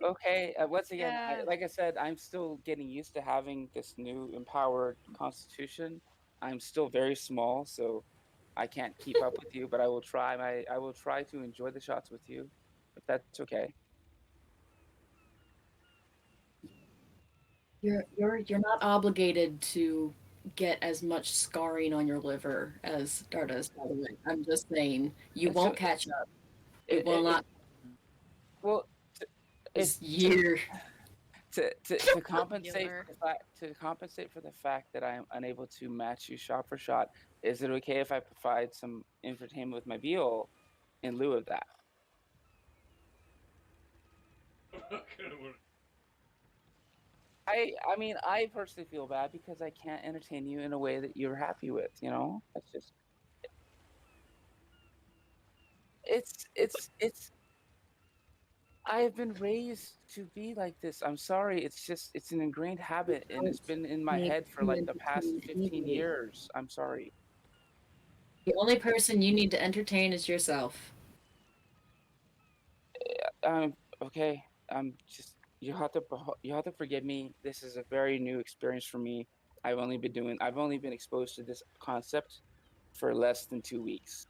Okay. Once again, Yeah. like I said, I'm still getting used to having this new empowered constitution. I'm still very small, so I can't keep up with you. But I will try. I will try to enjoy the shots with you, if that's okay. You're not obligated to get as much scarring on your liver as Dar does, by the way. I'm just saying you It's won't a- catch up. It will not. Well, This year. to compensate Regular. for the fact that I am unable to match you shot for shot, is it okay if I provide some entertainment with my veal in lieu of that? I mean, I personally feel bad because I can't entertain you in a way that you're happy with. That's just It's. I have been raised to be like this. I'm sorry. It's an ingrained habit, and it's been in my head for like the past 15 years. I'm sorry. The only person you need to entertain is yourself. Okay. Just you have to forgive me. This is a very new experience for me. I've only been exposed to this concept for less than 2 weeks.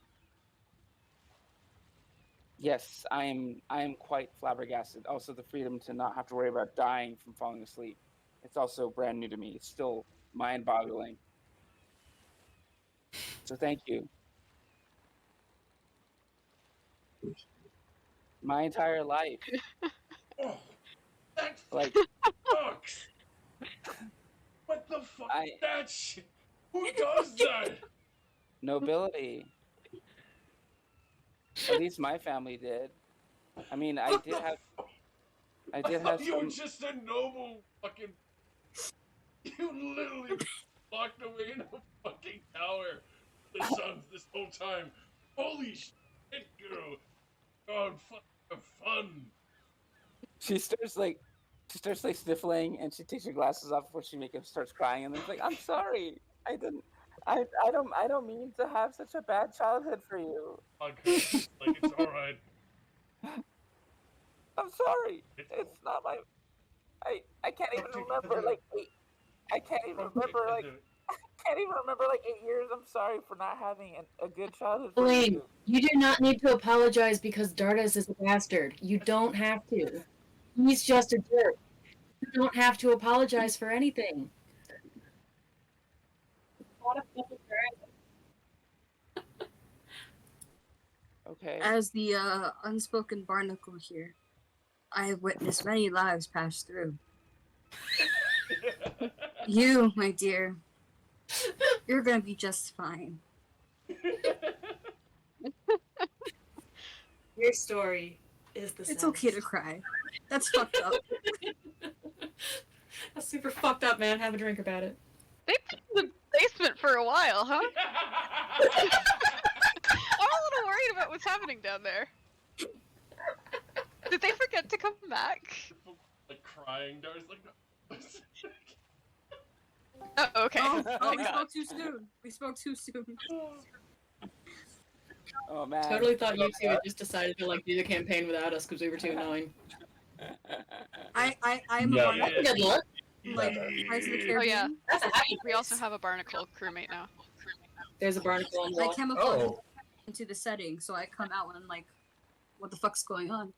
Yes, I am quite flabbergasted. Also, the freedom to not have to worry about dying from falling asleep. It's also brand new to me. It's still mind-boggling. So thank you. My entire life, Oh, that like sucks. What the fuck? I That shit. Who does that? nobility. At least my family did. I mean, What the fuck? I I did thought have you were some. just a noble fucking. You literally locked away in a fucking tower. The sons this whole time. Holy shit, girl. God, fucking fun. She starts like sniffling, and she takes her glasses off before she starts crying, and then it's like, I'm sorry, I didn't, I don't mean to have such a bad childhood for you. Okay, like it's all right. I'm sorry. It's It's not my. I can't even okay, remember like eight. I can't even remember like can't even remember like 8 years. I'm sorry for not having a good childhood for Blaine, you. you do not need to apologize because Dardas is a bastard. You don't have to. He's just a jerk. You don't have to apologize for anything. Okay. As the unspoken barnacle here, I have witnessed many lives pass through. You, my dear, you're gonna be just fine. Your story is the It's okay to cry. That's fucked up. That's super fucked up, man. Have a drink about it. They've been in the basement for a while, huh? I'm a little worried about what's happening down there. Did they forget to come back? Like crying, Dar's like. Oh, okay. Oh, Thank we God. spoke too soon. We spoke too soon. Oh man. Totally thought you two had just decided to like do the campaign without us because we were too annoying. I'm No. a barnacle. Good luck. Like Pirates of the Caribbean. Oh yeah, That's a happy we also have a barnacle crewmate now. There's a barnacle on the I wall. camouflage Oh, into the setting, so I come out and like, what the fuck's going on?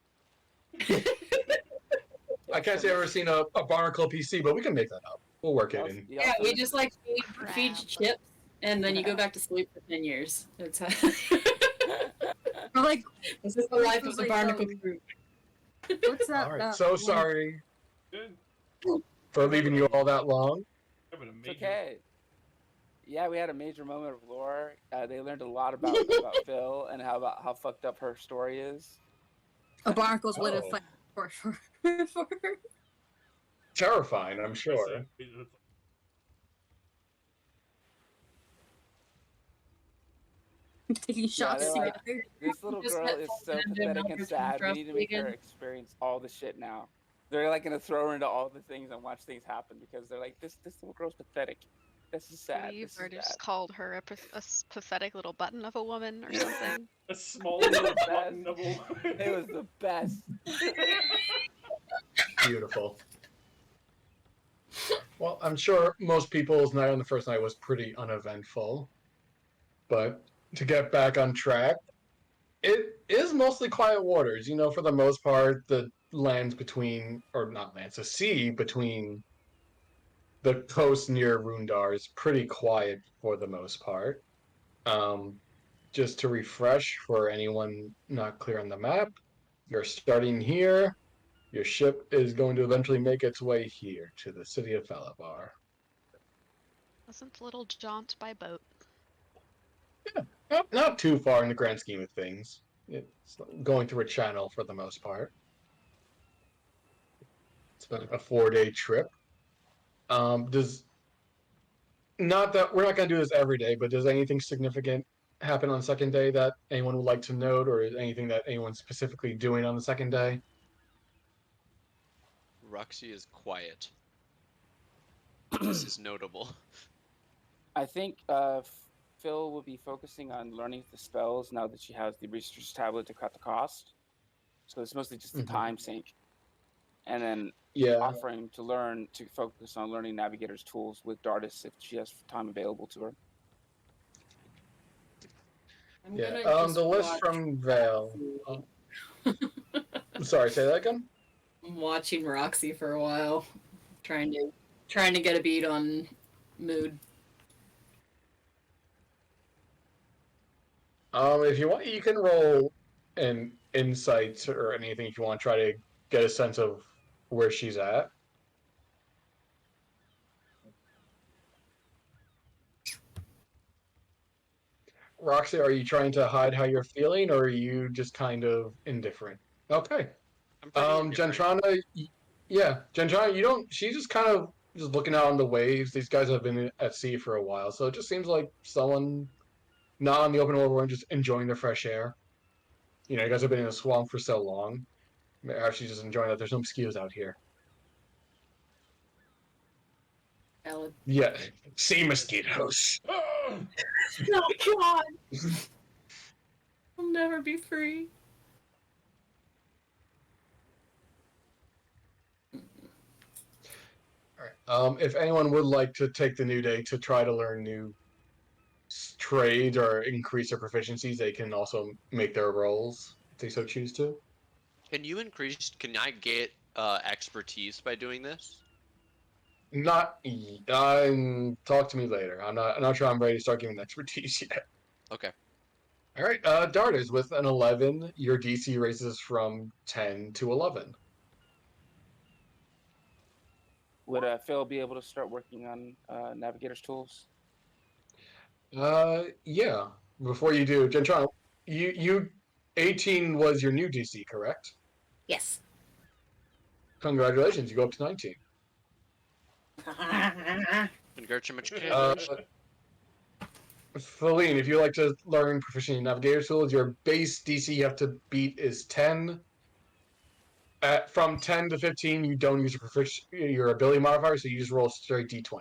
I can't say I've ever seen a barnacle PC, but we can make that up. We'll work it in. Yeah, we just like feed you chips, and then you go back to sleep for 10 years. That's how. Or like, This is the life of the like, barnacle crew. what's that? All right. that So one- sorry Good. for leaving you all that long. Having a It's major- okay. Yeah, we had a major moment of lore. They learned a lot about Phil and how fucked up her story is. A barnacle's way to Oh. fight for for her. Terrifying, I'm I sure. said, it's- Taking shots they're like- together. This little Just girl met is full so tandem pathetic over and to sad. We Trust need to make her Vegan. experience all the shit now. They're like gonna throw her into all the things and watch things happen because they're like, this little girl's pathetic. This is sad. We've This is already bad. just called her a pathetic little button of a woman or something. a small little Best. button of a- It was the best. Beautiful. Well, I'm sure most people's night on the first night was pretty uneventful. But to get back on track, it is mostly quiet waters. You know, for the most part, the lands between, or not lands, the sea between the coast near Rundar is pretty quiet for the most part. Just to refresh for anyone not clear on the map, you're starting here. Your ship is going to eventually make its way here to the city of Falabar. Wasn't a little jaunt by boat. Not too far in the grand scheme of things. It's going through a channel for the most part. It's about a 4-day trip. Does not that we're not going to do this every day, but does anything significant happen on the second day that anyone would like to note, or anything that anyone's specifically doing on the second day? Roxy is quiet. This is notable. I think Phil will be focusing on learning the spells now that she has the research tablet to cut the cost. So it's mostly just the time sink. And then offering to learn to focus on learning Navigator's tools with Dardis if she has time available to her. The list from Vale. Sorry, say that again. I'm watching Roxy for a while, trying to get a beat on mood. If you want, you can roll an insight or anything if you want to try to get a sense of where she's at. Roxy, are you trying to hide how you're feeling, or are you just kind of indifferent? Okay. Gentrana, Gentrana, you don't. She's just kind of just looking out on the waves. These guys have been at sea for a while, so it just seems like someone not on the open world, just enjoying the fresh air. You know, you guys have been in a swamp for so long. Perhaps she's just enjoying that there's no mosquitoes out here. Valid. Yeah, sea mosquitoes. Oh God! I'll never be free. All right. If anyone would like to take the new day to try to learn new trades or increase their proficiencies, they can also make their rolls if they so choose to. Can I get expertise by doing this? Not. Talk to me later. I'm not sure I'm ready to start giving expertise yet. Okay. All right. Darters, with an 11, your DC raises from 10 to 11. Would Phil be able to start working on Navigator's tools? Yeah. Before you do, Gentrana, you 18 was your new DC, correct? Yes. Congratulations, you go up to 19. Congratulations. Feline, if you like to learn proficiency in Navigator tools, your base DC you have to beat is 10. From 10 to 15, you don't use your ability modifier, so you just roll straight D20.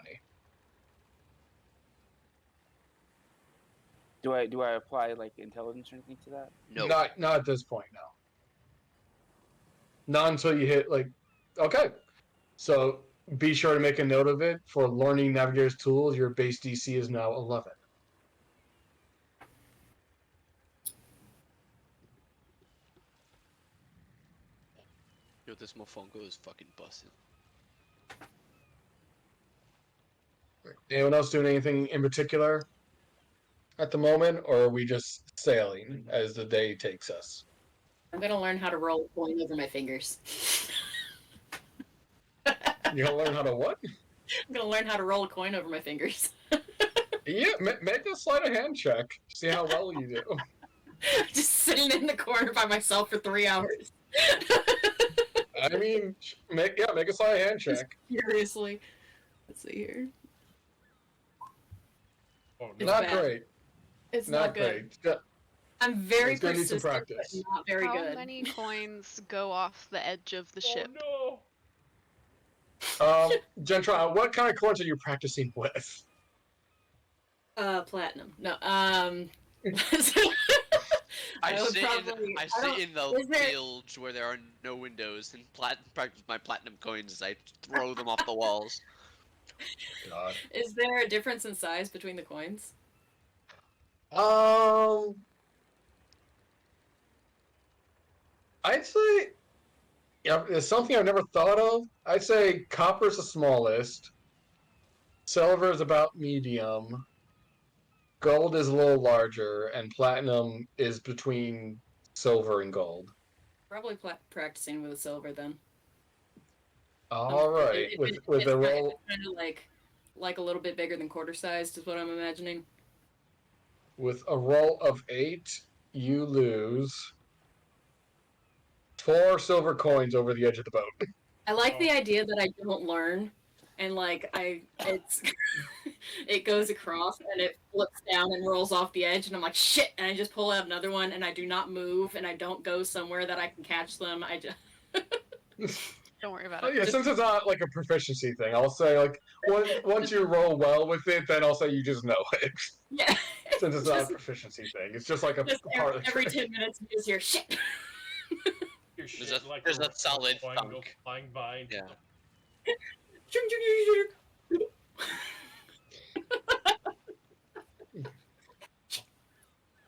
Do I apply like intelligence or anything to that? No. Not at this point, no. Not until you hit okay. So be sure to make a note of it. For learning Navigator's tools, your base DC is now 11. Yo, this mofongo is fucking busting. Anyone else doing anything in particular at the moment, or are we just sailing as the day takes us? I'm gonna learn how to roll a coin over my fingers. You're gonna learn how to what? I'm gonna learn how to roll a coin over my fingers. Yeah, make a sleight of hand check. See how well you do. Just sitting in the corner by myself for 3 hours. I mean, make a sleight of hand check. Seriously. Let's see here. Oh, It's Not bad. great. It's Not not good. great. I'm very It's gonna need some persistent, practice. but not very How good. many coins go off the edge of the ship? no! Gentra, what kind of chords are you practicing with? Platinum. No, I would sit probably- in the is there- bilge where there are no windows and practice my platinum coins as I throw them off the walls. God. Is there a difference in size between the coins? I'd say, yeah, it's something I've never thought of. I'd say copper's the smallest. Silver is about medium. Gold is a little larger, and platinum is between silver and gold. Probably practicing with a silver then. All right, with a roll kind of like a little bit bigger than quarter sized is what I'm imagining. with a roll of 8, you lose 4 silver coins over the edge of the boat. I like the idea that I don't learn and like it's it goes across and it flips down and rolls off the edge, and I'm like shit, and I just pull out another one, and I do not move, and I don't go somewhere that I can catch them. I just Don't worry about Oh, it. yeah, since it's not like a proficiency thing, I'll say like once you roll well with it, then I'll say you just know it. yeah. Since it's not a Just- proficiency thing, it's just like a just part of the every trick. 10 minutes you just hear shit. Your There's shit a- like there's a rocket solid flying, go thunk. flying by. Yeah.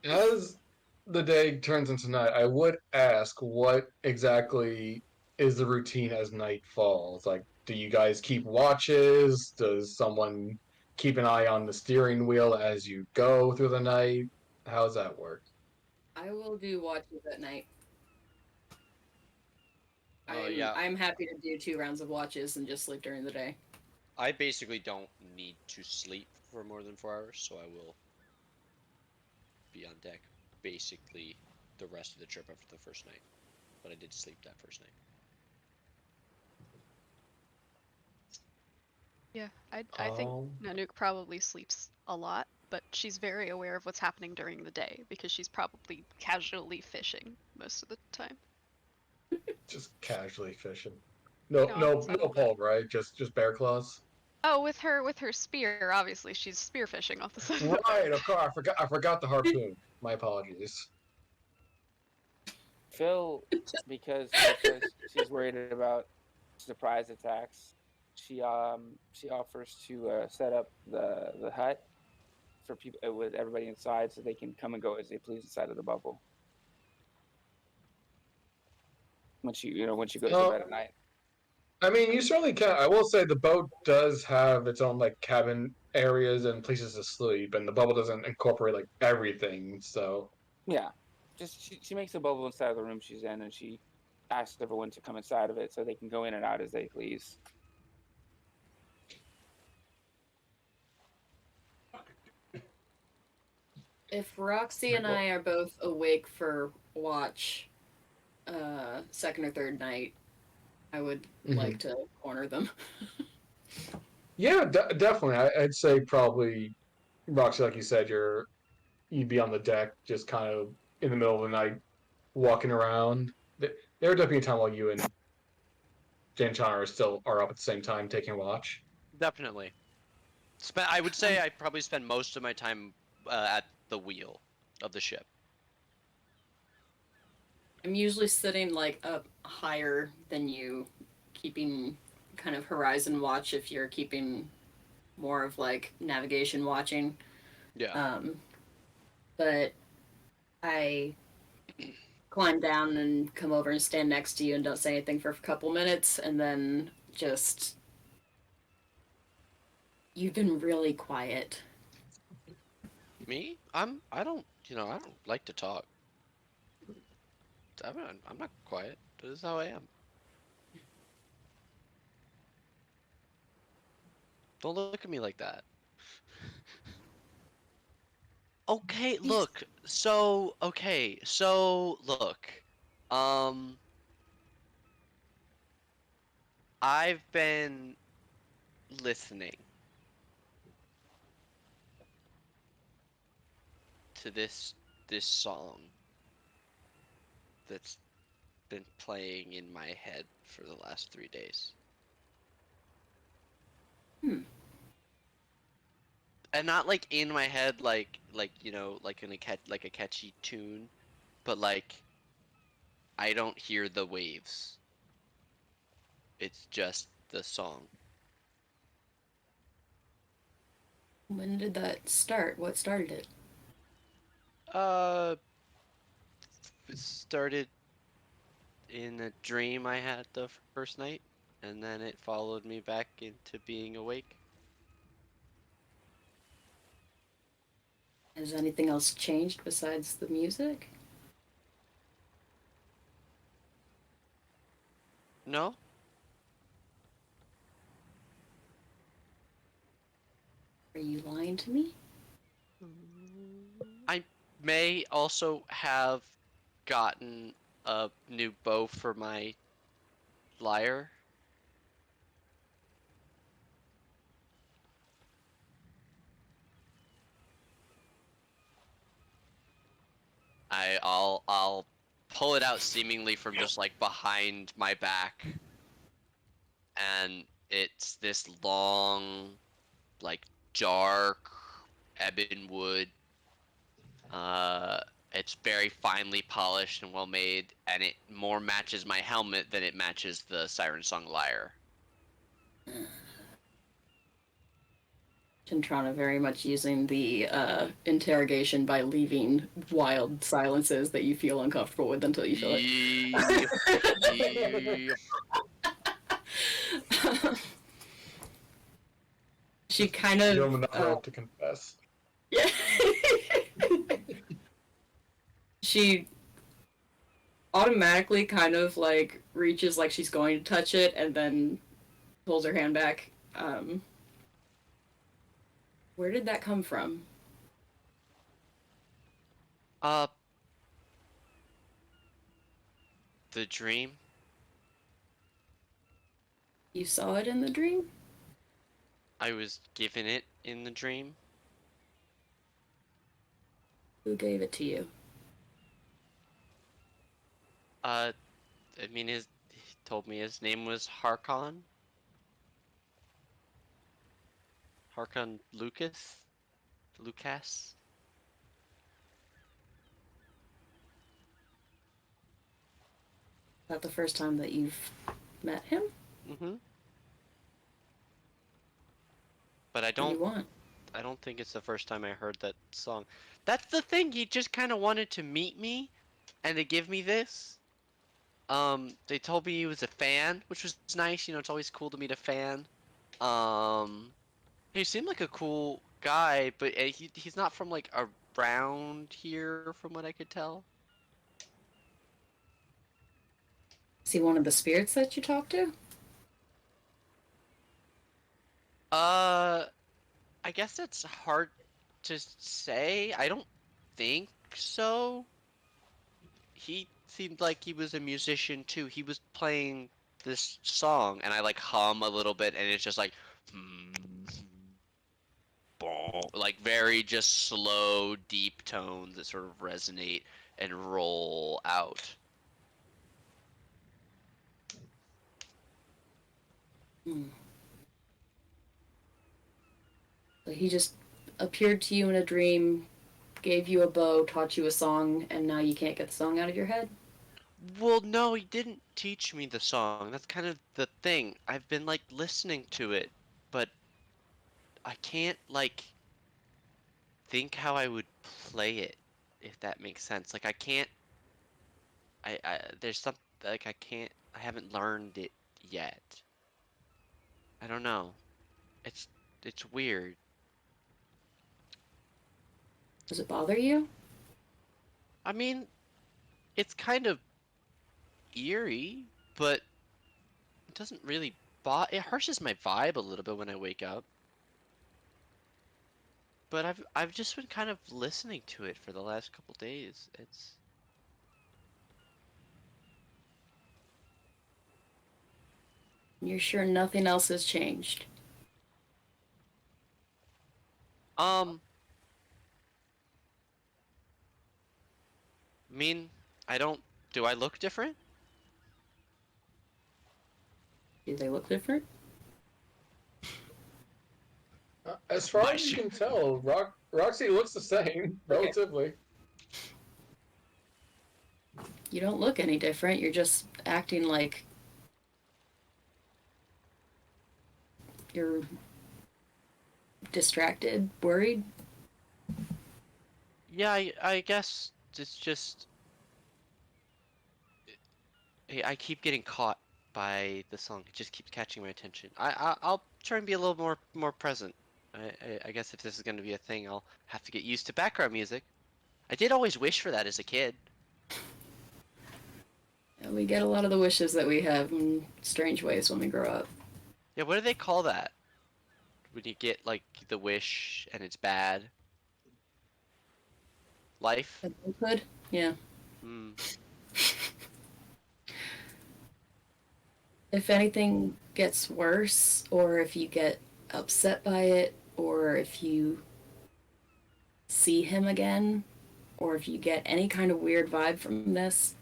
As the day turns into night, I would ask what exactly is the routine as night falls. Like, do you guys keep watches? Does someone keep an eye on the steering wheel as you go through the night? How does that work? I will do watches at night. Oh yeah. I'm happy to do 2 rounds of watches and just sleep during the day. I basically don't need to sleep for more than 4 hours, so I will be on deck basically the rest of the trip after the first night. But I did sleep that first night. Yeah, I think Nanook probably sleeps a lot, but she's very aware of what's happening during the day because she's probably casually fishing most of the time. Just casually fishing. No, No, no, outside no of pole, right? Just bear claws. Oh, with her spear, obviously she's spearfishing off the side. Of the Right, boat. of course. I forgot the harpoon. My apologies. Phil, because she's worried about surprise attacks, she offers to set up the hut for people with everybody inside, so they can come and go as they please inside of the bubble. When she goes to Oh, bed at night. I mean, you certainly can. I will say the boat does have its own like cabin areas and places to sleep, and the bubble doesn't incorporate like everything. So Yeah, just she makes a bubble inside of the room she's in, and she asks everyone to come inside of it so they can go in and out as they please. If Roxy and I are both awake for watch, second or third night, I would like to corner them. yeah, definitely. I'd say probably Roxy, like you said, you'd be on the deck, just kind of in the middle of the night, walking around. There would definitely be a time while you and Janchan are up at the same time taking watch. Definitely. I would say I probably spend most of my time at the wheel of the ship. I'm usually sitting like up higher than you, keeping kind of horizon watch if you're keeping more of like navigation watching. Yeah. But I climb down and come over and stand next to you and don't say anything for a couple minutes, and then just you've been really quiet. Me? I don't like to talk. I'm not quiet. This is how I am. Don't look at me like that. Okay, look. Look. Um, I've been listening to this song that's been playing in my head for the last 3 days. And not like in my head like like in like a catchy tune, but like I don't hear the waves. It's just the song. When did that start? What started it? Uh, it started in a dream I had the first night, and then it followed me back into being awake. Has anything else changed besides the music? No? Are you lying to me? I may also have gotten a new bow for my lyre. I'll pull it out seemingly from just like behind my back, and it's this long, like dark ebon wood. It's very finely polished and well made, and it more matches my helmet than it matches the Siren Song lyre. Chintrana very much using the interrogation by leaving wild silences that you feel uncomfortable with until you feel it. Yep. She kind You of don't have enough to confess. yeah. She automatically kind of like reaches like she's going to touch it and then pulls her hand back. Where did that come from? The dream. You saw it in the dream? I was given it in the dream. Who gave it to you? I mean, he told me his name was Harkon. Harkon Lucas? Lucas? Is that the first time that you've met him? Mm-hmm. But What do you want? I don't think it's the first time I heard that song. That's the thing, he just kind of wanted to meet me and to give me this. They told me he was a fan, which was nice, you know, it's always cool to meet a fan. He seemed like a cool guy, but he's not from like around here from what I could tell. Is he one of the spirits that you talked to? I guess it's hard to say. I don't think so. He seemed like he was a musician too. He was playing this song, and I like hum a little bit, and it's just like, like very just slow, deep tones that sort of resonate and roll out. So he just appeared to you in a dream, gave you a bow, taught you a song, and now you can't get the song out of your head? Well, no, he didn't teach me the song. That's kind of the thing. I've been like listening to it, but I can't like think how I would play it, if that makes sense. Like I can't there's something like I haven't learned it yet. I don't know. It's it's weird. Does it bother you? I mean, it's kind of eerie, but it doesn't really it harshes my vibe a little bit when I wake up. But I've just been kind of listening to it for the last couple days. It's You're sure nothing else has changed? I mean, I don't do I look different? Do they look different? As far My as you sh- can tell, Roxy looks the same, relatively. You don't look any different. You're just acting like you're distracted, worried. Yeah, I guess it's just I keep getting caught by the song. It just keeps catching my attention. I'll try and be a little more present. I guess if this is going to be a thing, I'll have to get used to background music. I did always wish for that as a kid. And we get a lot of the wishes that we have in strange ways when we grow up. Yeah, what do they call that? When you get like the wish and it's bad? Life? Adulthood? Yeah. Hmm. If anything gets worse, or if you get upset by it, or if you see him again, or if you get any kind of weird vibe from this,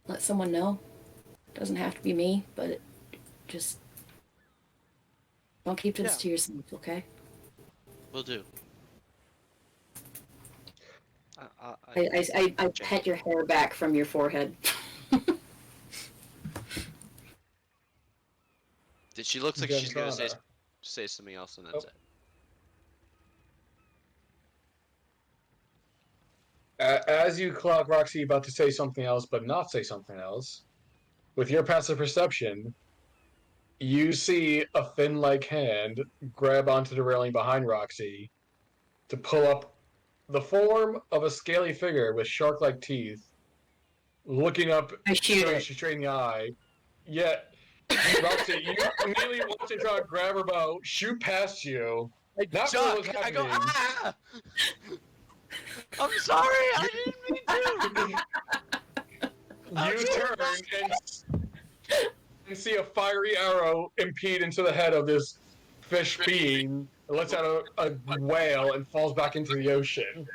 let someone know. Doesn't have to be me, but just don't keep this to yourself, okay? Will do. I pet your hair back from your forehead. She looks like she's gonna Gentrana. say something else, and that's Oh. it. As you clock Roxy about to say something else, but not say something else, with your passive perception, you see a fin-like hand grab onto the railing behind Roxy to pull up the form of a scaly figure with shark-like teeth, looking up, I shoot staring it. you straight in the eye. Yet, Roxy, you immediately want to try to grab her bow, shoot past you. Not really what's I go, happening. ah! I'm sorry, I didn't mean to. You turn and see a fiery arrow impede into the head of this fish being. It lets out a wail and falls back into the ocean.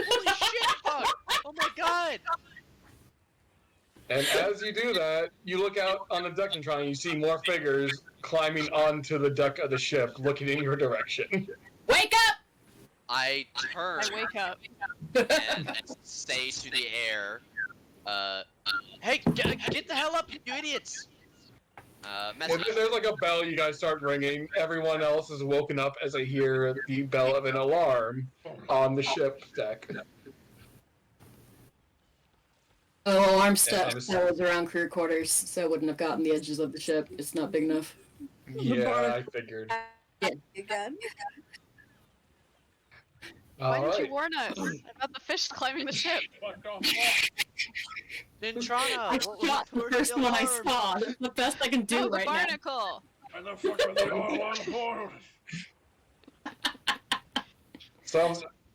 Holy shit, fuck! Oh my god! And as you do that, you look out on the Ductantron and you see more figures climbing onto the deck of the ship, looking in your direction. Wake up! I turn I wake up. and say to the air, hey, get the hell up, you idiots! Message. And there's like a bell, you guys start ringing. Everyone else is woken up as they hear the bell of an alarm on the ship deck. Oh, alarm Yeah, stuff I'm that was around crew quarters, so I wouldn't have gotten the edges of the ship. It's not big enough. Yeah, I figured. Again. Why All didn't right. you warn us about the fish climbing the ship? What the fuck? Dentrana, I shot the first one I saw. That's the best I can do Oh, the right now. barnacle! Why the fuck are they all on board?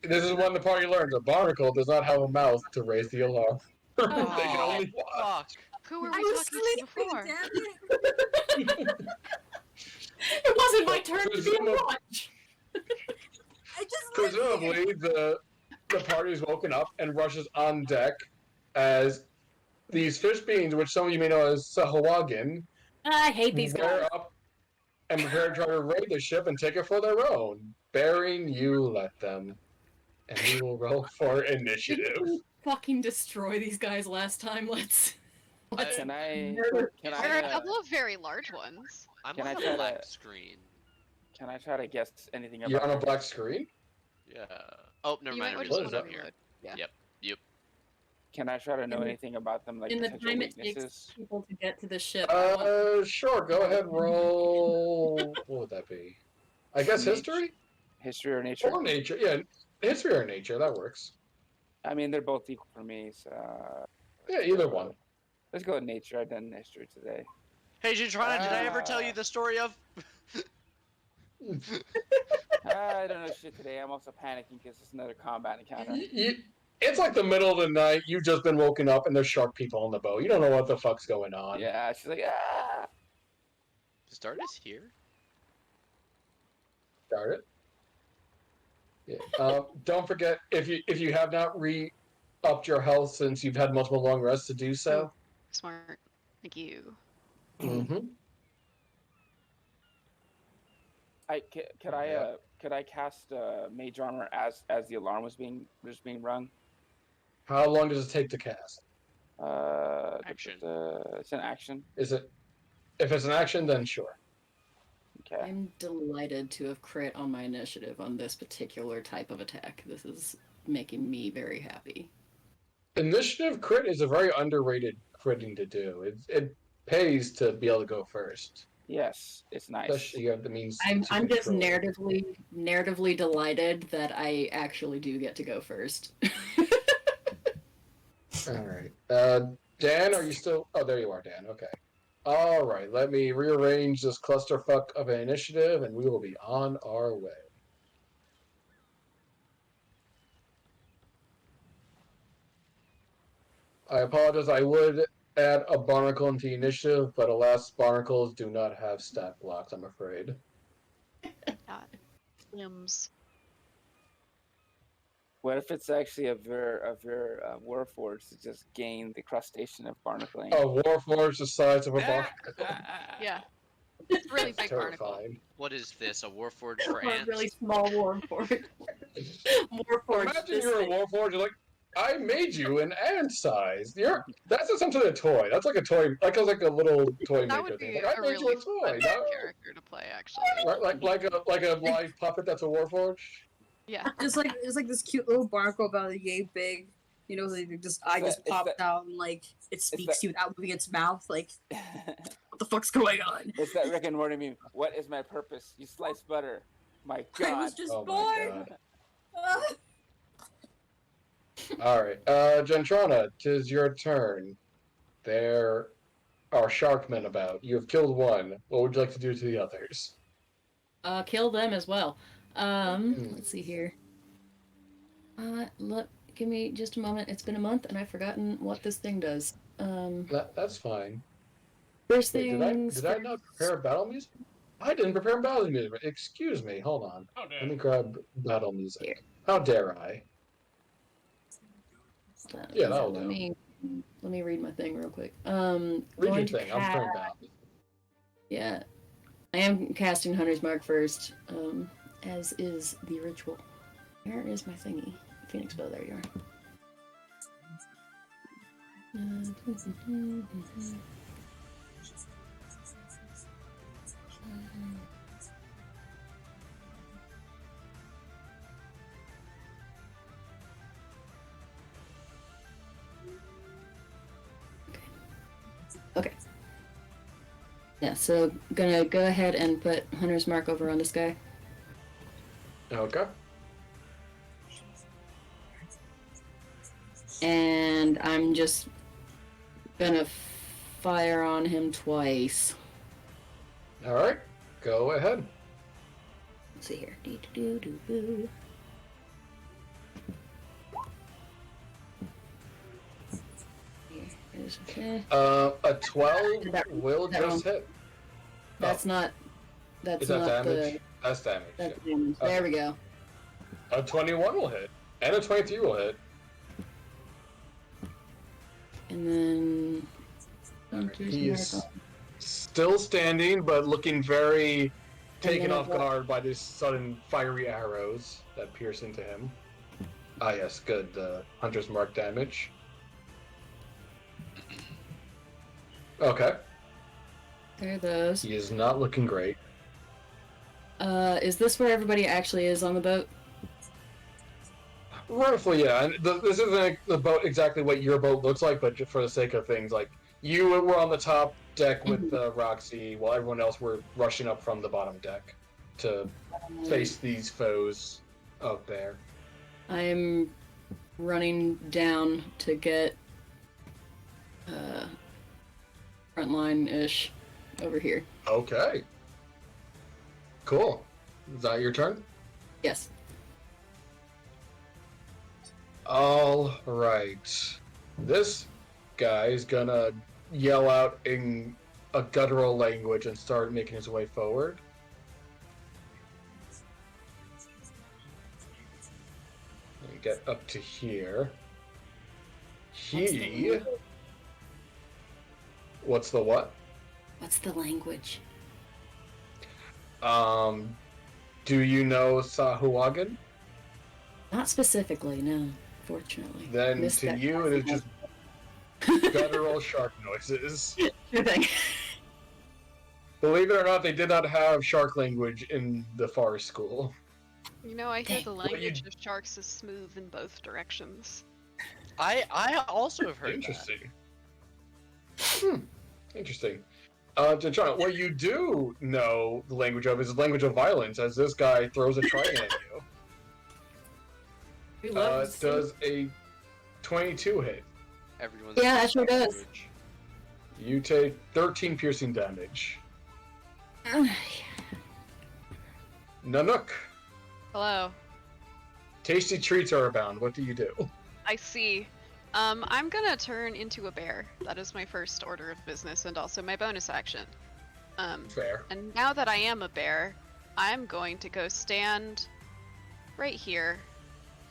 This is when the party learns a barnacle does not have a mouth to raise the alarm. They can Oh, only fuck. Who were I we was talking to sleeping, before? damn it! It wasn't my turn to be a Presumably- watch. I just live here. Presumably, the party is woken up and rushes on deck as these fish beings, which some of you may know as Sahuagin, I hate these guys. flare up and prepare to try to raid the ship and take it for their own. Bearing you let them. And we will roll for initiative. Didn't we fucking destroy these guys last time? Let's Can I? murder. Can There are a I? couple of very large ones. I'm Can on I a try black to- screen. Can I try to guess anything about? You're on a them? black screen? Yeah. Oh, never You mind. might I just realized What want is to I'm that? here. reload. Yep. Can I try to know In the- anything about them, like In the potential time it takes weaknesses? people to get to the ship, I want Sure, go ahead, roll. What would that be? I guess history? History or nature? Or nature. Yeah, history or nature, that works. I mean, they're both equal for me, so Yeah, either one. let's go with nature. I've done history today. Hey, Dentrana, did I ever tell you the story of? I don't know shit today. I'm also panicking because it's another combat encounter. It's like the middle of the night, you've just been woken up and there's shark people on the boat. You don't know what the fuck's going on. Yeah, she's like, ah. Is Dardis here? Start it. Yeah. Don't forget, if you have not re-upped your health since you've had multiple long rests to do so. Smart. Thank you. Mm-hmm. Could I cast mage armor as the alarm was being rung? How long does it take to cast? Action. It's an action. Is it? If it's an action, then sure. Okay. I'm delighted to have crit on my initiative on this particular type of attack. This is making me very happy. Initiative crit is a very underrated critting to do. It pays to be able to go first. Yes, it's nice. Especially you have the means. I'm to just control. narratively delighted that I actually do get to go first. All right. Dan, are you still? Oh, there you are, Dan. Okay. All right. Let me rearrange this clusterfuck of an initiative, and we will be on our way. I apologize. I would add a barnacle into the initiative, but alas, barnacles do not have stat blocks, I'm afraid. God. Limbs. What if it's actually a warforged to just gain the crustacean of barnacling? A warforged the size of a barnacle. Yeah. It's a really That's big barnacle. terrifying. What is this? A warforged for Or a ants? really small warforged. Warforged. Imagine this you're a thing. warforged. You're like, I made you an ant size. That's essentially a toy. That's like a toy. Like a little toy That maker would thing. be Like, I a made you really a toy. fun No? character to play, actually. Right, like a live puppet that's a warforged. Yeah. Just like it's like this cute little barnacle about a yay big. You know, like this eye just pops out and like it speaks to you without moving its mouth. Like, what the fuck's going on? It's that Rick and Morty meme. What is my purpose? You slice butter. My God. I was just Oh born. my god. All right, Gentrona, 'tis your turn. There are sharkmen about. You have killed one. What would you like to do to the others? Kill them as well. Let's see here. Look, give me just a moment. It's been a month and I've forgotten what this thing does. That's fine. First Wait, things. did I not prepare battle music? I didn't prepare battle music. Excuse me. Hold on. How dare Let me you. grab battle music. Here. How dare I? Yeah, that'll let do. me read my thing real quick. Read your Going to thing. I'm preparing battle music. Yeah, I am casting Hunter's Mark first, as is the ritual. Where is my thingy? Phoenix bow. There you are. Okay. Yeah, so gonna go ahead and put Hunter's Mark over on this guy. Okay. And I'm just gonna fire on him twice. All right. Go ahead. Let's see here. Doo-doo-doo-doo-doo. Here is okay. A 12 will that just hit. That's not. That's Is that not damage? the. That's damage. That's yeah. damage. There we go. A 21 will hit. And a 23 will hit. And then. He's still standing, but looking very taken then off what? guard by these sudden fiery arrows that pierce into him. Ah, yes, good. Hunter's Mark damage. Okay. There are those. He is not looking great. Is this where everybody actually is on the boat? Roughly, yeah. And this isn't the boat exactly what your boat looks like, but just for the sake of things, like you were on the top deck with Roxy, while everyone else were rushing up from the bottom deck to face these foes up there. I'm running down to get frontline-ish over here. Okay. Cool. Is that your turn? Yes. All right. This guy's gonna yell out in a guttural language and start making his way forward. And get up to here. He. What's the what? What's the language? Do you know Sahuagin? Not specifically, no. Fortunately. Then Missed to that you, it is class. just guttural shark noises. Sure thing. Believe it or not, they did not have shark language in the forest school. You know, I hear the What you- language of sharks is smooth in both directions. I also have heard Interesting. Interesting. John, what you do know the language of is the language of violence, as this guy throws a trident at you. We love to see- Does a 22 hit? that. Everyone's Yeah, that sure does. language. You take 13 piercing damage. Nanook, Hello. tasty treats are abound. What do you do? I see. I'm gonna turn into a bear. That is my first order of business and also my bonus action. Fair. And now that I am a bear, I'm going to go stand right here.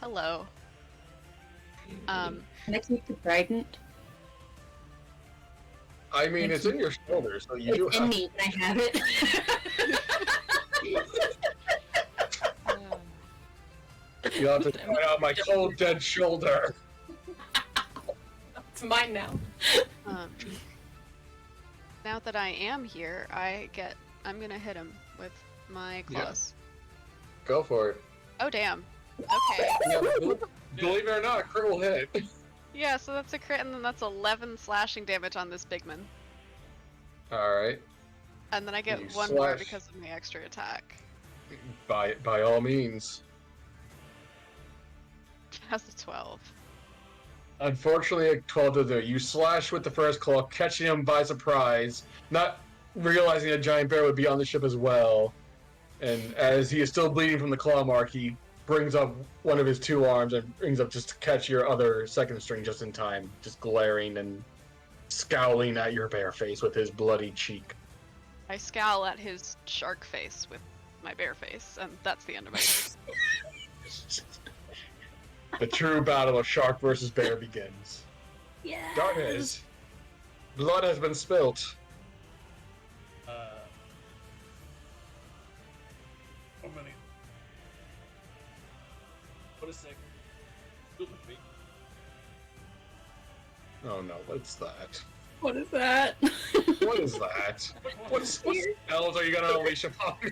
Hello. Um, Can I keep the trident? I mean, it's in your shoulder, so you do It's in have. me. Can I have it? You have to point out my cold, dead shoulder. It's mine now. um, now that I am here, I'm gonna hit him with my claws. Go for it. Oh damn. Okay. Yeah, believe it or not, crit will hit. Yeah, so that's a crit, and then that's 11 slashing damage on this bigman. Alright. And then I get You one more slash. because of my extra attack. By all means. That's a 12. Unfortunately, a 12 to do. You slash with the first claw, catching him by surprise, not realizing a giant bear would be on the ship as well. And as he is still bleeding from the claw mark, he brings up one of his two arms and brings up just to catch your other second string just in time, just glaring and scowling at your bear face with his bloody cheek. I scowl at his shark face with my bear face, and that's the end of my turn. The true battle of shark versus bear begins. Yeah. Darkness. Blood has been spilt. How many? What a sec. Good with me. Oh no, what's that? What is that? What is that? What spells are you gonna unleash upon me?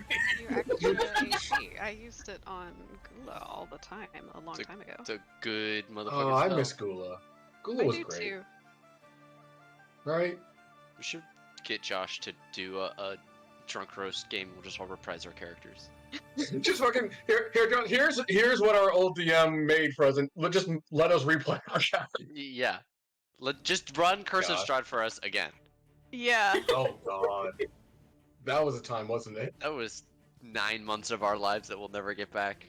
You actually, I used it on Gula all the time, a long time ago. It's a good motherfucker. Oh, I spell. miss Gula. Gula I was do great, too. right? We should get Josh to do a drunk roast game. We'll just all reprise our characters. Just fucking John, here's what our old DM made for us, and just let us replay our character. Yeah. Just run Curse of God. Strahd for us again. Yeah. Oh god, that was a time, wasn't it? That was 9 months of our lives that we'll never get back.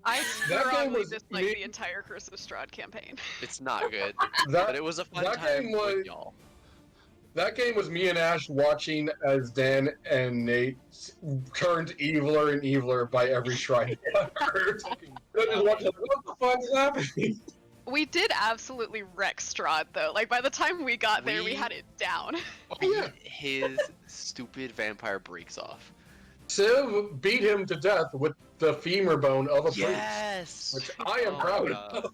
I That game strongly was dislike me- the entire Curse of Strahd campaign. It's not good, That but it was a fun that time game with was- y'all. That game was me and Ash watching as Dan and Nate turned eviler and eviler by every shrine they uttered. Just watching, what the fuck is happening? We did absolutely wreck Strahd though. Like by the time we got there, we We- had it down. Yeah. His stupid vampire breaks off. Civ beat him to death with the femur bone of a Yes! priest, which I am Oh, proud God. of.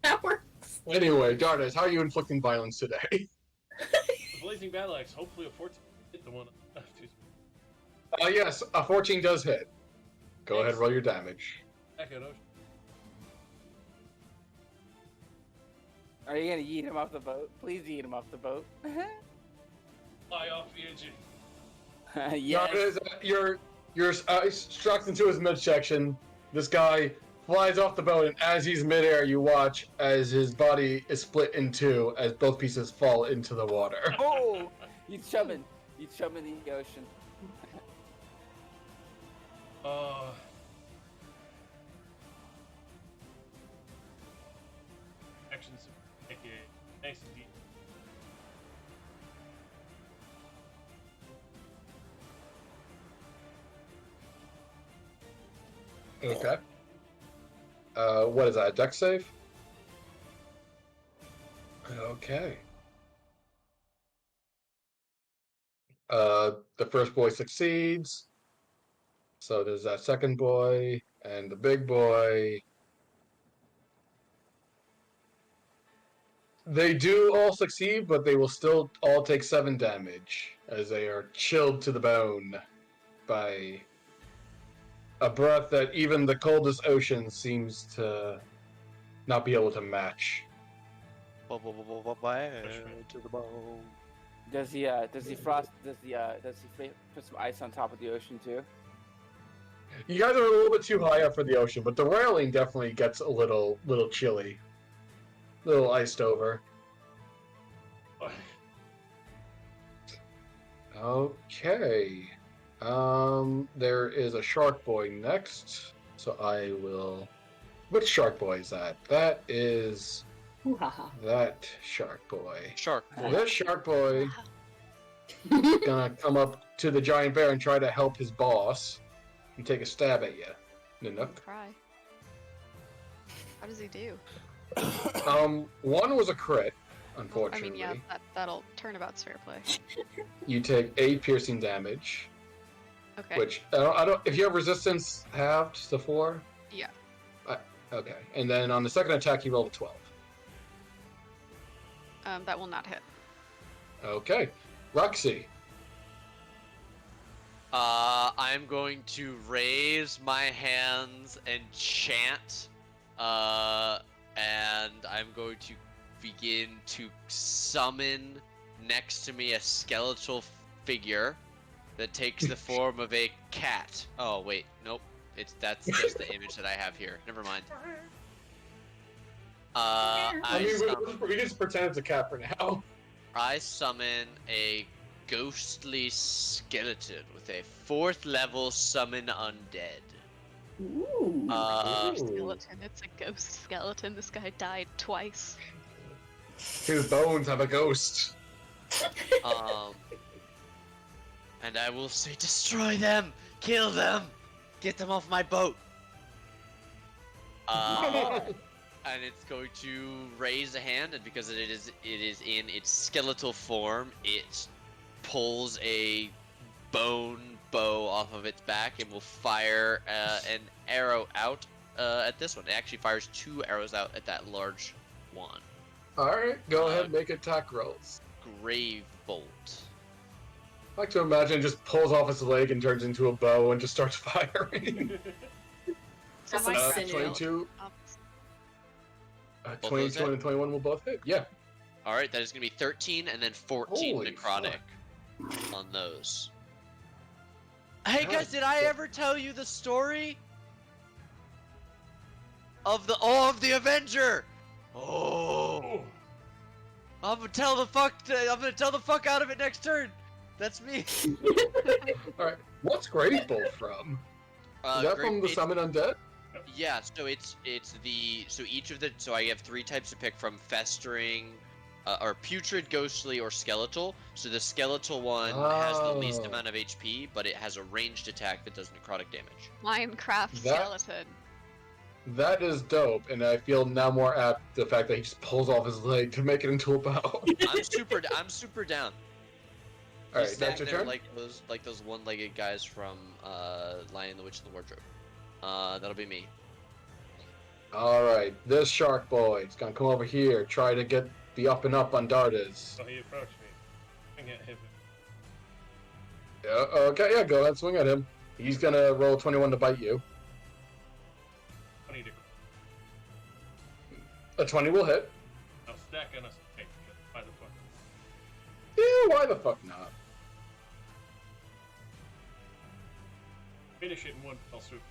That works. Anyway, Dardas, how are you inflicting violence today? The blazing battle axe. Hopefully a 14 hit the one. Yes, a 14 does hit. Go ahead, roll your damage. Back at Ocean. Are you gonna yeet him off the boat? Please yeet him off the boat. Fly off the edge. Yes. Dardas, you're struck into his midsection. This guy flies off the boat, and as he's midair, you watch as his body is split in two as both pieces fall into the water. Oh! He's chumming. He's chumming the ocean. Actions. Okay. Nice indeed. Okay. What is that? A dex save? Okay. The first boy succeeds. So there's that second boy and the big boy. They do all succeed, but they will still all take 7 damage as they are chilled to the bone by a breath that even the coldest ocean seems to not be able to match. To the bone. Does he put some ice on top of the ocean too? You guys are a little bit too high up for the ocean, but the railing definitely gets a little chilly. A little iced over. Okay. There is a shark boy next, so I will... Which shark boy is that? That is... Hoo-ha-ha. that shark boy. Shark boy. This shark boy is gonna come up to the giant bear and try to help his boss and take a stab at you, Nanook. Cry. How does he do? One was a crit, Well, I unfortunately. mean, yeah, that'll turnabout's fair play. You take 8 piercing damage, Okay. which I don't. If you have resistance halved to 4. Yeah. Okay, and then on the second attack, you roll a 12. That will not hit. Okay, Roxy. I'm going to raise my hands and chant, and I'm going to begin to summon next to me a skeletal figure that takes the form of a cat. Oh wait, nope. That's just the image that I have here. Never mind. We just pretend it's a cat for now. I summon a ghostly skeleton with a 4th level summon undead. Ooh. Skeleton. It's a ghost skeleton. This guy died twice. His bones have a ghost. And I will say, destroy them, kill them, get them off my boat. And it's going to raise a hand, and because it is in its skeletal form, it pulls a bone bow off of its back and will fire an arrow out at this one. It actually fires 2 arrows out at that large one. Alright, go ahead and make attack rolls. Grave bolt. I like to imagine it just pulls off his leg and turns into a bow and just starts firing. That's some sinew. 22. Um, 22 and 21 will both hit. Yeah. Alright, that is going to be 13 and then 14 Holy necrotic on those. Hey God. guys, did I ever tell you the story of the Avenger? Oh, I'm gonna tell the fuck out of it next turn. That's me. Alright. What's Grave Bolt from? Is that from the Summon Undead? Yeah, so it's each of the I have 3 types to pick from: festering, or putrid, ghostly, or skeletal. So the skeletal one has the least amount of HP, but it has a ranged attack that does necrotic damage. Minecraft skeleton. That is dope, and I feel now more apt the fact that he just pulls off his leg to make it into a bow. I'm super down. Alright, He's that's your there turn? like those one-legged guys from Lion, the Witch, and the Wardrobe. That'll be me. Alright, this shark boy is gonna come over here, try to get the up and up on Dardas. So he approached me. I get him. Yeah, okay, yeah, go ahead, swing at him. He's gonna roll 21 to bite you. 20 to A 20 will hit. I'll stack on us. Hey, by the fuck. Yeah, why the fuck not? Finish it in one fell swoop.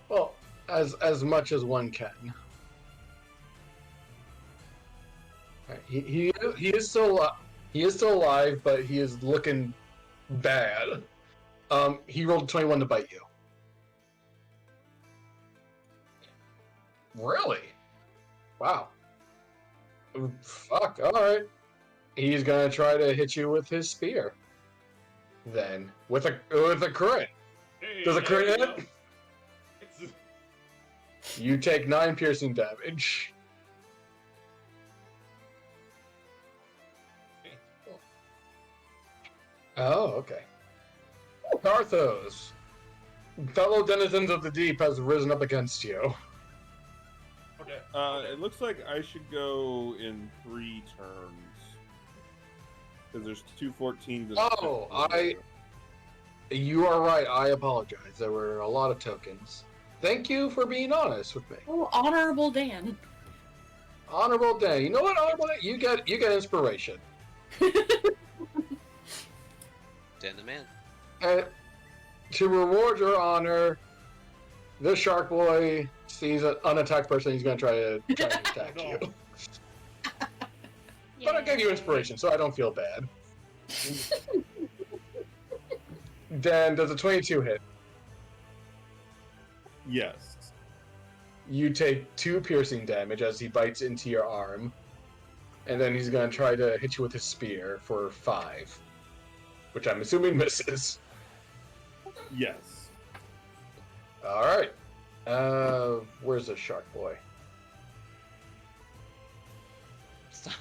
Well, as much as one can. Alright, he is still alive, but he is looking bad. He rolled 21 to bite you. Really? Wow. Fuck. All right. He's gonna try to hit you with his spear. Then with a crit. Hey, Does a crit there you hit? go. You take 9 piercing damage. Oh, okay. Carthos, fellow denizens of the deep, has risen up against you. Okay. It looks like I should go in 3 turns. Because there's 2 14s. And Oh, you are right. I apologize. There were a lot of tokens. Thank you for being honest with me. Oh, honorable Dan. Honorable Dan. You know what, Honorable Dan? You get inspiration. Dan the man. And to reward your honor, this shark boy sees an unattacked person. He's going to try to attack No. you. But I gave you inspiration, so I don't feel bad. Dan, does a 22 hit? Yes. You take 2 piercing damage as he bites into your arm. And then he's going to try to hit you with his spear for 5. Which I'm assuming misses. Yes. Alright. Where's the shark boy? Stop.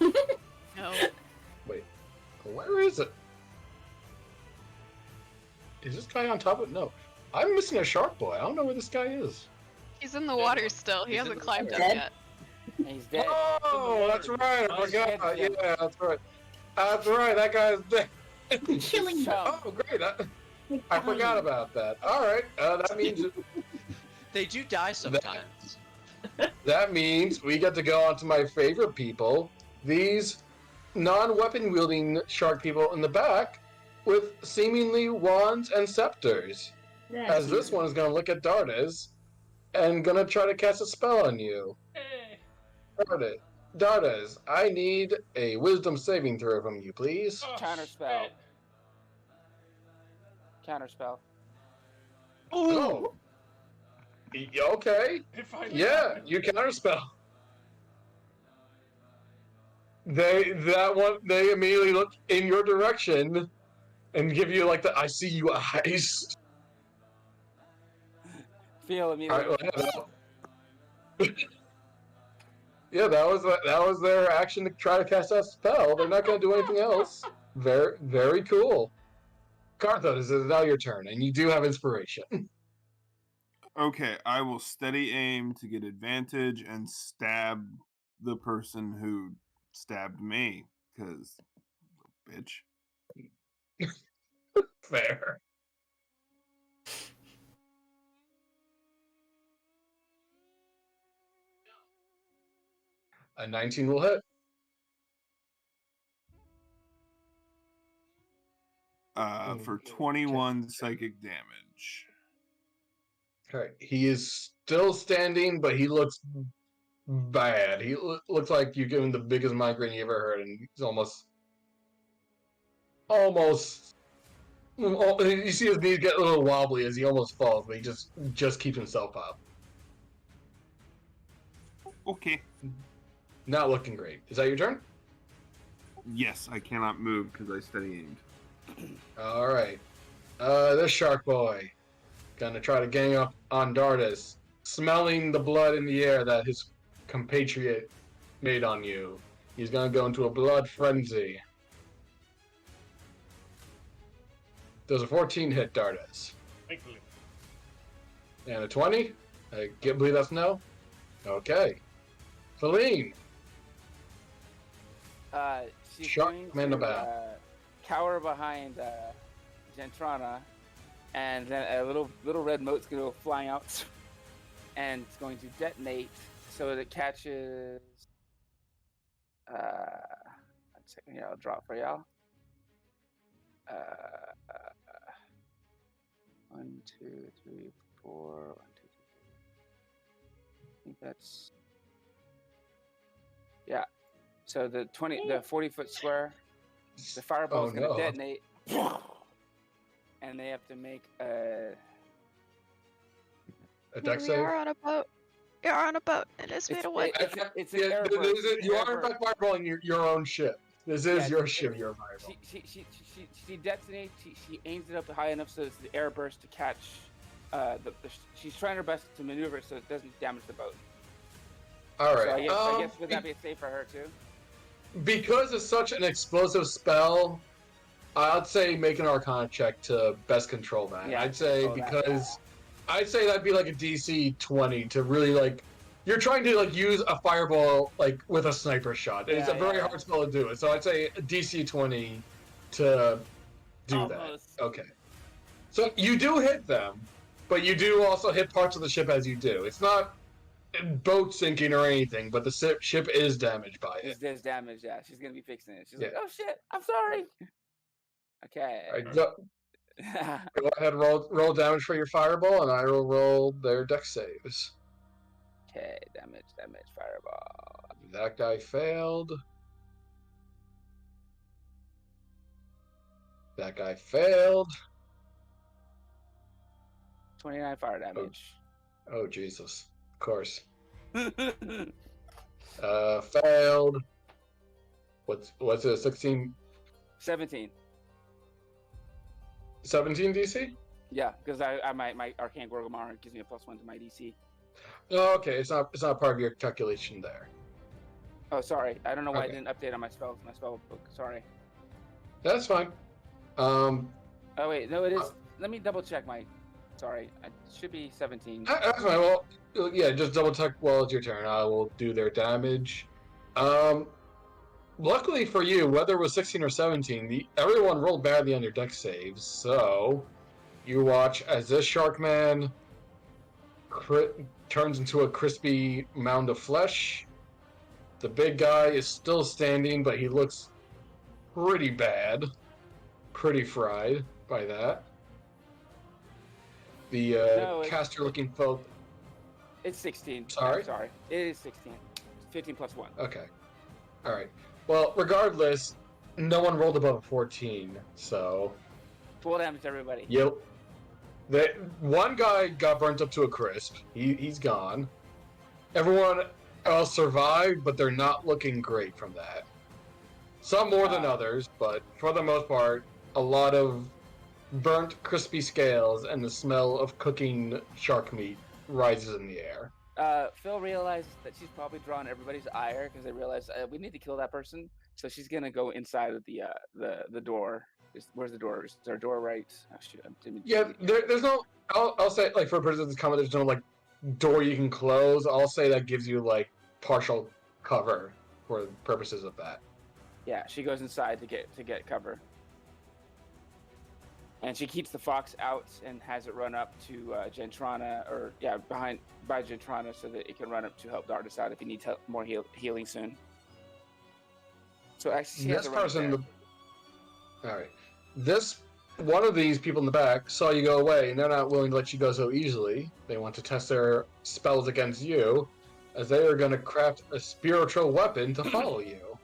No. Wait, where is it? Is this guy on top of? No, I'm missing a shark boy. I don't know where this guy is. He's in the water still. He He's in hasn't the climbed up water. yet. He's dead. Oh, that's right. I He's dead, forgot. Jim. Yeah, that's right. That's right. That guy's dead. Killing them. Oh, great. I forgot about that. All right. That means They do die sometimes. that means we get to go on to my favorite people. These non-weapon wielding shark people in the back with seemingly wands and scepters. As this one is going to look at Dardes and going to try to cast a spell on you. Dardes, I need a wisdom saving throw from you, please. Oh, Counterspell. shit. Counterspell. Oh. Okay. It finally Yeah, happened. you counterspell. They immediately look in your direction and give you like the I see you eyes. Feel All immediately. right, yeah, that was their action to try to cast that spell. They're not going to do anything else. Very, very cool. Carthos, it is now your turn, and you do have inspiration. Okay, I will steady aim to get advantage and stab the person who stabbed me, because bitch. Fair. A 19 will hit. For 21 psychic damage. Okay, he is still standing, but he looks bad. He looks like you give him the biggest migraine you ever heard, and he's almost. You see his knees get a little wobbly as he almost falls, but he just keeps himself up. Okay. Not looking great. Is that your turn? Yes, I cannot move because I steady aimed. All right. This shark boy gonna try to gang up on Dardas, smelling the blood in the air that his compatriot made on you. He's gonna go into a blood frenzy. Does a 14 hit Dardas? Thankfully. And a 20? I can't believe that's no. Okay. Feline. She's Shark going man to about. cower behind Gentrana, and then a little red mote's going to go flying out, and it's going to detonate so that it catches. 1 second here, I'll draw it for y'all. 1, 2, 3, 4. 1, 2, 3. I think that's. Yeah. So the 40-foot square, the fireball is going to detonate, and they have to make a deck We save? are on a boat. You're on a boat. It is made away. It's an Yeah, airburst. you are in fact fireballing your own ship. This is Yeah, your ship. Your fireball. She detonates. She aims it up high enough so it's the airburst to catch. She's trying her best to maneuver it so it doesn't damage the boat. All So right. I guess would that be safe for her too? Because it's such an explosive spell, I'd say make an Arcana check to best control that. Yeah, I'd say control that, because I'd say that'd be like a DC 20 to really like. You're trying to like use a fireball like with a sniper shot. It's a very hard spell to do it. So I'd say a DC 20 to do Almost. that. Okay. So you do hit them, but you do also hit parts of the ship as you do. It's not boat sinking or anything, but the ship is damaged by it. There's damage. Yeah, she's gonna be fixing it. She's Yeah. like, oh shit, I'm sorry. Okay. All right, go ahead, roll damage for your fireball, and I will roll their deck saves. Okay, damage, fireball. That guy failed. That guy failed. 29 fire damage. Oh, Jesus. Of course. Failed. What's it, 16? 17. 17 DC? Yeah, because I my Arcane Gorgomar gives me a +1 to my DC. Oh, okay, it's not part of your calculation there. Oh, sorry. I don't know why I Okay. didn't update on my spell book. Sorry. That's fine. Oh wait, no, it is. Let me double check my. Sorry, it should be 17. That's fine. Well, yeah, just double check while it's your turn. I will do their damage. Luckily for you, whether it was 16 or 17, everyone rolled badly on your deck saves, so you watch as this shark man turns into a crispy mound of flesh. The big guy is still standing, but he looks pretty bad, pretty fried by that. The caster-looking folk. It's 16. Sorry? I'm sorry. It is 16. 15 plus 1. Okay. All right. Well, regardless, no one rolled above a 14, so. Full damage to everybody. Yep. One guy got burnt up to a crisp. He's gone. Everyone else survived, but they're not looking great from that. Some more than others, but for the most part, a lot of burnt, crispy scales and the smell of cooking shark meat rises in the air. Phil realized that she's probably drawn everybody's ire because they realized we need to kill that person. So she's gonna go inside of the door. Where's the door? Is there a door right? Oh, shoot, there's no. I'll say, like, for purposes of this comment, there's no like door you can close. I'll say that gives you like partial cover for purposes of that. Yeah, she goes inside to get cover. And she keeps the fox out and has it run up to Gentrana, by Gentrana, so that it can run up to help Dardis out if he needs help, more healing soon. So actually, she has all right. One of these people in the back saw you go away, and they're not willing to let you go so easily. They want to test their spells against you, as they are going to craft a spiritual weapon to follow you.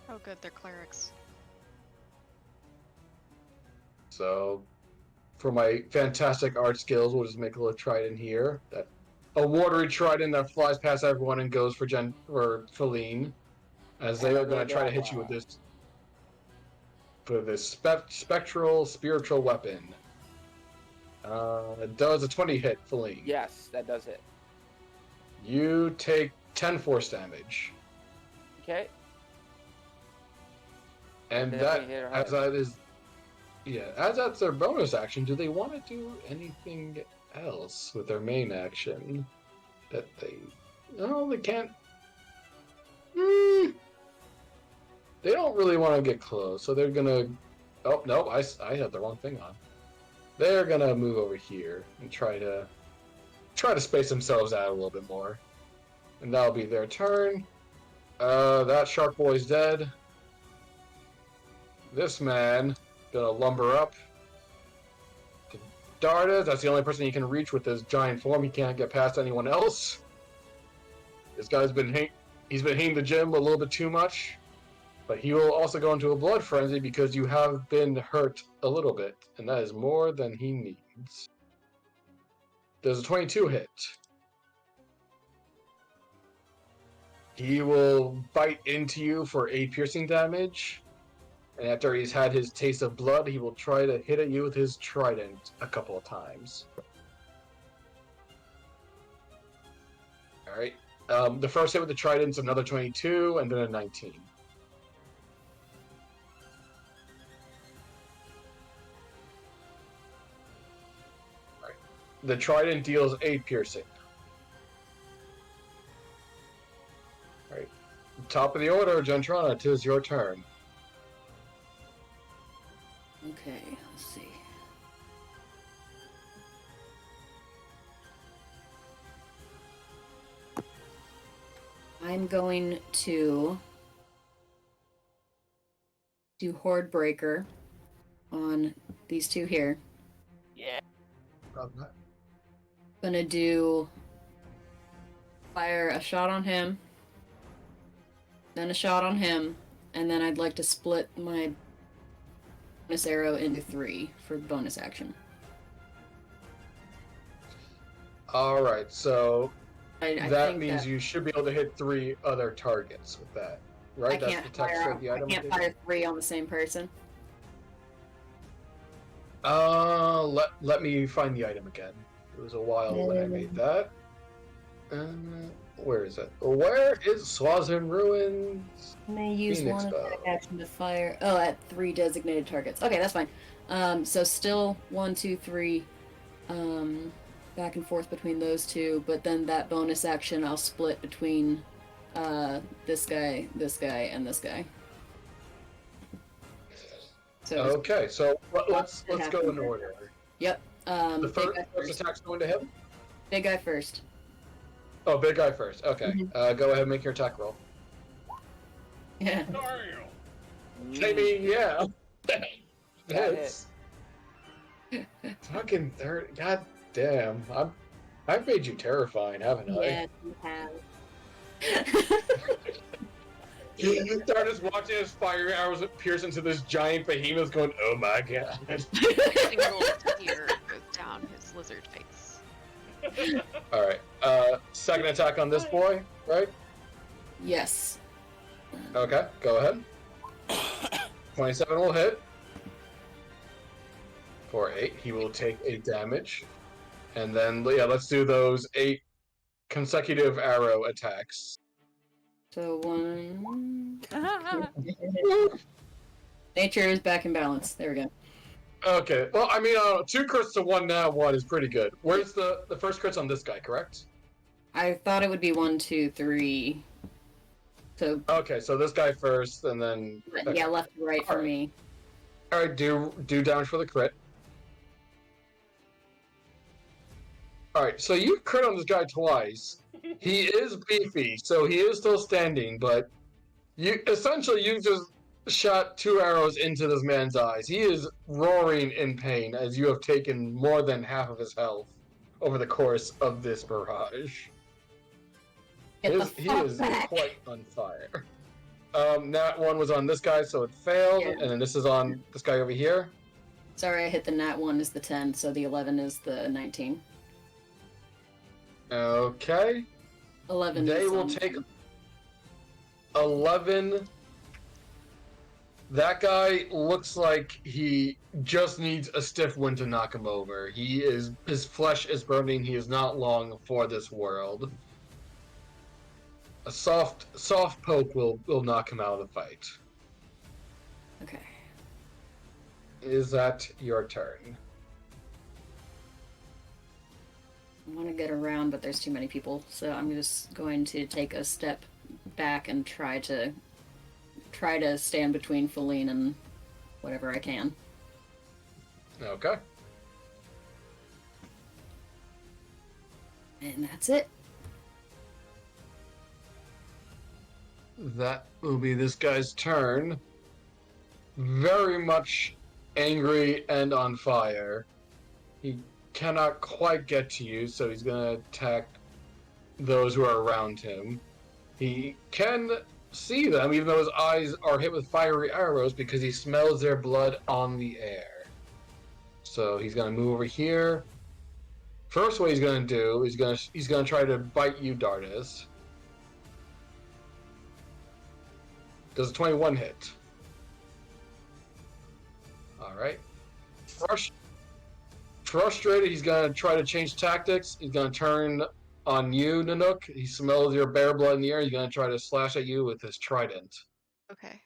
Oh, good, they're clerics. So, for my fantastic art skills, we'll just make a little trident here. A watery trident that flies past everyone and goes for Feline, as they are going to try to hit you with this. For this spectral spiritual weapon. Does a 20 hit, Feline? Yes, that does hit. You take 10 force damage. Okay. And as that's their bonus action, do they want to do anything else with their main action? No, they can't. They don't really want to get close, so they're gonna. Oh no, I had the wrong thing on. They're gonna move over here and try to space themselves out a little bit more, and that'll be their turn. That shark boy's dead. This man gonna lumber up to Dardas. That's the only person he can reach with his giant form. He can't get past anyone else. This guy's been hitting the gym a little bit too much. But he will also go into a blood frenzy because you have been hurt a little bit, and that is more than he needs. There's a 22 hit. He will bite into you for 8 piercing damage, and after he's had his taste of blood, he will try to hit at you with his trident a couple of times. Alright. The first hit with the trident's another 22, and then a 19. The trident deals 8 piercing. Alright. Top of the order, Gentrana, it is your turn. Okay, let's see. I'm going to do Horde Breaker on these two here. Yeah. Gonna do fire a shot on him, then a shot on him, and then I'd like to split my bonus arrow into 3 for bonus action. Alright, so I that means you should be able to hit 3 other targets with that, right? I That's can't the text of the item. fire 3 on the same person. Let me find the item again. It was a while when I made that. Where is it? Where is Swazin Ruins? May use Phoenix one bow. attack action to fire. Oh, at 3 designated targets. Okay, that's fine. So still 1, 2, 3. Back and forth between those two, but then that bonus action I'll split between this guy, and this guy. So Okay, so let's go in order. Yep. The first attack's going to him? Big guy first. Oh, big guy first. Okay. Go ahead and make your attack roll. Yeah. I mean, yeah. Got It's fucking third. God damn. I've made you terrifying, haven't I? Yeah, you have. You start just watching as fire arrows pierce into this giant behemoth going, oh my god. A single tear goes down his lizard face. Alright. Second attack on this boy, right? Yes. Okay, go ahead. 27 will hit. For 8, he will take 8 damage. And then, yeah, let's do those 8 consecutive arrow attacks. So 1. Nature is back in balance. There we go. Okay, well, I mean, 2 crits to 1 now, 1 is pretty good. Where's the first crits on this guy, correct? I thought it would be 1, 2, 3. So. Okay, so this guy first, and then. Yeah, left to right for me. Alright, do damage for the crit. Alright, so you crit on this guy twice. He is beefy, so he is still standing, but you just shot 2 arrows into this man's eyes. He is roaring in pain as you have taken more than half of his health over the course of this barrage. He is quite on fire. Nat 1 was on this guy, so it failed, and then this is on this guy over here. Sorry, I hit the nat 1 is the 10, so the 11 is the 19. Okay. 11. They will take 11. That guy looks like he just needs a stiff wind to knock him over. His flesh is burning. He is not long for this world. A soft poke will knock him out of the fight. Okay. Is that your turn? I want to get around, but there's too many people, so I'm just going to take a step back and try to stand between Feline and whatever I can. Okay. And that's it. That will be this guy's turn. Very much angry and on fire. He cannot quite get to you, so he's going to attack those who are around him. He can see them, even though his eyes are hit with fiery arrows, because he smells their blood on the air. So he's going to move over here. First, what he's going to do is he's going to try to bite you, Dardis. Does a 21 hit? All right. Frustrated, he's going to try to change tactics. He's going to turn on you, Nanook. He smells your bear blood in the air. He's going to try to slash at you with his trident. Okay.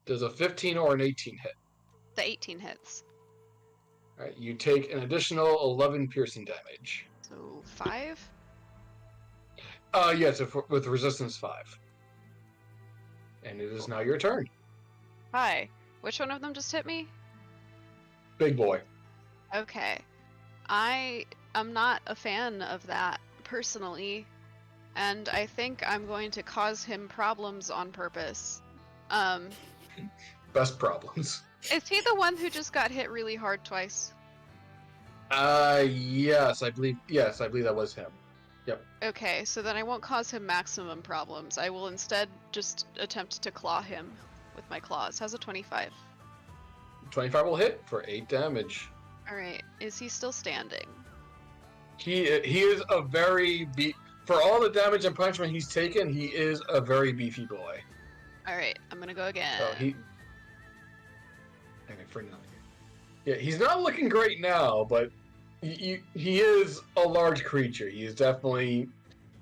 Does a 15 or an 18 hit? The 18 hits. All right, you take an additional 11 piercing damage. So 5? Yes, with resistance 5. And it is now your turn. Hi. Which one of them just hit me? Big boy. Okay. I am not a fan of that, personally. And I think I'm going to cause him problems on purpose. Best problems. Is he the one who just got hit really hard twice? Yes, I believe that was him. Yep. Okay, so then I won't cause him maximum problems. I will instead just attempt to claw him with my claws. How's a 25? 25 will hit for 8 damage. Alright, is he still standing? He is a very for all the damage and punishment he's taken, he is a very beefy boy. Alright, I'm gonna go again. So he... Okay, for nothing. Yeah, he's not looking great now, but he is a large creature. He is definitely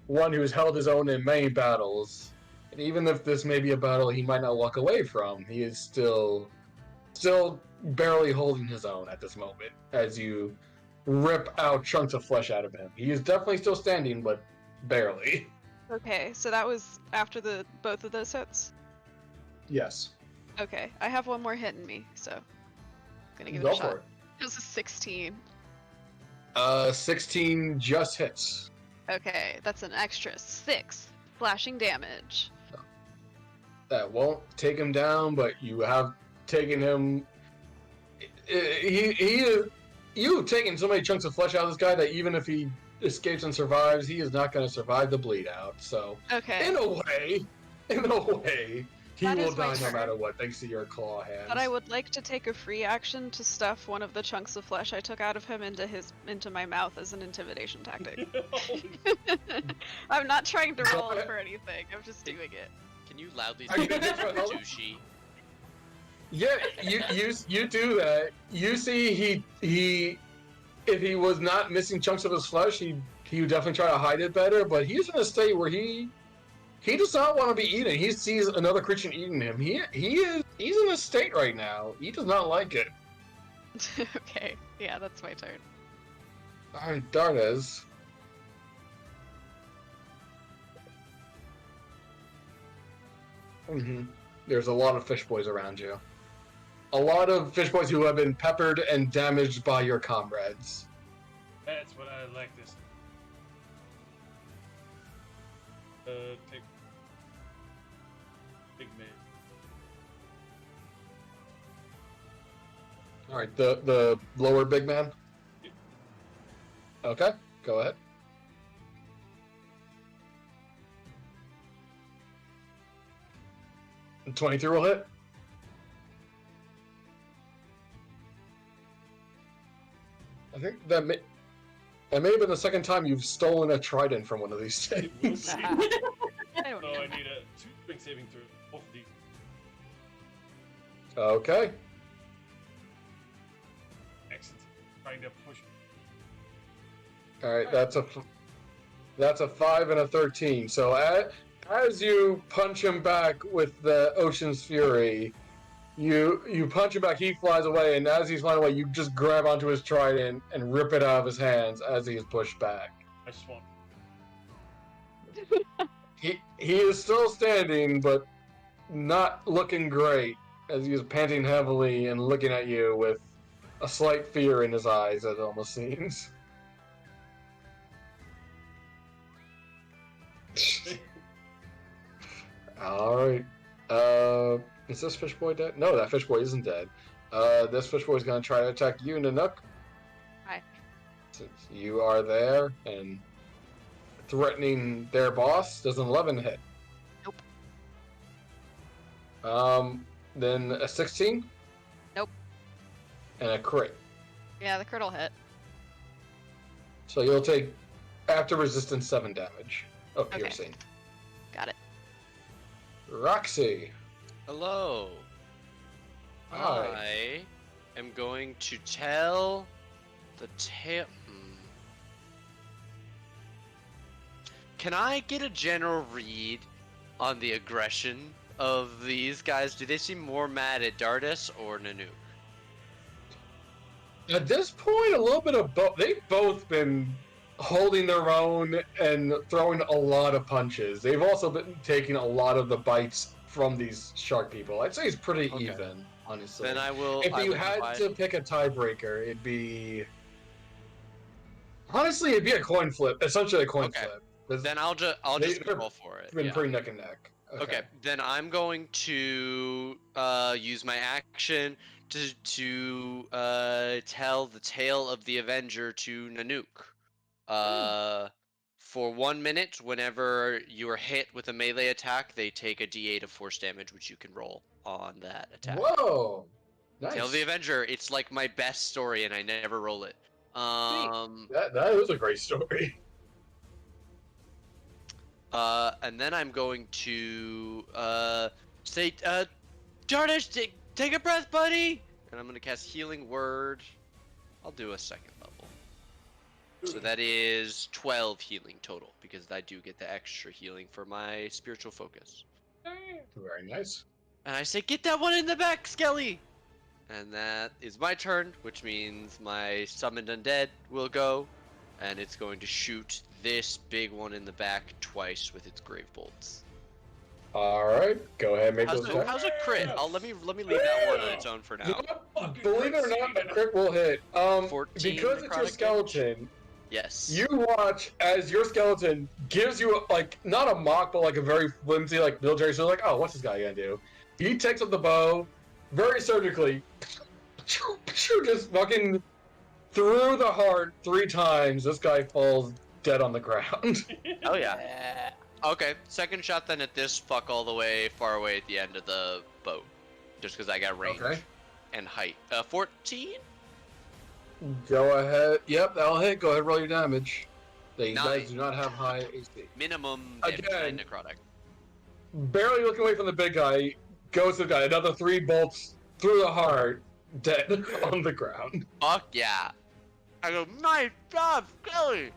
one who's held his own in many battles. And even if this may be a battle he might not walk away from, he is still barely holding his own at this moment as you rip out chunks of flesh out of him. He is definitely still standing, but barely. Okay, so that was after the both of those hits? Yes. Okay, I have one more hit in me, so gonna give Go it a shot. for it. It was a 16. 16 just hits. Okay, that's an extra 6 slashing damage. That won't take him down, but you have taken him. You've taken so many chunks of flesh out of this guy that even if he escapes and survives, he is not going to survive the bleed out. So, Okay. in a way, he That will is my die no turn. matter what, thanks to your claw hands. But I would like to take a free action to stuff one of the chunks of flesh I took out of him into my mouth as an intimidation tactic. I'm not trying to roll Okay. for anything. I'm just doing it. Can you loudly Are you say gonna try to help? douchey? Yeah, you do that. You see, he if he was not missing chunks of his flesh, he would definitely try to hide it better. But he's in a state where he does not want to be eaten. He sees another creature eating him. He's in a state right now. He does not like it. Okay, yeah, that's my turn. All right, Dardes. There's a lot of fish boys around you. A lot of fish boys who have been peppered and damaged by your comrades. That's what I like this. Take big man. All right, the lower big man. Okay, go ahead. And 23 will hit. I think that may have been the second time you've stolen a trident from one of these We'll things. see. I don't So know. I need a 2 strength saving throw. Both of these. Okay. Excellent. Trying to push. All right, that's a 5 and a 13. So as you punch him back with the Ocean's Fury, you punch him back. He flies away, and as he's flying away, you just grab onto his trident and rip it out of his hands as he is pushed back. I swung. He is still standing, but not looking great as he is panting heavily and looking at you with a slight fear in his eyes, as it almost seems. All right. Is this fish boy dead? No, that fish boy isn't dead. This fish boy is going to try to attack you, Nanook. Hi. Since you are there and threatening their boss, does an 11 hit? Nope. Then a 16? Nope. And a crit. Yeah, the crit will hit. So you'll take, after resistance, 7 damage of Okay. piercing. Got it. Roxy. Hello. Hi. I am going to tell the tale. Can I get a general read on the aggression of these guys? Do they seem more mad at Dardas or Nanook? At this point, a little bit of both. They've both been holding their own and throwing a lot of punches. They've also been taking a lot of the bites from these shark people. I'd say it's pretty Okay. even, honestly. Then I will. If I you will had divide- to pick a tiebreaker, it'd be... Honestly, it'd be a coin flip. Essentially a coin Okay. flip. It's Then I'll just they're- roll for it. been Yeah. pretty neck and neck. Okay, then I'm going to use my action to tell the tale of the Avenger to Nanook. For 1 minute, whenever you are hit with a melee attack, they take a D8 of force damage, which you can roll on that attack. Whoa! Nice. Tale of the Avenger, it's like my best story, and I never roll it. That is a great story. And then I'm going to say, Dardish, take a breath, buddy. and I'm gonna cast Healing Word. I'll do a second level. So that is 12 healing total, because I do get the extra healing for my spiritual focus. Very nice. And I say, get that one in the back, Skelly! And that is my turn, which means my summoned undead will go, and it's going to shoot this big one in the back twice with its grave bolts. Alright, go ahead and make those checks. How's a crit? Let me leave that one on its own for You now. know what? Believe it or not, a crit will hit. 14 Because it's your necrotic skeleton, Yes. you watch as your skeleton gives you, like, not a mock, but like a very flimsy, like, military, so like, oh, what's this guy gonna do? He takes up the bow, very surgically, just fucking through the heart 3 times. This guy falls dead on the ground. Oh yeah. Okay, second shot then at this fuck all the way far away at the end of the boat. Just because I got range Okay. and height. 14? Go ahead. Yep, that'll hit. Go ahead, roll your damage. They guys 9. do not have high AC. Minimum Again. 9 necrotic. Barely looking away from the big guy, goes to the guy. Another 3 bolts through the heart, dead on the ground. Fuck yeah. I go, nice job, Skelly!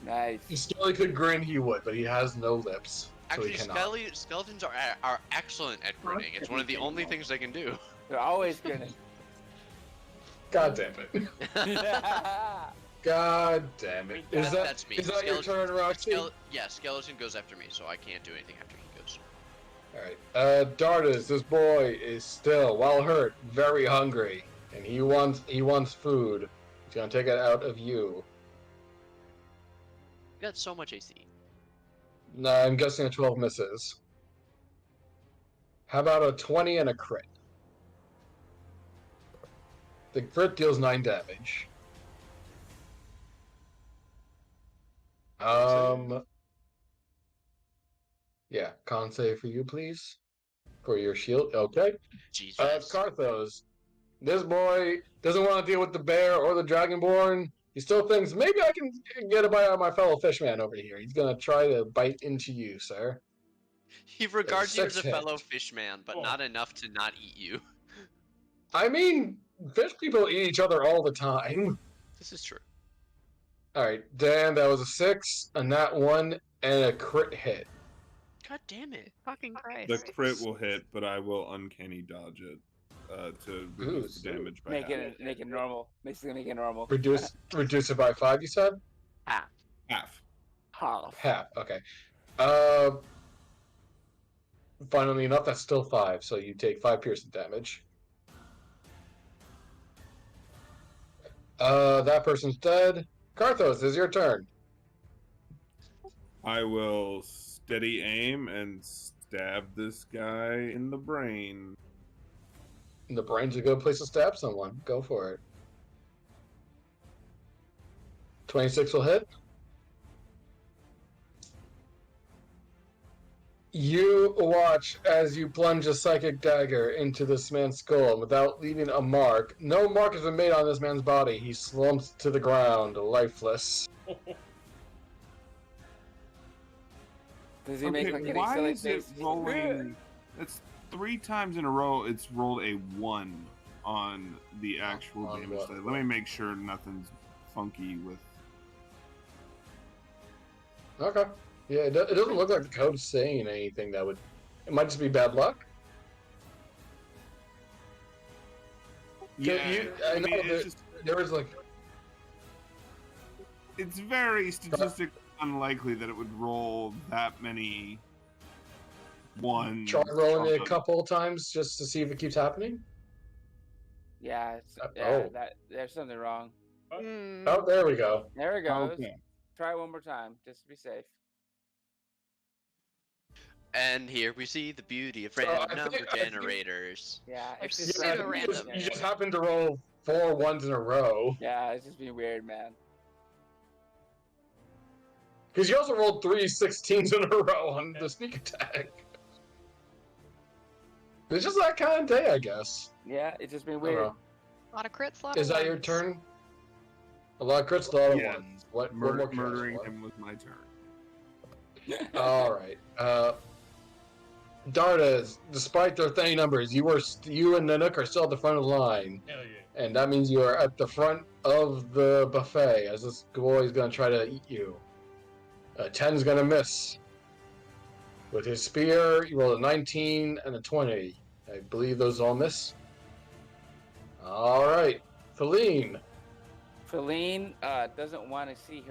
Nice. If Skelly could grin, he would, but he has no lips. So Actually, he cannot. skeletons are excellent at grinning. It's one of the only things they can do. They're always gonna. God damn it. God damn it. That's me. Is that your turn, Roxy? Yeah, skeleton goes after me, so I can't do anything after he goes. Alright. Dardus, this boy is still, while hurt, very hungry. And he wants food. He's gonna take it out of you. You got so much AC. No, I'm guessing a 12 misses. How about a 20 and a crit? The crit deals 9 damage. Yeah, con save for you, please. For your shield. Okay. Jesus. Karthos. This boy doesn't want to deal with the bear or the dragonborn. He still thinks maybe I can get a bite out of my fellow fishman over here. He's gonna try to bite into you, sir. He regards you as a 6 hit. fellow fishman, but not enough to not eat you. I mean, fish people eat each other all the time. This is true. Alright, Dan, that was a 6, a nat 1, and a crit hit. God damn it. Fucking Christ. The crit will hit, but I will uncanny dodge it to reduce the damage by Make half. it normal. Basically, make it normal. Reduce it by 5, you said? Ah. Half. Half. Half, okay. Funnily enough, that's still 5, so you take 5 piercing damage. That person's dead. Karthos, is your turn. I will steady aim and stab this guy in the brain. The brain's a good place to stab someone. Go for it. 26 will hit. You watch as you plunge a psychic dagger into this man's skull without leaving a mark. No mark has been made on this man's body. He slumps to the ground, lifeless. Does he make like any why silly is it face? rolling? That's 3 times in a row. It's rolled a 1 on the actual On damage what? side. Let me make sure nothing's funky with. Okay. Yeah, it doesn't look like the code's saying anything that would... It might just be bad luck. Yeah, I know it's just there was like... it's very statistically unlikely that it would roll that many ones. Try rolling it a from- couple times just to see if it keeps happening. Yeah, oh. there's something wrong. Mm. Oh, there we go. There it goes. Okay. Try it one more time, just to be safe. And here we see the beauty of So, random I number think- I think- generators. Yeah, Or it's just pseudo being random. weird. You just happened to roll 4 ones in a row. Yeah, it's just being weird, man. Because you also rolled 3 16s in a row on the sneak attack. It's just that kind of day, I guess. Yeah, it's just been I don't weird. know. A lot of crits, a lot Is of that your ones. turn? A lot of crits, a lot of Yeah. ones. What more kills? Murdering What? him was my turn. Alright. Dardas, despite their tiny numbers, you and Nanook are still at the front of the line. Hell yeah. And that means you are at the front of the buffet as this boy is going to try to eat you. 10's going to miss. With his spear, you rolled a 19 and a 20. I believe those all miss. All right. Feline. Feline doesn't want to see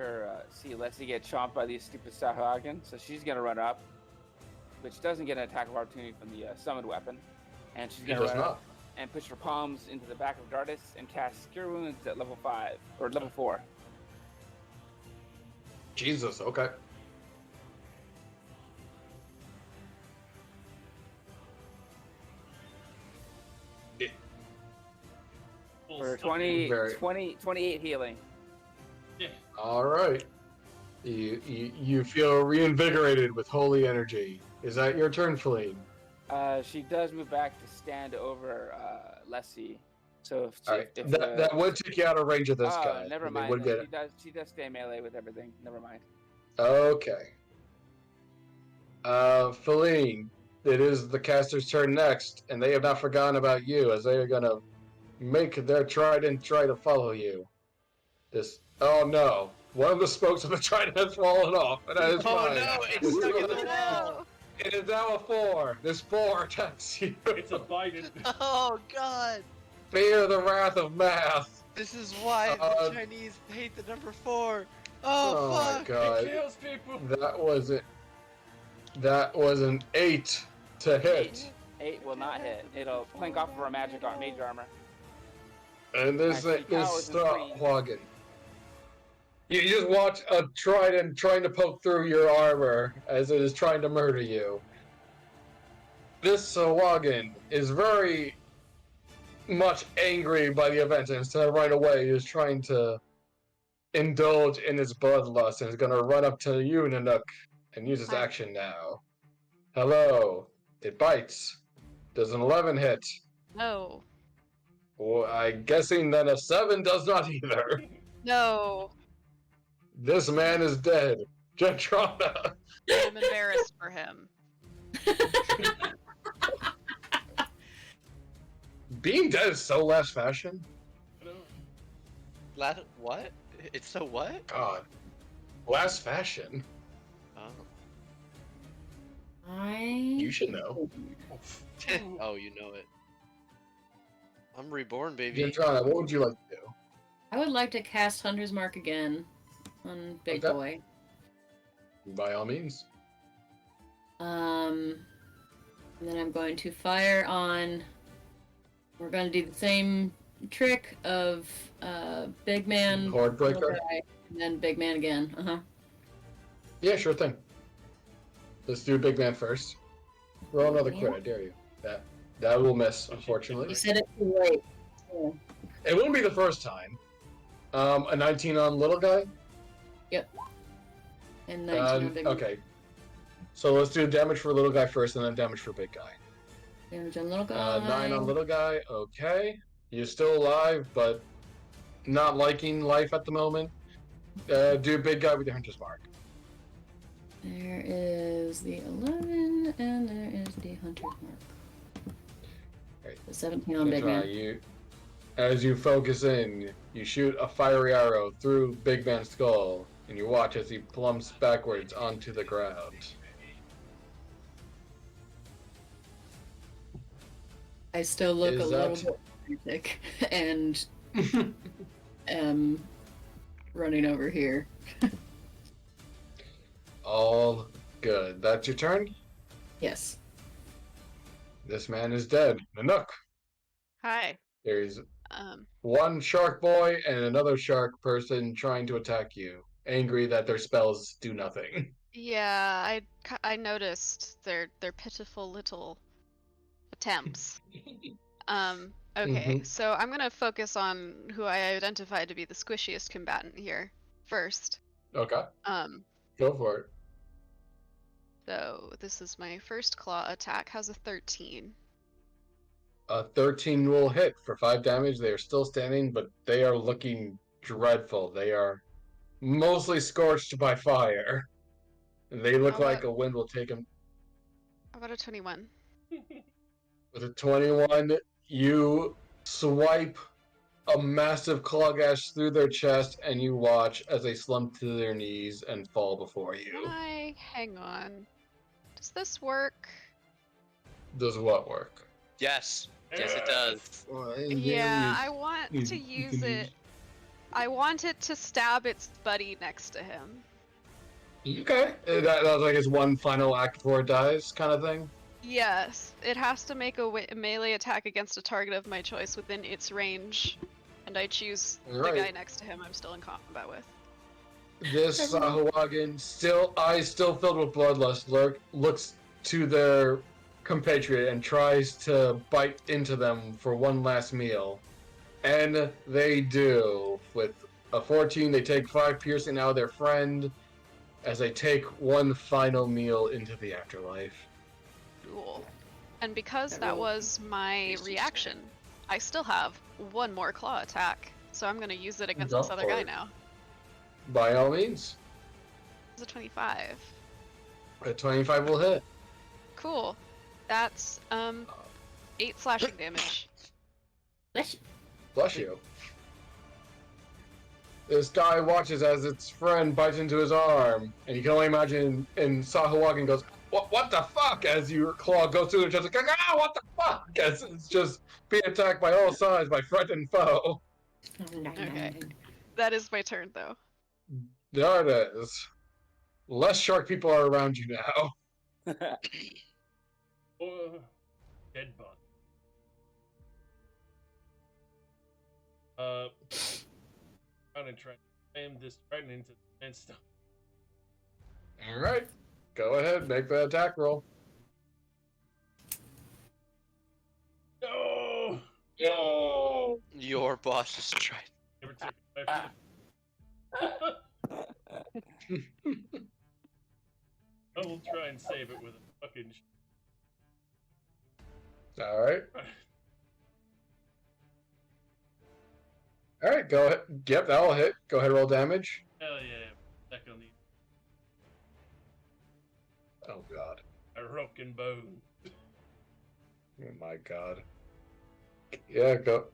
Leslie get chomped by these stupid Sahuagin, so she's going to run up, which doesn't get an attack of opportunity from the summoned weapon. And she's going to run up and push her palms into the back of Dardis and cast Cure Wounds at level 5, or level 4. Jesus, okay. For 28 healing. Yeah. All right. You feel reinvigorated with holy energy. Is that your turn, Feline? She does move back to stand over Leslie. So if that would take you out of range of this guy. Never mind. Would get she does stay melee with everything. Never mind. Okay. Feline, it is the caster's turn next, and they have not forgotten about you, as they are gonna make their trident try to follow you. Oh no. One of the spokes of the trident has fallen off, and that is fine. No, it's stuck in the wall. It is now a 4. This 4 attacks you. It's a Biden. Oh god. Fear the wrath of math. This is why the Chinese hate the number 4. Oh fuck. My god. It kills people. That was an 8 to hit. 8 will not hit. It'll clink off of our mage armor. And this Wagon. You just watch a trident trying to poke through your armor as it is trying to murder you. This Wagon is very much angry by the event, and instead of running away, he is trying to indulge in his bloodlust, and is going to run up to you, Nanook, and use his action now. Hello. It bites. Does an 11 hit? No. Well, I'm guessing that a 7 does not either. No. This man is dead. Jentrana. I'm embarrassed for him. Being dead is so last fashion. What? It's so what? God. Last fashion. Oh. You should know. Oh, you know it. I'm reborn, baby. Jentrana, what would you like to do? I would like to cast Hunter's Mark again on Big Boy. By all means. And then I'm going to fire on... We're going to do the same trick of Big Man, Horde Breaker? and then Big Man again. Uh-huh. Yeah, sure thing. Let's do Big Man first. Roll another crit, I dare you. That will miss, unfortunately. You said it too late. Yeah. It wouldn't be the first time. A 19 on little guy? Yep. And 19 on big okay. So let's do damage for little guy first, and then damage for big guy. Damage on little guy. 9 on little guy. Okay. You're still alive, but not liking life at the moment. Do big guy with your Hunter's Mark. There is the 11, and there is the Hunter's Mark. Right. The 17 on big man. As you focus in, you shoot a fiery arrow through Big Man's skull, and you watch as he plumps backwards onto the ground. I still look a little bit frantic and am running over here. All good. That's your turn? Yes. This man is dead. Nanook. Hi. There's one shark boy and another shark person trying to attack you, angry that their spells do nothing. Yeah, I noticed their pitiful little attempts. Okay, so I'm gonna focus on who I identified to be the squishiest combatant here first. Okay. Go for it. So this is my first claw attack. How's a 13? A 13 will hit for 5 damage. They are still standing, but they are looking dreadful. They are mostly scorched by fire. They look like a wind will take them. How about a 21? With a 21, you swipe a massive claw gash through their chest, and you watch as they slump to their knees and fall before you. Hang on. Does this work? Does what work? Yes. Yes, it does. Yeah, I want to use it. I want it to stab its buddy next to him. Okay. That was like his one final act before it dies, kind of thing. Yes, it has to make a melee attack against a target of my choice within its range, and I choose the guy next to him I'm still in combat with. This Sahuagin, eyes still filled with bloodlust, looks to their compatriot and tries to bite into them for one last meal. And they do. With a 14, they take 5 piercing out of their friend as they take one final meal into the afterlife. Cool. And because that was my reaction, I still have one more claw attack, so I'm gonna use it against this other guy now. By all means. It's a 25. A 25 will hit. Cool. That's 8 slashing damage. Bless you. This guy watches as its friend bites into his arm, and you can only imagine, and Sahuagin goes, what the fuck? As your claw goes through the chest, like, ah, what the fuck? As it's just being attacked by all sides by friend and foe. Okay. That is my turn, though. There it is. Less shark people are around you now. Or dead body. Trying to slam this trident into the man stuff. Alright. Go ahead, make the attack roll. No! No! Your boss is trying. Never took it. I will try and save it with a fucking. Alright. Alright, go ahead. Yep, that'll hit. Go ahead, roll damage. Hell yeah. Back on the. Oh god. A broken bone. Oh my god. Yeah, go.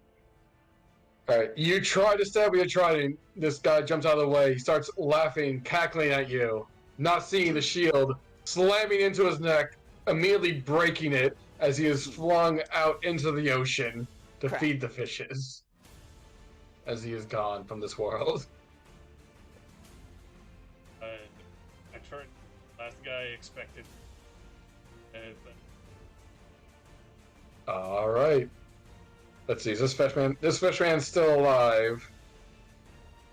Alright, you try to stab, you try, and this guy jumps out of the way. He starts laughing, cackling at you, not seeing the shield, slamming into his neck, immediately breaking it as he is flung out into the ocean to feed the fishes. As he is gone from this world. I turned. Last guy expected. Alright. Let's see, is this fishman's still alive.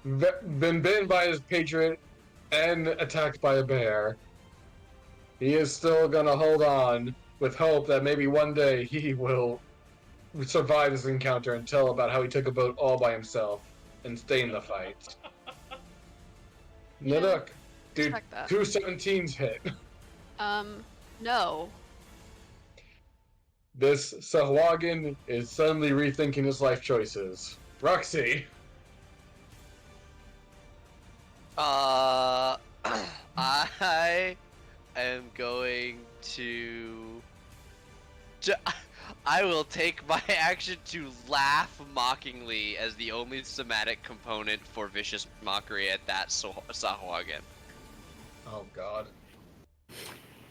Been bitten by his patriot and attacked by a bear. He is still gonna hold on with hope that maybe one day he will survive this encounter and tell about how he took a boat all by himself and stay in the fight. Yeah, Look, dude, check that. 2 17s hit. No. This Sahuagin is suddenly rethinking his life choices. Roxy! I am going to. I will take my action to laugh mockingly as the only somatic component for vicious mockery at that Sahuagin. Oh god.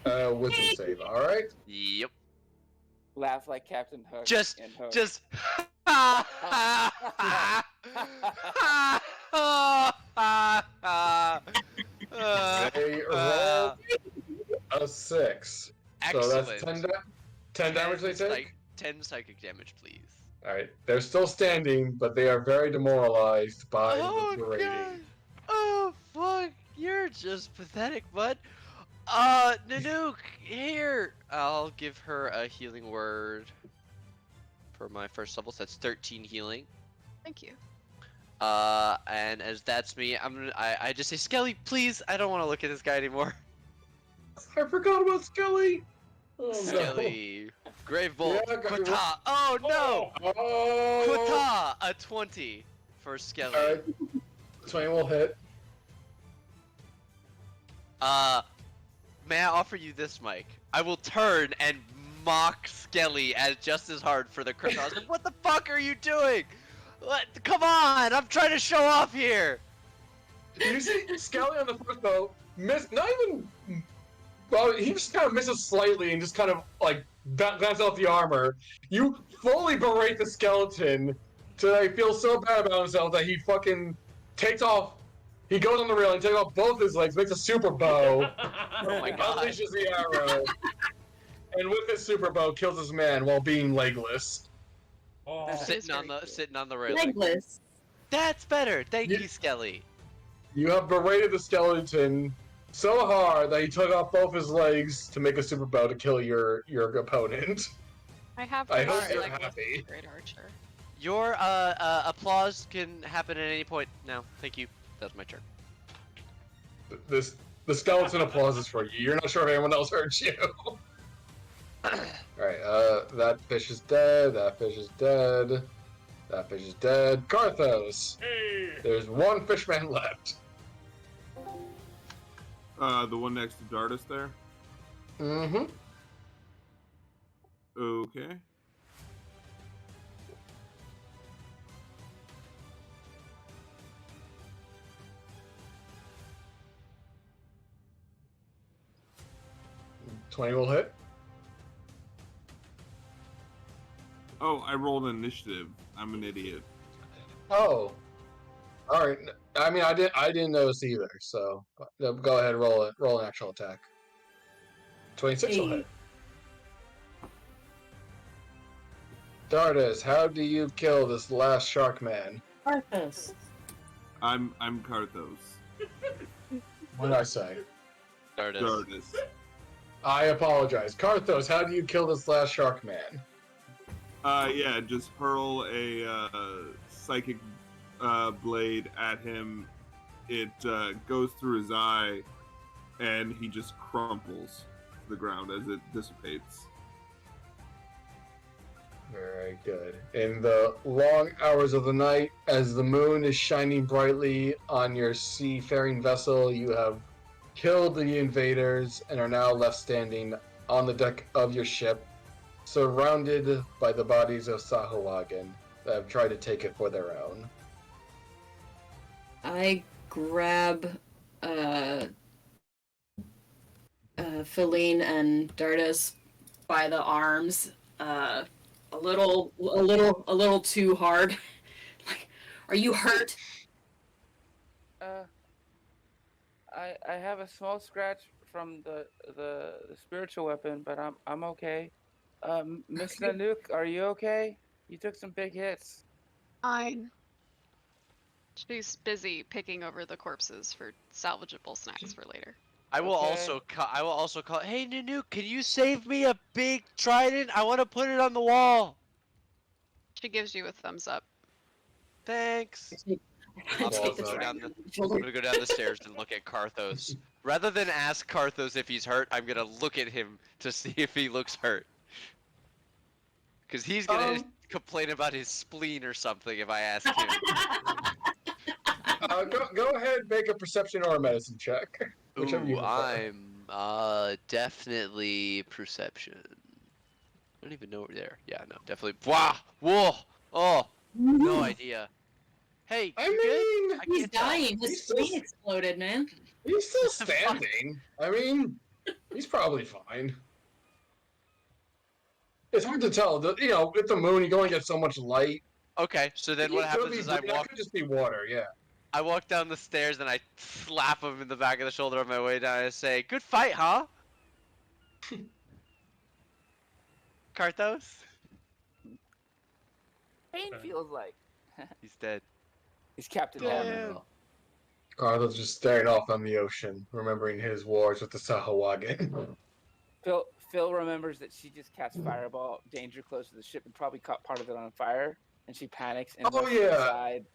Wisdom save, alright? Yep. Laugh like Captain Hook. Just. They roll a 6. Excellent. So that's 10 damage they take? 10 psychic damage, please. Alright, they're still standing, but they are very demoralized by the berating. God. Oh, fuck. You're just pathetic, bud. Nanook, here. I'll give her a healing word for my first level, so that's 13 healing. Thank you. And as that's me, I just say, Skelly, please, I don't want to look at this guy anymore. I forgot about Skelly! Oh Skelly. Grave Bolt. Yeah, Quata. Oh, no! no! Oh! Quata, a 20 for Skelly. Alright. 20 will hit. May I offer you this, Mike? I will turn and mock Skelly just as hard for the crit. I was like, what the fuck are you doing? What? Come on, I'm trying to show off here. You see Skelly on the first boat, not even. Well, he just kind of misses slightly and just kind of like bounces off the armor. You fully berate the skeleton till he feels so bad about himself that he fucking takes off. He goes on the railing, takes off both his legs, makes a super bow, Oh my god. unleashes the arrow, and with his super bow kills his man while being legless. Oh, That is Sitting on very the cute. sitting on the railing. Legless. That's better. Thank You- you, Skelly. You have berated the skeleton so hard that he took off both his legs to make a super bow to kill your opponent. I have I heard hope that you're Legolas is happy. a great archer. Your applause can happen at any point now. Thank you. That's my turn. The skeleton applauses for you. You're not sure if anyone else heard you. Alright, that fish is dead, that fish is dead, that fish is dead. Karthos! hey! There's one fishman left. The one next to Dardis there. Mm-hmm. Okay. $20 will hit. Oh, I rolled an initiative. I'm an idiot. Oh. Alright. I mean, I didn't notice either, so go ahead, roll it. Roll an actual attack. 26 will Hey. hit. Dardis, how do you kill this last shark man? Arthas. I'm Karthos. What did I say? There it is. Dardis. I apologize. Karthos, how do you kill this last shark man? Yeah, just hurl a psychic blade at him. It goes through his eye, and he just crumples to the ground as it dissipates. Very good. In the long hours of the night, as the moon is shining brightly on your seafaring vessel, you have killed the invaders and are now left standing on the deck of your ship, surrounded by the bodies of Sahuagin that have tried to take it for their own. I grab Feline and Dardas by the arms, a little too hard. Like, are you hurt? I have a small scratch from the spiritual weapon, but I'm okay. Miss Nanook, are you okay? You took some big hits. Fine. She's busy picking over the corpses for salvageable snacks for later. I will Okay. also call. Hey, Nanook, can you save me a big trident? I want to put it on the wall. She gives you a thumbs up. Thanks. I I'm take the gonna go down trident the- on my shoulder. I'm gonna go down the stairs and look at Karthos. Rather than ask Karthos if he's hurt, I'm gonna look at him to see if he looks hurt. Because he's gonna complain about his spleen or something if I ask him. Go ahead, make a perception or a medicine check. Whichever you Ooh, prefer. I'm definitely perception. I don't even know where there. Yeah, no, definitely. Wow! Whoa! Oh, no idea. Hey, I you good? mean, I He's can't tell. dying. His He's still- spleen exploded, man. he's still standing. I mean, he's probably fine. It's hard to tell. You know, with the moon, you can only get so much light. Okay, so then He what could happens be is I blue- that walk. could just be water, yeah. I walk down the stairs and I slap him in the back of the shoulder on my way down and I say, "Good fight, huh?" Karthos? Pain feels like. He's dead. He's Captain Yeah. Hammer. Carlos just staring off on the ocean, remembering his wars with the Sahuagin. Phil remembers that she just cast Fireball danger close to the ship and probably caught part of it on fire, and she panics and Oh, rushes yeah. inside.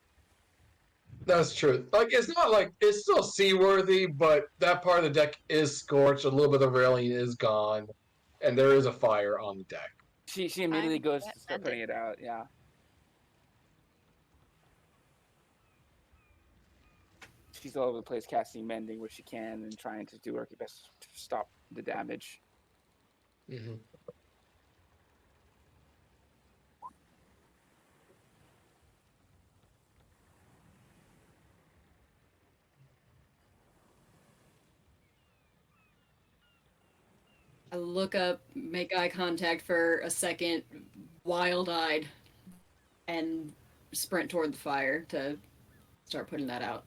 That's true. Like, it's not like it's still seaworthy, but that part of the deck is scorched. A little bit of the railing is gone, and there is a fire on the deck. She immediately I'm goes get to start mended. putting it out. Yeah. She's all over the place casting mending where she can and trying to do her best to stop the damage. Mm-hmm. I look up, make eye contact for a second, wild-eyed, and sprint toward the fire to start putting that out.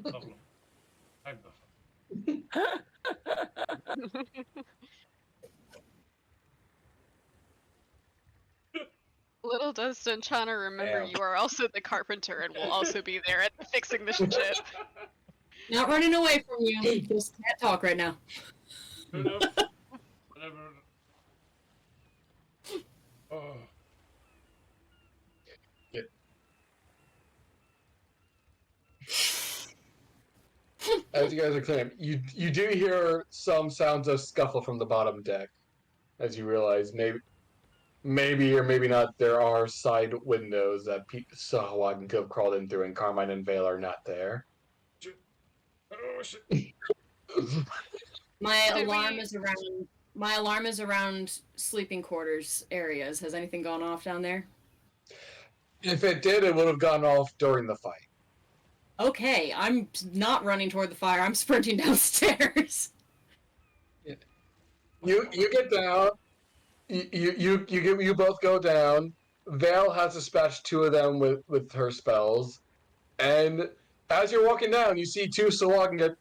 Problem. I'm the Little does Senchana remember Damn. you are also the carpenter and will also be there at fixing the ship. Not running away from you. Just can't talk right now. Fair enough. Whatever. Oh. As you guys are clearing, you do hear some sounds of scuffle from the bottom deck, as you realize maybe or maybe not there are side windows that Sahawagan could have crawled in through, and Carmine and Vale are not there. Oh shit. My Did alarm we- is around. My alarm is around sleeping quarters areas. Has anything gone off down there? If it did, it would have gone off during the fight. Okay, I'm not running toward the fire. I'm sprinting downstairs. You get down. You both go down. Vale has dispatched two of them with her spells, and as you're walking down, you see two Sawagan get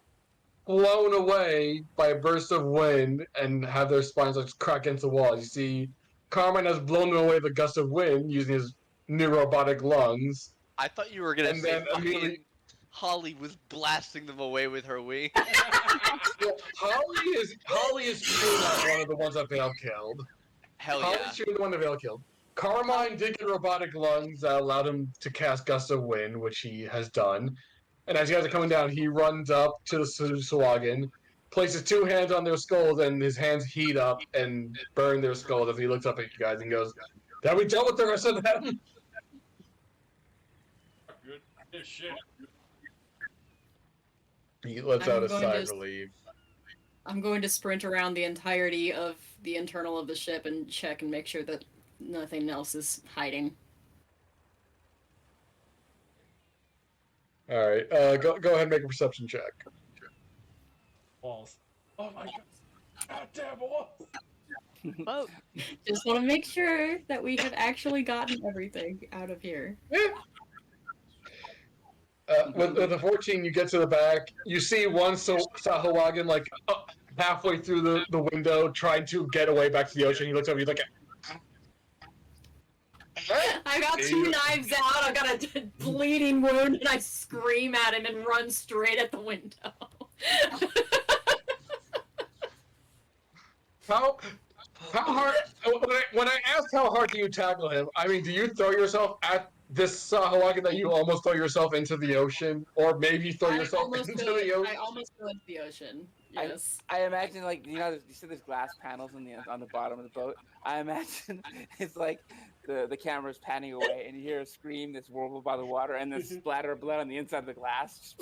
blown away by a burst of wind and have their spines like crack against the wall. You see Carmine has blown them away with a gust of wind using his new robotic lungs. I thought you were gonna And say then immediately- fucking Holly was blasting them away with her wing. Well, Holly is shooting at one of the ones that Vale killed. Hell Holly's yeah. shooting the one that Vale killed. Carmine did get robotic lungs that allowed him to cast Gust of Wind, which he has done. And as you guys are coming down, he runs up to the Sawagan, places two hands on their skulls, and his hands heat up and burn their skulls as he looks up at you guys and goes, "Have we dealt with the rest of them?" Good. This shit. He lets I'm out a going sigh to- of relief. I'm going to sprint around the entirety of the internal of the ship and check and make sure that nothing else is hiding. All right, go ahead and make a perception check. Walls. Oh my god. Goddamn walls. Whoa. Just want to make sure that we have actually gotten everything out of here. With the 14, you get to the back. You see one Sahawagan like halfway through the window, trying to get away back to the ocean. He looks over. He's like, I got two knives out. I got a bleeding wound, and I scream at him and run straight at the window. How hard? When I asked how hard do you tackle him, I mean, do you throw yourself at this Sahawagan that you almost throw yourself into the ocean, or maybe throw yourself into the ocean? I almost fell into the ocean. Yes. I imagine, like, you know, you see there's glass panels on the bottom of the boat. I imagine it's like the camera's panning away, and you hear a scream that's warbled by the water, and then splatter of blood on the inside of the glass.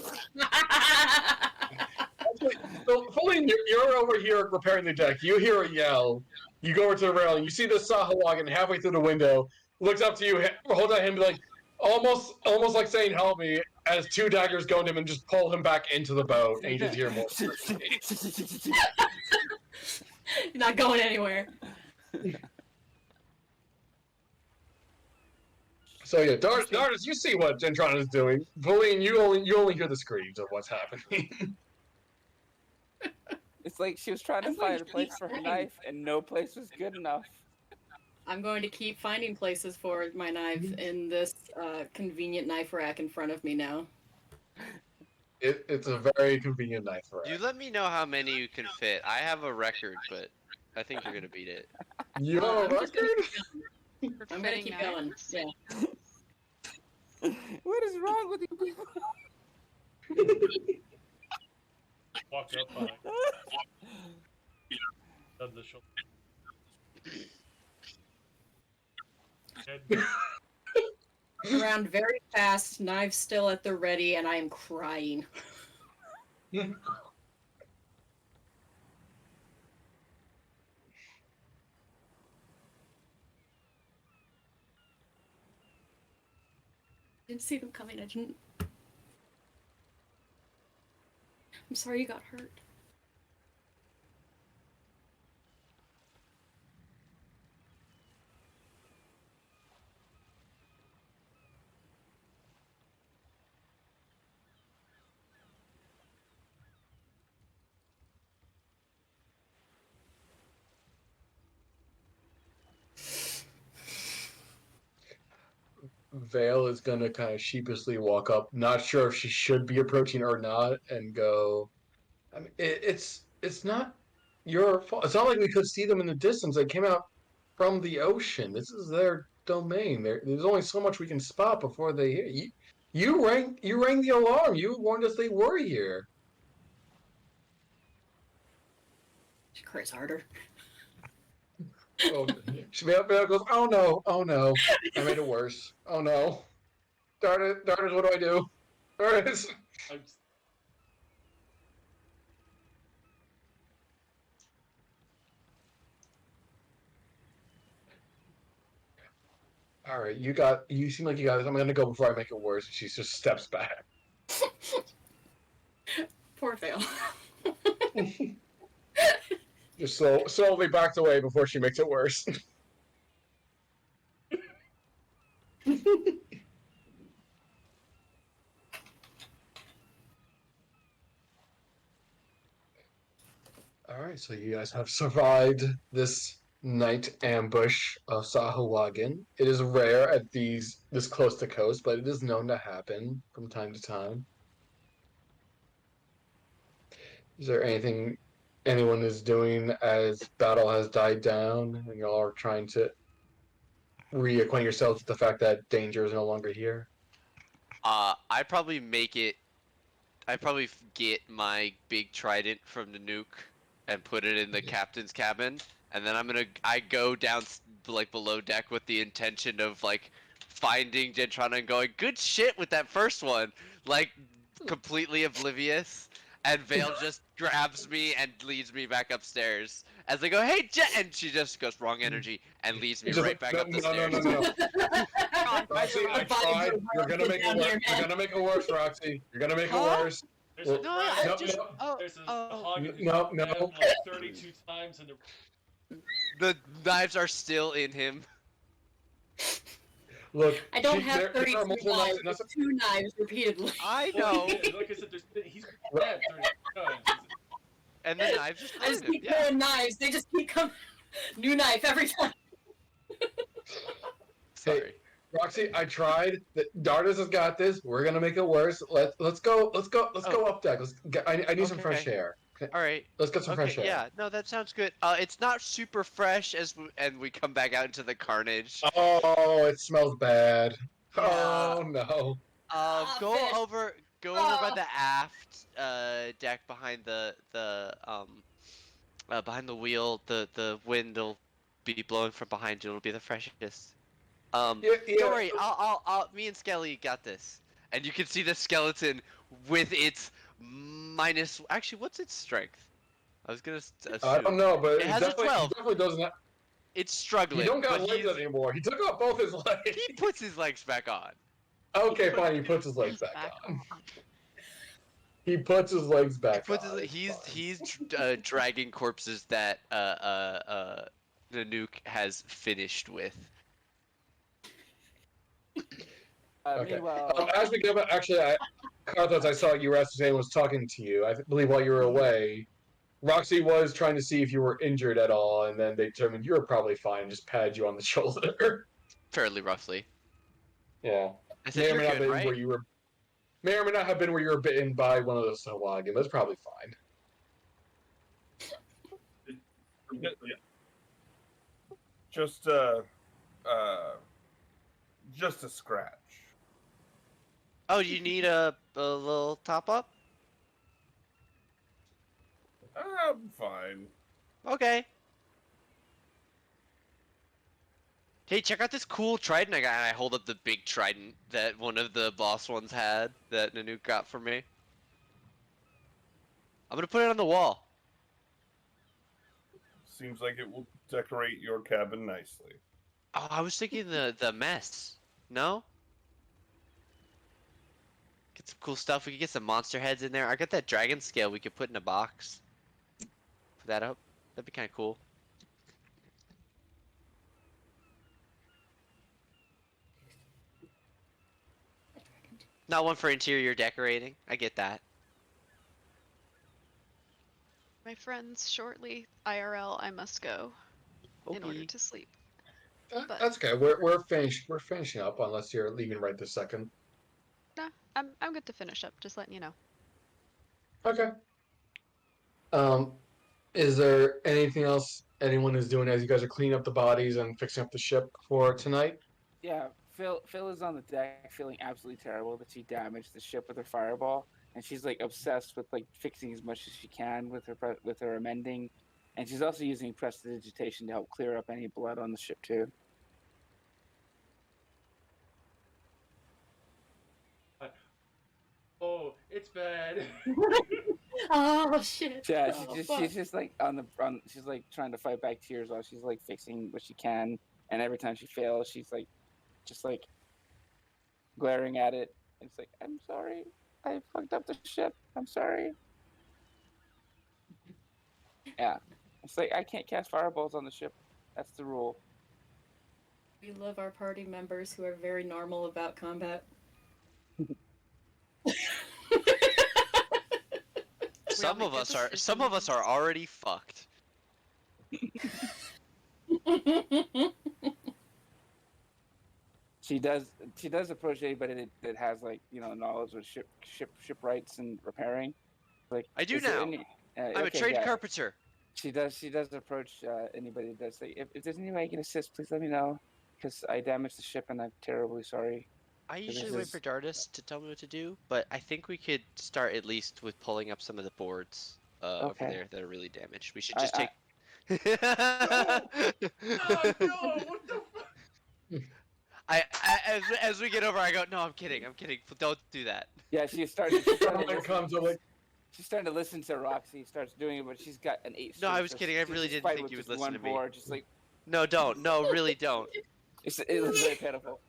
So, Fully, you're over here repairing the deck. You hear a yell. You go over to the railing. You see the Sahawagan halfway through the window. Looks up to you, holds out him, like almost like saying "Help me!" As two daggers go into him and just pull him back into the boat, and you just hear more. You're not going anywhere. So yeah, Dardis, you see what Gentrana is doing. Bullying, you only hear the screams of what's happening. It's like she was trying to find a place for her knife, and no place was good enough. I'm going to keep finding places for my knife in this convenient knife rack in front of me now. It's a very convenient knife for You us. let me know how many you can fit. I have a record, but I think you're gonna beat it. You have a I'm just gonna record? For I'm gonna fitting keep going. knives. Yeah. What is wrong with you people? Walk up by. Done the shoulder. Head. Around very fast, knives still at the ready, and I am crying. Didn't see them coming. I didn't. I'm sorry you got hurt. Vale is gonna kind of sheepishly walk up, not sure if she should be approaching or not, and go. I mean, it's not your fault. It's not like we could see them in the distance. They came out from the ocean. This is their domain. There's only so much we can spot before they hear you. You rang the alarm. You warned us they were here. She cries harder. Oh, Vale goes. Oh no, I made it worse. Oh no, darn it, what do I do? Darn it. I'm All right, you seem like you got this. I'm gonna go before I make it worse. She just steps back. Poor Vale. Just slowly backed away before she makes it worse. All right, so you guys have survived this night ambush of Sahuagin. It is rare at this close to coast, but it is known to happen from time to time. Is there anything anyone is doing as battle has died down and y'all are trying to reacquaint yourselves with the fact that danger is no longer here? I probably make it. I probably get my big trident from the nuke and put it in the captain's cabin, and then I go down like below deck with the intention of like finding Gentrana and going, good shit with that first one, like completely oblivious. And Vale just grabs me and leads me back upstairs. As I go, hey, Jet, and she just goes, wrong energy, and leads me right back up the stairs. No. Roxy, I tried. You're gonna make it worse. You're gonna make it worse, Roxy. You're gonna make it worse. there's Well, a No, thread. I just. Oh, There's a oh. hog in No. like 32 times in the. The knives are still in him. Look, I don't there have are 32 multiple knives. knives. It's 2 knives repeatedly. I Well, know. like I said, he's been stabbed 32 times. And the knives are I still just in him. keep Yeah. pulling knives. They just keep coming. New knife every time. Sorry. Roxy, I tried. Dardis has got this. We're gonna make it worse. Let's go up deck. I need some fresh Okay. air. All right. Let's get some Okay. fresh air. Yeah. No, that sounds good. It's not super fresh and we come back out into the carnage. Oh, it smells bad. Yeah. Oh no. Go fish. over by the aft deck behind behind the wheel. The wind will be blowing from behind you. It'll be the freshest. Yeah. Don't worry. Me and Skelly got this. And you can see the skeleton with its minus. Actually, what's its strength? I was gonna assume. I don't know, but It has a definitely, 12. he definitely doesn't. It's He struggling. don't got but legs anymore. He took off both his legs. he puts his legs back on. Okay, fine. He puts his legs back on. He puts his legs back on. He's dragging corpses that Nanook has finished with. Okay. Meanwhile, As we go, actually, Carthos, I saw you were was talking to you. I believe while you were away, Roxy was trying to see if you were injured at all, and then they determined you were probably fine and just patted you on the shoulder. Fairly roughly. Yeah. I said you're good, right? May or may not have been where you were bitten by one of those Hawaiian, but it's probably fine. Just just a scratch. Oh, you need a little top up? I'm fine. Okay. Hey, check out this cool trident I got. And I hold up the big trident that one of the boss ones had that Nanook got for me. I'm gonna put it on the wall. Seems like it will decorate your cabin nicely. Oh, I was thinking the mess. No? Get some cool stuff. We could get some monster heads in there. I got that dragon scale we could put in a box. Put that up. That'd be kind of cool. Not one for interior decorating. I get that. My friends, shortly, IRL, I must go in order Okay. to sleep. But- That's okay. We're finished. We're finishing up unless you're leaving right this second. Nah, I'm good to finish up. Just letting you know. Okay. Is there anything else anyone is doing as you guys are cleaning up the bodies and fixing up the ship for tonight? Yeah, Phil is on the deck feeling absolutely terrible that she damaged the ship with her fireball, and she's like obsessed with like fixing as much as she can with her amending, and she's also using prestidigitation to help clear up any blood on the ship too. Oh, it's bad. Oh shit. Yeah, Oh, she's just like she's like trying to fight back tears while she's like fixing what she can, and every time she fails, she's like just like glaring at it. And it's like, I'm sorry, I fucked up the ship. I'm sorry. Yeah, it's like I can't cast fireballs on the ship. That's the rule. We love our party members who are very normal about combat. Some make of good us are already fucked. She does approach anybody that has like knowledge of shipwrights and repairing. Like I do is there now. any- I'm a okay, trained yeah. carpenter. She does approach anybody that does say if there's any way I can assist, please let me know because I damaged the ship and I'm terribly sorry. I this usually wait is- for Dardis to tell me what to do, but I think we could start at least with pulling up some of the boards over Okay. there that are really damaged. We should I- just take. No, what the fuck? As we get over, I go, no, I'm kidding. Don't do that. Yeah, she's starting to Someone comes up like, she's starting to listen to Roxy, starts doing it, but she's got an 8. No, I string, was so kidding. I she's really just didn't fighting think with you would just listen one to me. board, just like No, don't. No, really don't. it was very pitiful.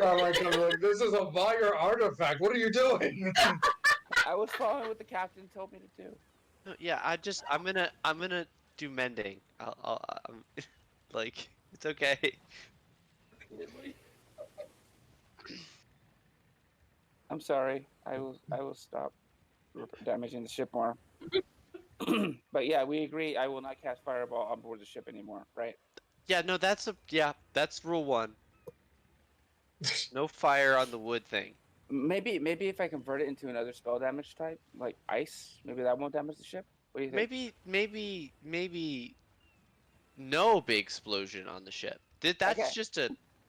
someone comes like, this is a Vire artifact. What are you doing? I was following what the captain told me to do. No, yeah, I'm gonna do mending. Like, it's okay. I'm sorry. I will stop damaging the ship more. But yeah, we agree. I will not cast fireball on board the ship anymore. Right? Yeah, no, that's rule 1. No fire on the wood thing. Maybe if I convert it into another spell damage type, like ice, maybe that won't damage the ship. What do you think? Maybe no big explosion on the ship. That's Okay. just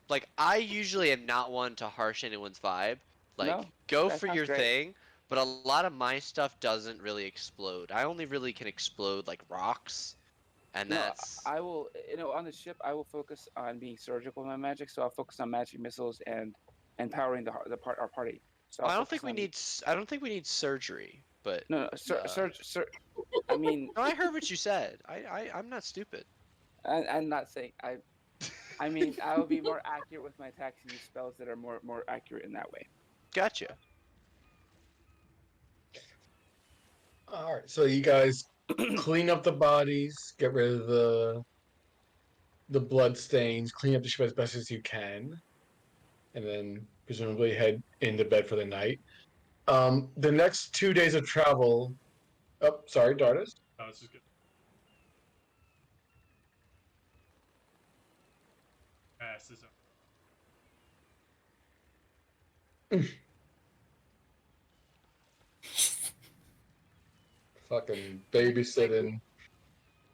like, I usually am not one to harsh anyone's vibe. Like, No, go that for sounds your great. thing, but a lot of my stuff doesn't really explode. I only really can explode like rocks, and No, that's I will. On the ship, I will focus on being surgical with my magic. So I'll focus on magic missiles and powering our party. So I'll I don't focus think we on- need I don't think we need surgery, but No, I mean, no, I heard what you said. I'm not stupid. I'm not saying I mean, I will be more accurate with my attacks and use spells that are more accurate in that way. Gotcha. All right, so you guys clean up the bodies, get rid of the blood stains, clean up the ship as best as you can, and then presumably head into bed for the night. The next 2 days of travel. Oh, sorry, Dardis. No, this is good. This is Fucking babysitting.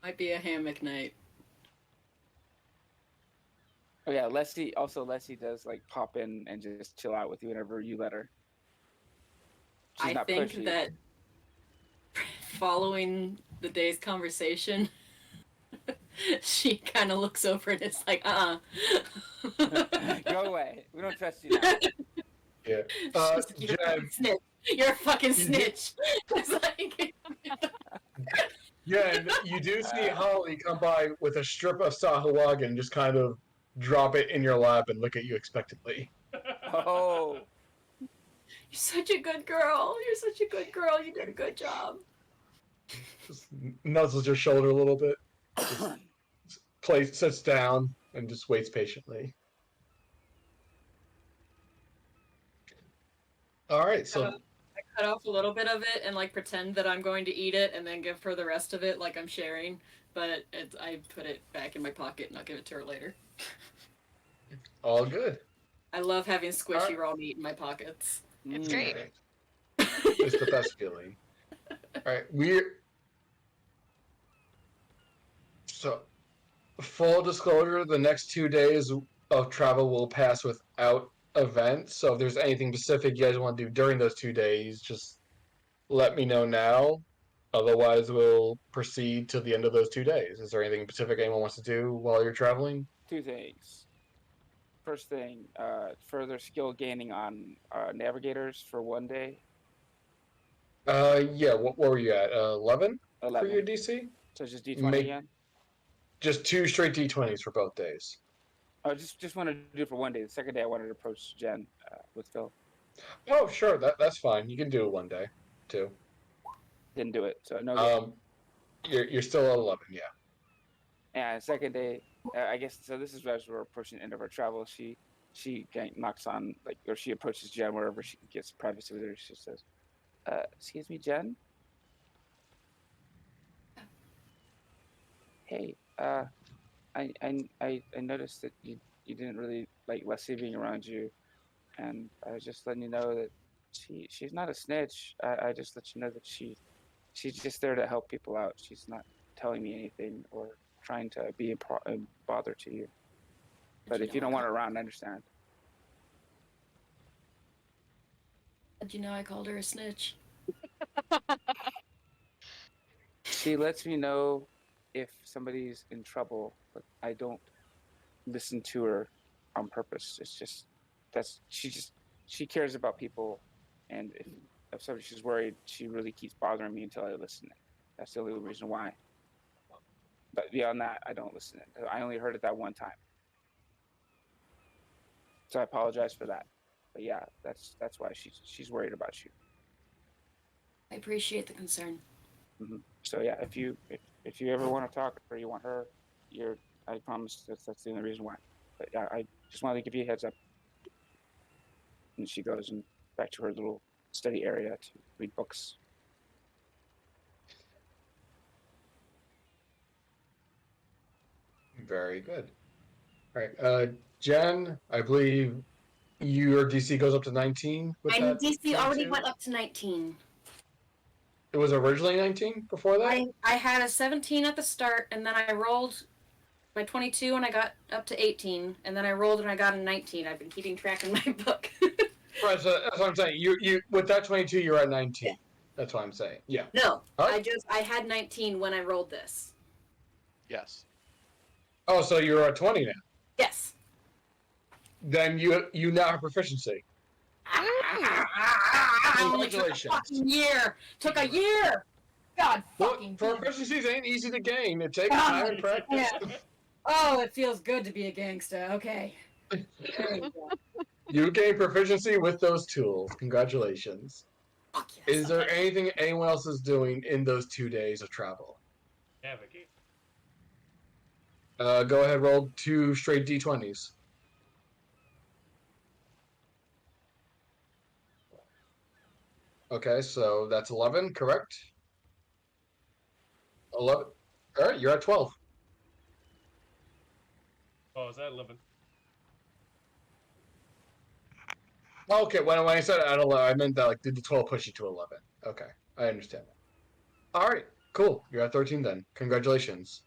Might be a hammock night. Oh yeah, Leslie does like pop in and just chill out with you whenever you let her. She's I not think pushy. that following the day's conversation, she kind of looks over and it's like, Go away. We don't trust you now. Yeah. She's like, Jen, snitch. You're a fucking snitch. It's like, Jen, you do see Holly come by with a strip of Sahuagin and just kind of drop it in your lap and look at you expectantly. Oh, You're such a good girl. You're such a good girl. You did a good job. Just nuzzles your shoulder a little bit. Sits down and just waits patiently. All right, so I cut off a little bit of it and like pretend that I'm going to eat it, and then give her the rest of it like I'm sharing. But I put it back in my pocket, and I'll give it to her later. all good. I love having squishy Alright. raw meat in my pockets. It's great. Right. It's the best feeling. All right, so full disclosure: the next 2 days of travel will pass without events. So if there's anything specific you guys want to do during those 2 days, just let me know now. Otherwise, we'll proceed to the end of those 2 days. Is there anything specific anyone wants to do while you're traveling? 2 things. First thing, further skill gaining on navigators for 1 day. Yeah. What were you at? 11 for 11. your DC? So just D20 Make- again. Just 2 straight D20s for both days. I just wanted to do it for 1 day. The second day, I wanted to approach Jen with Phil. Oh, sure. That's fine. You can do it 1 day, too. Didn't do it, so no. You're still at 11, yeah. And second day, I guess. So this is as we're approaching the end of our travel. She knocks on or she approaches Jen wherever she gets privacy with her. She says, "Excuse me, Jen. Hey, I noticed that you didn't really like Leslie being around you, and I was just letting you know that she's not a snitch. I just let you know that she's just there to help people out. She's not telling me anything or trying to be a bother to you. But if you don't want her around, I understand." Did you know I called her a snitch? She lets me know if somebody's in trouble, but I don't listen to her on purpose. It's just she cares about people, and if she's worried, she really keeps bothering me until I listen. That's the only reason why. But beyond that, I don't listen. I only heard it that one time, so I apologize for that. But yeah, that's why she's worried about you. I appreciate the concern. Mm-hmm. So yeah, if you ever want to talk or you want her, I promise that's the only reason why. But yeah, I just wanted to give you a heads up. And she goes back to her little study area to read books. Very good. All right. Jen, I believe your DC goes up to 19 with My that. DC already 22? went up to 19. It was originally 19 before that? I had a 17 at the start, and then I rolled my 22, and I got up to 18, and then I rolled and I got a 19. I've been keeping track in my book. Right, so that's what I'm saying. You with that 22, you're at 19. Yeah. That's what I'm saying. Yeah. No, Huh? I had 19 when I rolled this. Yes. Oh, so you're at 20 now. Yes. Then you now have proficiency. Congratulations. Took a year. God Look, fucking damn. proficiencies ain't easy to gain. It takes time and practice. Yeah. Oh, it feels good to be a gangster. Okay. There you go. You gain proficiency with those tools. Congratulations. Fuck yes. Is there anything anyone else is doing in those 2 days of travel? Navigate. Go ahead, roll 2 straight D20s. Okay, so that's 11, correct? 11. All right, you're at 12. Oh, is that 11? Okay, when I said at 11, I meant that did the 12 push you to 11? Okay, I understand that. All right, cool. You're at 13 then. Congratulations.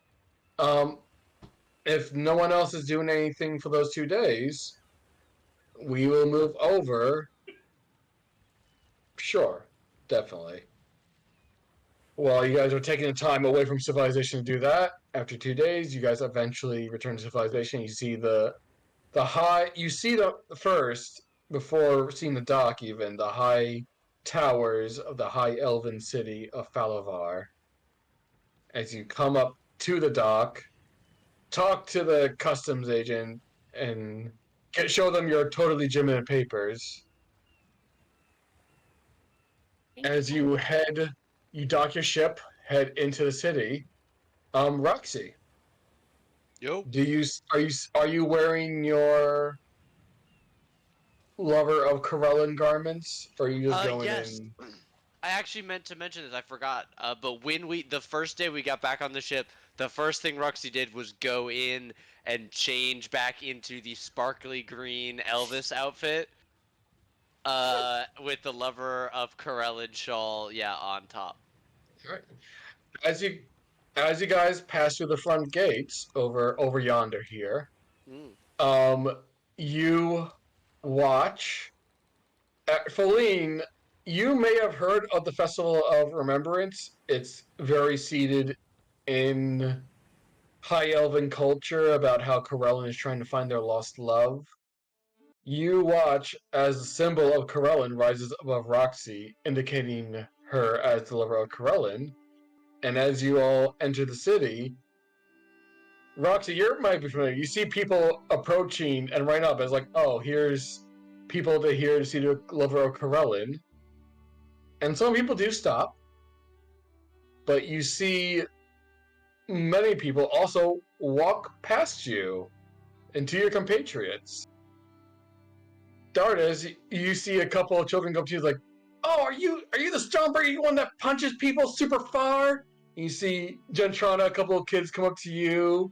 If no one else is doing anything for those 2 days, we will move over. Sure, definitely. Well, you guys are taking the time away from civilization to do that. After 2 days, you guys eventually return to civilization. You see the high. You see the first before seeing the dock. Even the high towers of the high elven city of Falavar. As you come up to the dock, talk to the customs agent, and show them your totally legitimate papers. as you dock your ship, head into the city. Roxy, Yo. are you wearing your lover of Corellan garments, or are you just going Yes. in? I actually meant to mention this. I forgot. But the first day we got back on the ship, the first thing Roxy did was go in and change back into the sparkly green Elvis outfit. With the lover of Corellan shawl, on top. All right. As you guys pass through the front gates over yonder here, Mm. you watch. Feline, you may have heard of the Festival of Remembrance. It's very seated in High Elven culture about how Corellan is trying to find their lost love. You watch as the symbol of Corellan rises above Roxy, indicating her as the lover of Corellan. And as you all enter the city, Roxy, you might be familiar. You see people approaching and right up as like, oh, here's people here to see the lover of Corellan. And some people do stop, but you see many people also walk past you and to your compatriots. Dardas, you see a couple of children go up to you like, oh, are you the Stormbreaker one that punches people super far? And you see Gentrana, a couple of kids come up to you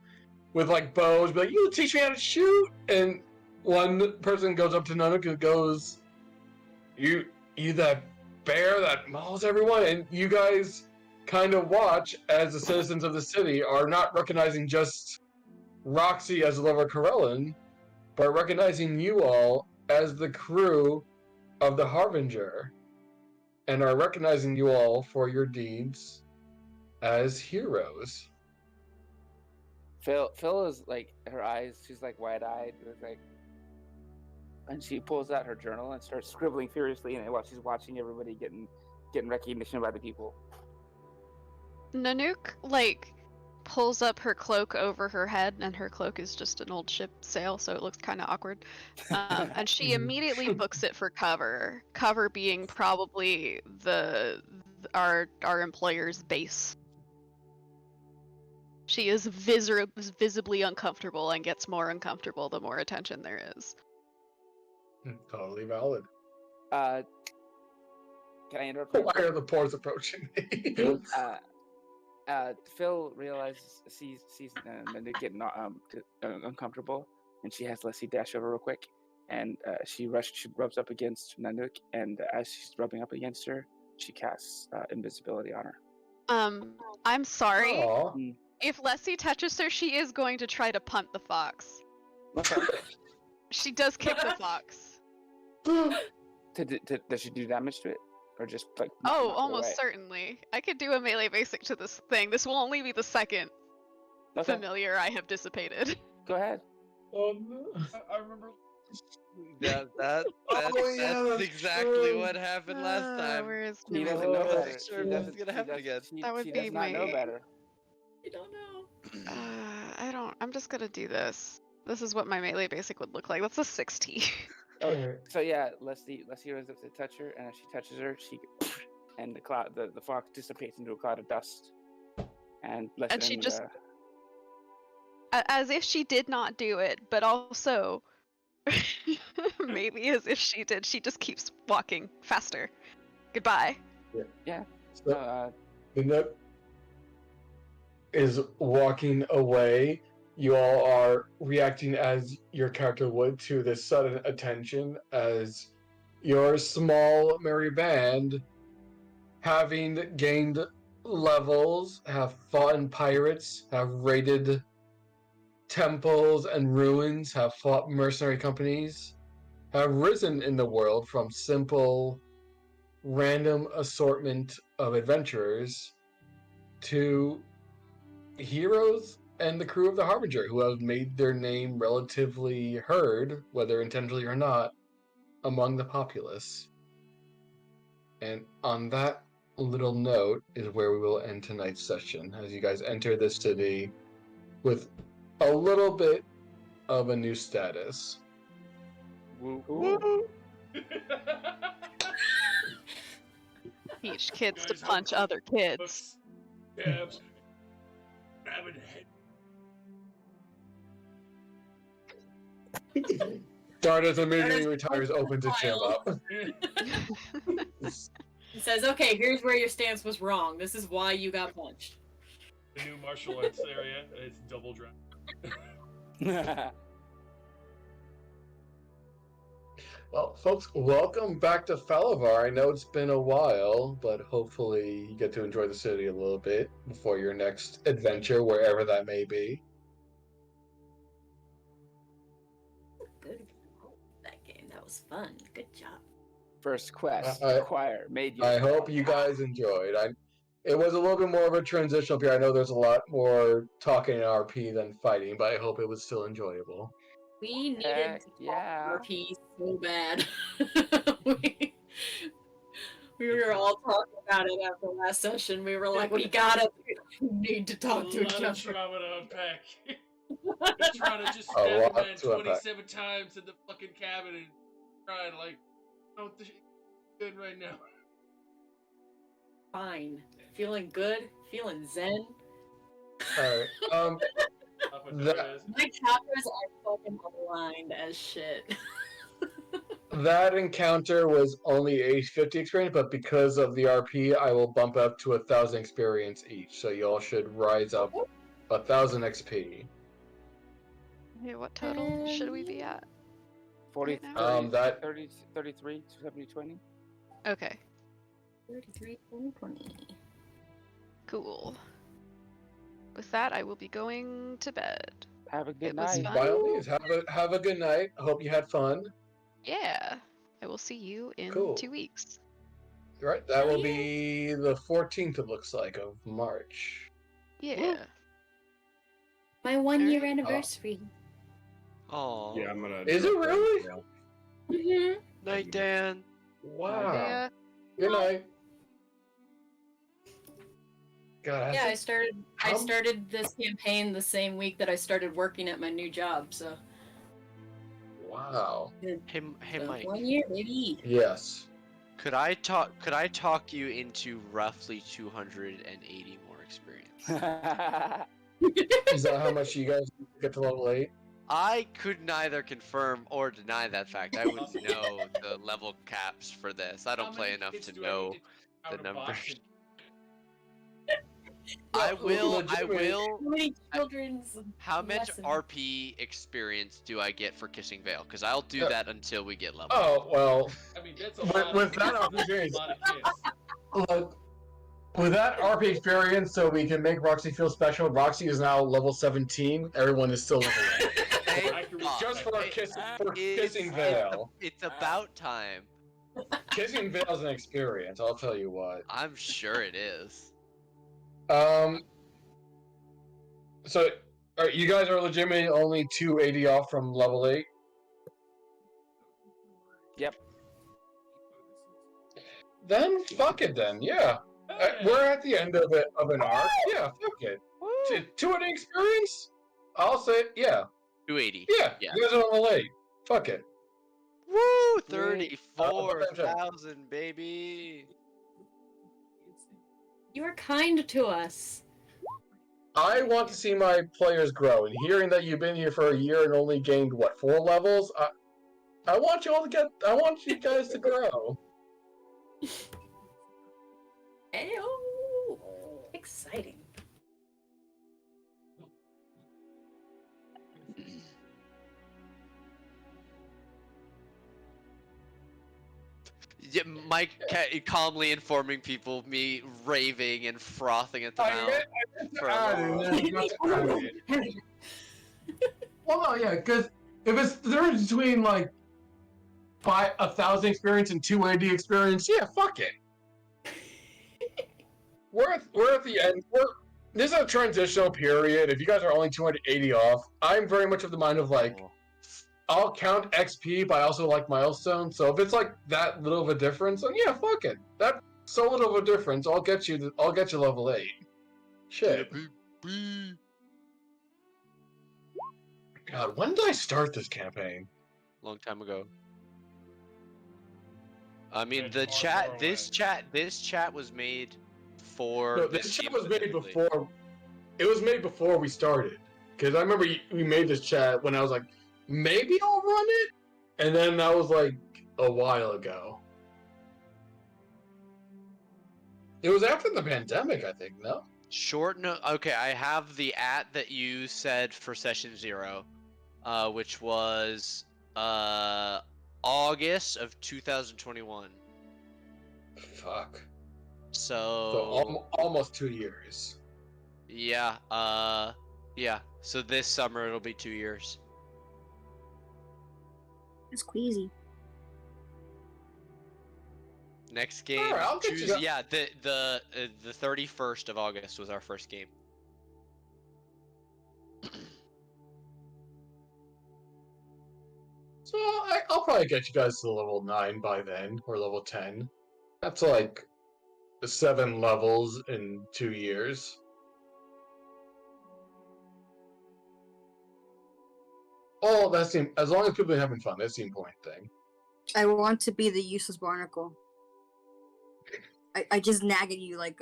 with like bows, be like, you teach me how to shoot? And one person goes up to Nanook and goes, you that bear that mauls everyone? And you guys kind of watch as the citizens of the city are not recognizing just Roxy as the lover of Corellan, but recognizing you all as the crew of the Harbinger, and are recognizing you all for your deeds as heroes. Phil is like, her eyes, she's like wide-eyed, like, and she pulls out her journal and starts scribbling furiously, and while she's watching everybody getting recognition by the people. Nanook, like, pulls up her cloak over her head, and her cloak is just an old ship sail, so it looks kind of awkward. And she immediately books it for cover. Cover being probably our employer's base. She is visibly uncomfortable and gets more uncomfortable the more attention there is. Totally valid. Can I interrupt? Why are the pores approaching me? Phil sees Nanook getting uncomfortable, and she has Leslie dash over real quick, and she rubs up against Nanook, and as she's rubbing up against her, she casts invisibility on her. I'm sorry. Aww. If Leslie touches her, she is going to try to punt the fox. Okay. She does kick the fox. Does she do damage to it? Or just like Oh, almost certainly. I could do a melee basic to this thing. This will only be the second familiar I have dissipated. Go ahead. Oh no. I remember. That's exactly what happened last time. Where is He my doesn't know melee better. basic? Sure, that's gonna happen again. That would She be does not know my- better. I don't know. I'm just gonna do this. This is what my melee basic would look like. That's a 60. Okay. So yeah, Leslie runs up to touch her, and as she touches her, and the fox dissipates into a cloud of dust. And Leslie, And she just, as if she did not do it, but also maybe as if she did. She just keeps walking faster. Goodbye. yeah. So, the nook is walking away. You all are reacting as your character would to this sudden attention as your small merry band, having gained levels, have fought in pirates, have raided temples and ruins, have fought mercenary companies, have risen in the world from simple, random assortment of adventurers to heroes and the crew of the Harbinger, who have made their name relatively heard, whether intentionally or not, among the populace. And on that little note is where we will end tonight's session, as you guys enter the city with a little bit of a new status. Woo. teach kids to Guys, punch hooks, other kids. hooks, Stabs. Grabbing head. Stardust immediately Stardust retires, opens his gym smile. up. He says, "Okay, here's where your stance was wrong. This is why you got punched." The new martial arts area. It's double drag. Well, folks, welcome back to Falavar. I know it's been a while, but hopefully you get to enjoy the city a little bit before your next adventure, wherever that may be. Good. That game. That was fun. Good job. First quest, I- acquire, made you. I hope you guys enjoyed. It was a little bit more of a transitional period. I know there's a lot more talking in RP than fighting, but I hope it was still enjoyable. We needed Heck to yeah. RP so bad. we, we were all talking about it after last session. We were like, we need to talk to A each lot other. of trauma to unpack. I'm trying to just A stab lot a man to unpack. 27 times in the fucking cabin and trying like, oh, this is good right now. Fine. Feeling good. Feeling zen. Alright. Up and That- there it is. My chakras are fucking aligned as shit. That encounter was only a 50 experience, but because of the RP, I will bump up to 1,000 experience each. So y'all should rise up 1,000 XP. Okay, what total should we be at? 40, Right 30, now? That- 30, 33, 70, 20. Okay, 33, 20, 20. cool. With that, I will be going to bed. Have a good It was night. fun. By all means, have a good night. I hope you had fun. Yeah, I will see you in Cool. 2 weeks. Right, that will be the 14th, it looks like, of March. Yeah. My 1 year Alright. anniversary. Oh. Yeah, I'm gonna. Is it drop that really? email. Mm-hmm. Night, Dan. Wow. Yeah. Good night. God, Yeah, I has started. I How- started this campaign the same week that I started working at my new job. So wow. Hey, so Mike. 1 year, baby. Yes. Could I talk you into roughly 280 more experience? Is that how much you guys get to level 8? I could neither confirm or deny that fact. I would know the level caps for this. I How don't play many enough kids to do I know need to out the of box numbers. and- I will. legitimately- How many children's? How much lessons? RP experience do I get for Kissing Veil? Because I'll do Yeah. that until we get level. Oh, well, I mean, that's a With- lot. with of, that that's opportunity- a lot of kids. look, with that RP experience, so we can make Roxy feel special, Roxy is now level 17. Everyone is still level 8. Thank I can God. Just for It- Kissing Veil. It's about time. Kissing Veil's an experience, I'll tell you what. I'm sure it is. So, you guys are legitimately only 280 off from level 8? Yep. Then, fuck it then, yeah. We're at the end of an arc. Yeah, fuck it. 280 experience? I'll say, yeah. 280. Yeah, Yeah. you guys are level 8. Fuck it. Woo! I'll put that check. 34,000, baby. You are kind to us. I want to see my players grow, and hearing that you've been here for a year and only gained, what, 4 levels? I want you all to get, I want you guys to grow. Ayo! Exciting. Yeah, Mike calmly informing people, me raving and frothing at the mouth. For a long- Well, no, yeah, because if it's the difference between, like, 1,000 experience and 280 experience, yeah, fuck it. We're at the end. This is a transitional period. If you guys are only 280 off, I'm very much of the mind of, like, I'll count XP, but I also like milestones. So if it's like that little of a difference, then yeah, fuck it. That's so little of a difference. I'll get you level 8. Shit. God, when did I start this campaign? Long time ago. I mean, It's the far, chat. far This chat was made for. No, this this chat game was made specifically. before. It was made before we started. Because I remember we made this chat when I was like, maybe I'll run it, and then that was like a while ago. It was after the pandemic, I think. No. Short no. Okay, I have the that you said for session 0, which was August of 2021. Fuck. So So almost 2 years. yeah, yeah. So this summer it'll be 2 years. It's queasy. Next game. Alright, I'll get you. Yeah, the 31st of August was our first game. So I'll probably get you guys to level 9 by then, or level 10. That's like 7 levels in 2 years. Oh, that's the as long as people are having fun, that's the important thing. I want to be the useless barnacle. I just nag at you like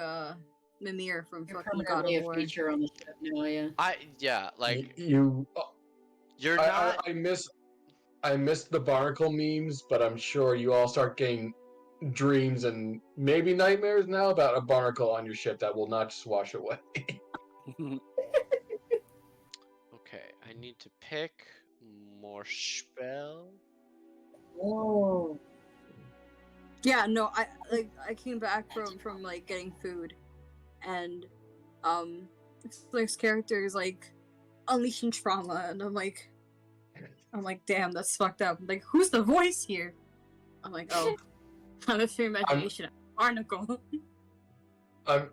Mimir from You're fucking God permanently of a War. feature on the ship now, yeah. Like you. you're not. I miss the barnacle memes, but I'm sure you all start getting dreams and maybe nightmares now about a barnacle on your ship that will not just wash away. Okay, I need to pick more spell. Oh. Yeah, no, I came back from like getting food, and this character is like unleashing trauma, and I'm like, damn, that's fucked up. Like, who's the voice here? I'm like, oh, I'm a fear imagination barnacle. I'm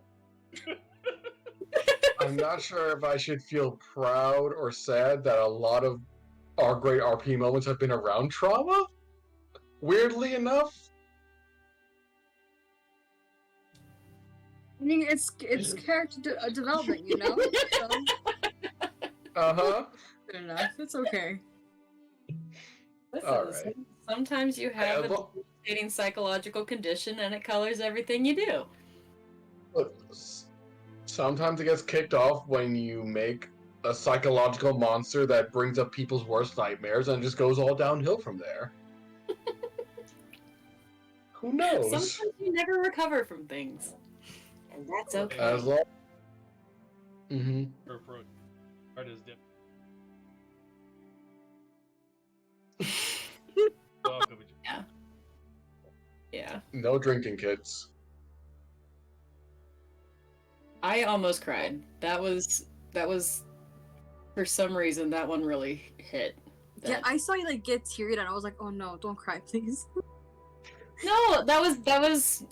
not sure if I should feel proud or sad that a lot of our great RP moments have been around trauma. Weirdly enough. I mean, it's character development, you know. So, Uh-huh. good enough. It's okay. Listen, Alright. sometimes you have Yeah, a well- debilitating psychological condition and it colors everything you do. Look, sometimes it gets kicked off when you make a psychological monster that brings up people's worst nightmares and just goes all downhill from there. Who knows? Sometimes you never recover from things. And that's okay. As long. Mm-hmm. Her approach. Art is different. Welcome. Yeah. No drinking, kids. I almost cried. That was for some reason that one really hit. Yeah, I saw you like get teary-eyed, and I was like, oh no, don't cry, please. No, that was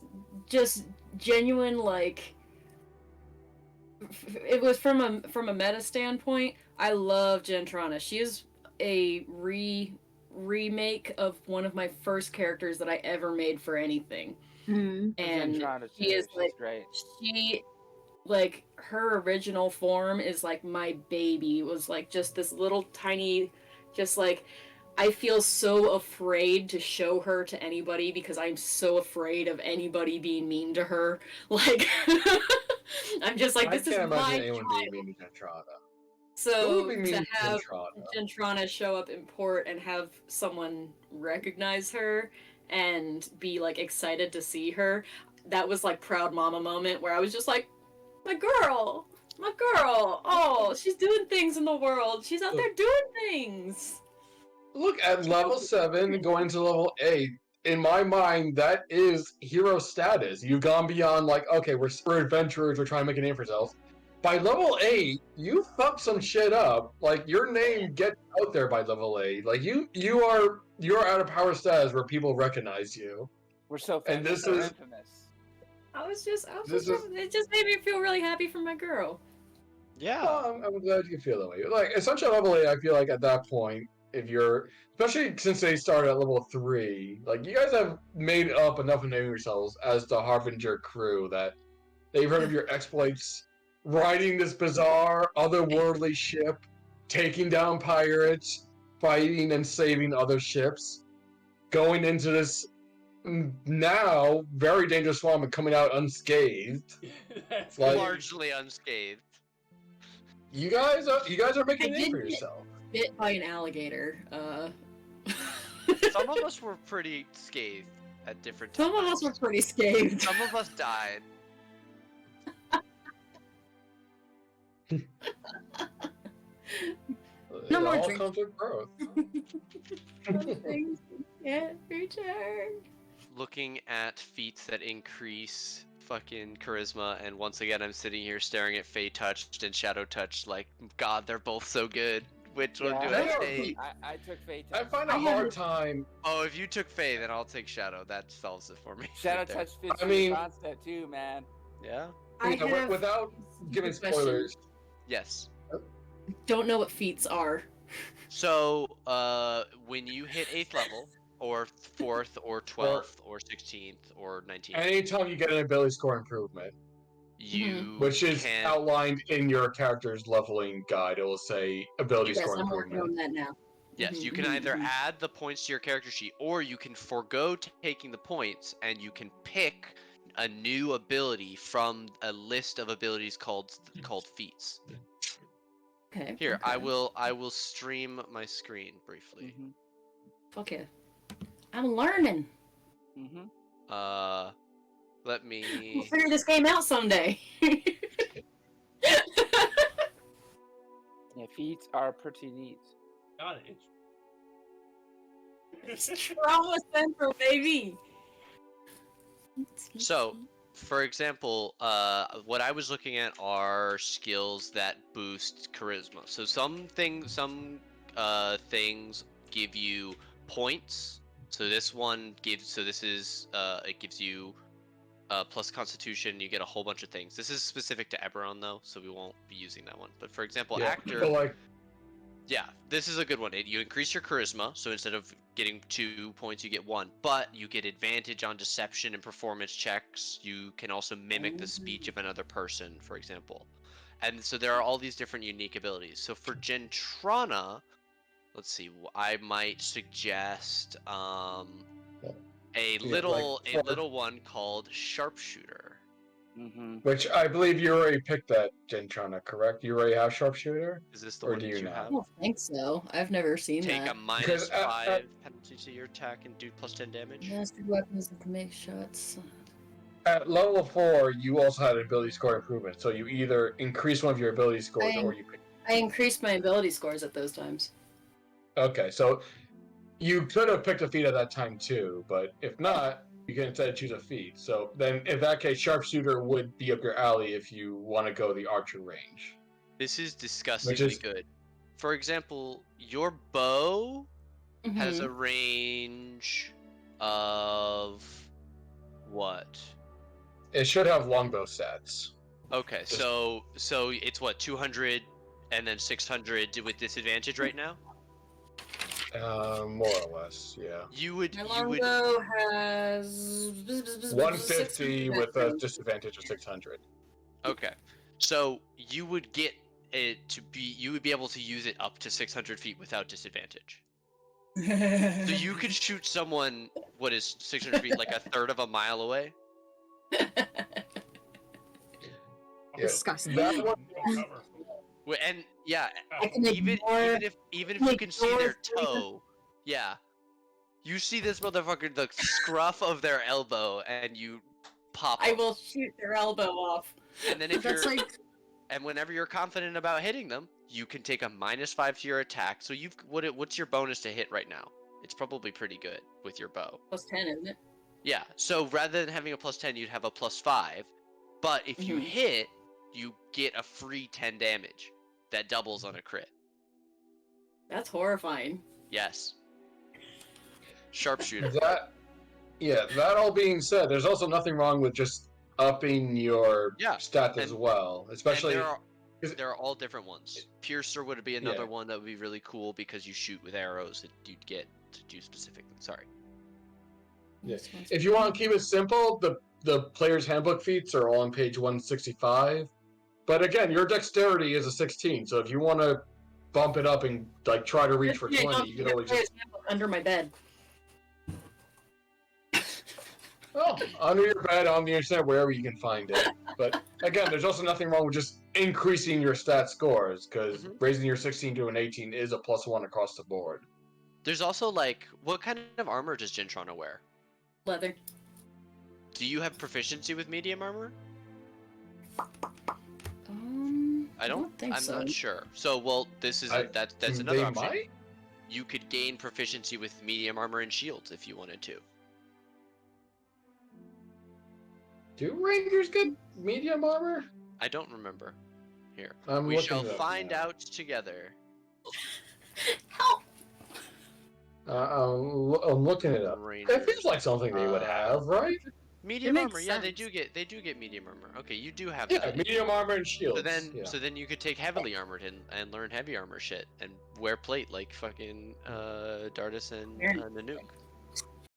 just genuine, like it was from a meta standpoint. I love Gentrana. She is a remake of one of my first characters that I ever made for anything. Mm-hmm. And she is like great. she like her original form is like my baby. It was like just this little tiny, just like I feel so afraid to show her to anybody because I'm so afraid of anybody being mean to her. Like I'm just like, this I is can't my imagine anyone child. being mean to Gentrada. So Who would be to mean to have Gentrada? Gentrana show up in port and have someone recognize her and be like excited to see her, that was like proud mama moment where I was just like, my girl, oh, she's doing things in the world. She's out there doing things. Look, at level 7, going to level 8, in my mind, that is hero status. You've gone beyond, like, okay, we're adventurers, we're trying to make a name for ourselves. By level 8, you fucked some shit up. Like, your name gets out there by level 8. Like, you're out of power status where people recognize you. We're so And famous, this so is- infamous. It just made me feel really happy for my girl. Yeah. Well, I'm glad you feel that way. Like, essentially, at level 8, I feel like at that point, if you're, especially since they started at level 3, like, you guys have made up enough of naming yourselves as the Harbinger crew that they've heard of your exploits, riding this bizarre, otherworldly ship, taking down pirates, fighting and saving other ships, going into this now very dangerous swamp and coming out unscathed. That's Like- Largely unscathed. You guys are making I a name for did get- yourself. Bit by an alligator. Some of us were pretty scathed at different times. Some of us were pretty scathed. Some of us died. It No more all drinks. comes with growth. Some things you can't return. Looking at feats that increase fucking charisma, and once again I'm sitting here staring at Fey Touched and Shadow Touched like, God, they're both so good. Which one do Yeah. I take? I took Fate. I find a I hard have- time. Oh, if you took Fey, then I'll take Shadow. That solves it for me. Shadow right there. Touch fits I your mean- concept too, man. Yeah? I have Without giving question. spoilers, Yes. Don't know what feats are. So, when you hit 8th level, or 4th, or 12th, or 16th, or 19th, anytime you get an ability score improvement, you which is can... outlined in your character's leveling guide, it will say ability Yes, score I'm working improvement. on that now. Yes, you Mhm, can mhm, either mhm. add the points to your character sheet, or you can forego taking the points, and you can pick a new ability from a list of abilities called feats. Okay. Here, okay. I will stream my screen briefly. Mm-hmm. Fuck yeah. I'm learning. Mm-hmm. Let We'll me. figure this game out someday. Yeah, feats are pretty neat. Got it. Trauma Central, baby. So, for example, what I was looking at are skills that boost charisma. So some things give you points. So this one gives. So this is it gives you plus Constitution. You get a whole bunch of things. This is specific to Eberron though, so we won't be using that one. But for example, Yeah, actor. but like, Yeah, this is a good one. You increase your charisma, so instead of getting 2 points, you get 1. But you get advantage on deception and performance checks. You can also mimic the speech of another person, for example. And so there are all these different unique abilities. So for Gentrana, let's see, I might suggest a little one called Sharpshooter. Mm-hmm. which I believe you already picked that Gentrana, correct? You already have sharpshooter. Is this the Or one do that you you not? I have? don't think so. I've never seen Take that. a minus Because, 5 penalty to your attack and do plus 10 damage. Mastered weapons that can make shots. At level 4, you also had an ability score improvement, so you either increase one of your ability scores or you pick. I increased my ability scores at those times. Okay, so you could have picked a feat at that time too, but if not, you can instead choose a feat. So then, in that case, sharpshooter would be up your alley if you want to go the archer range. This is disgustingly good. For example, your bow has a range of what? It should have longbow stats. Okay, so it's what, 200 and then 600 with disadvantage right now? More or less, yeah. My longbow has 150 with a disadvantage of 600. Okay, so you would get it to be, you would be able to use it up to 600 feet without disadvantage. So you could shoot someone, what is 600 feet, like a third of a mile away? Yeah, Disgusting. that one, Cover. And yeah, I can even ignore- if you can see their toe, yeah, you see this motherfucker, the scruff of their elbow, and you pop. I them. will shoot their elbow off. And then if That's you're, like and whenever you're confident about hitting them, you can take a -5 to your attack. So you've what's your bonus to hit right now? It's probably pretty good with your bow. Plus 10, isn't it? Yeah. So rather than having a +10, you'd have a +5. But if you Mhm. hit, you get a free 10 damage that doubles on a crit. That's horrifying. Yes. Sharpshooter. that all being said, there's also nothing wrong with just upping your stats as and- well. Especially, And there are all different ones. Piercer would be another one that would be really cool because you shoot with arrows that you'd get to do specific. Sorry. yeah. If you want to keep it simple, the player's handbook feats are all on page 165. But again, your dexterity is a 16, so if you want to bump it up and like try to reach for 20, you can always just. Under my bed. Well, under your bed, on the internet, wherever you can find it. But again, there's also nothing wrong with just increasing your stat scores, because raising your 16 to an 18 is a +1 across the board. There's also like, what kind of armor does Gintrona wear? Leather. Do you have proficiency with medium armor? I don't think I'm so. not sure. So, well, this is that's They another option. might? You could gain proficiency with medium armor and shields if you wanted to. Do Rangers get medium armor? I don't remember. Here, I'm we looking shall it up find now. out together. Help! I'm looking it up. It Rangers. feels like something they would have, right? Medium makes armor, yeah, they sense. do get medium armor. Okay, you do have Yeah, that. medium armor and shields. So then you could take heavily armored and learn heavy armor shit and wear plate like fucking Dardis and Nanook.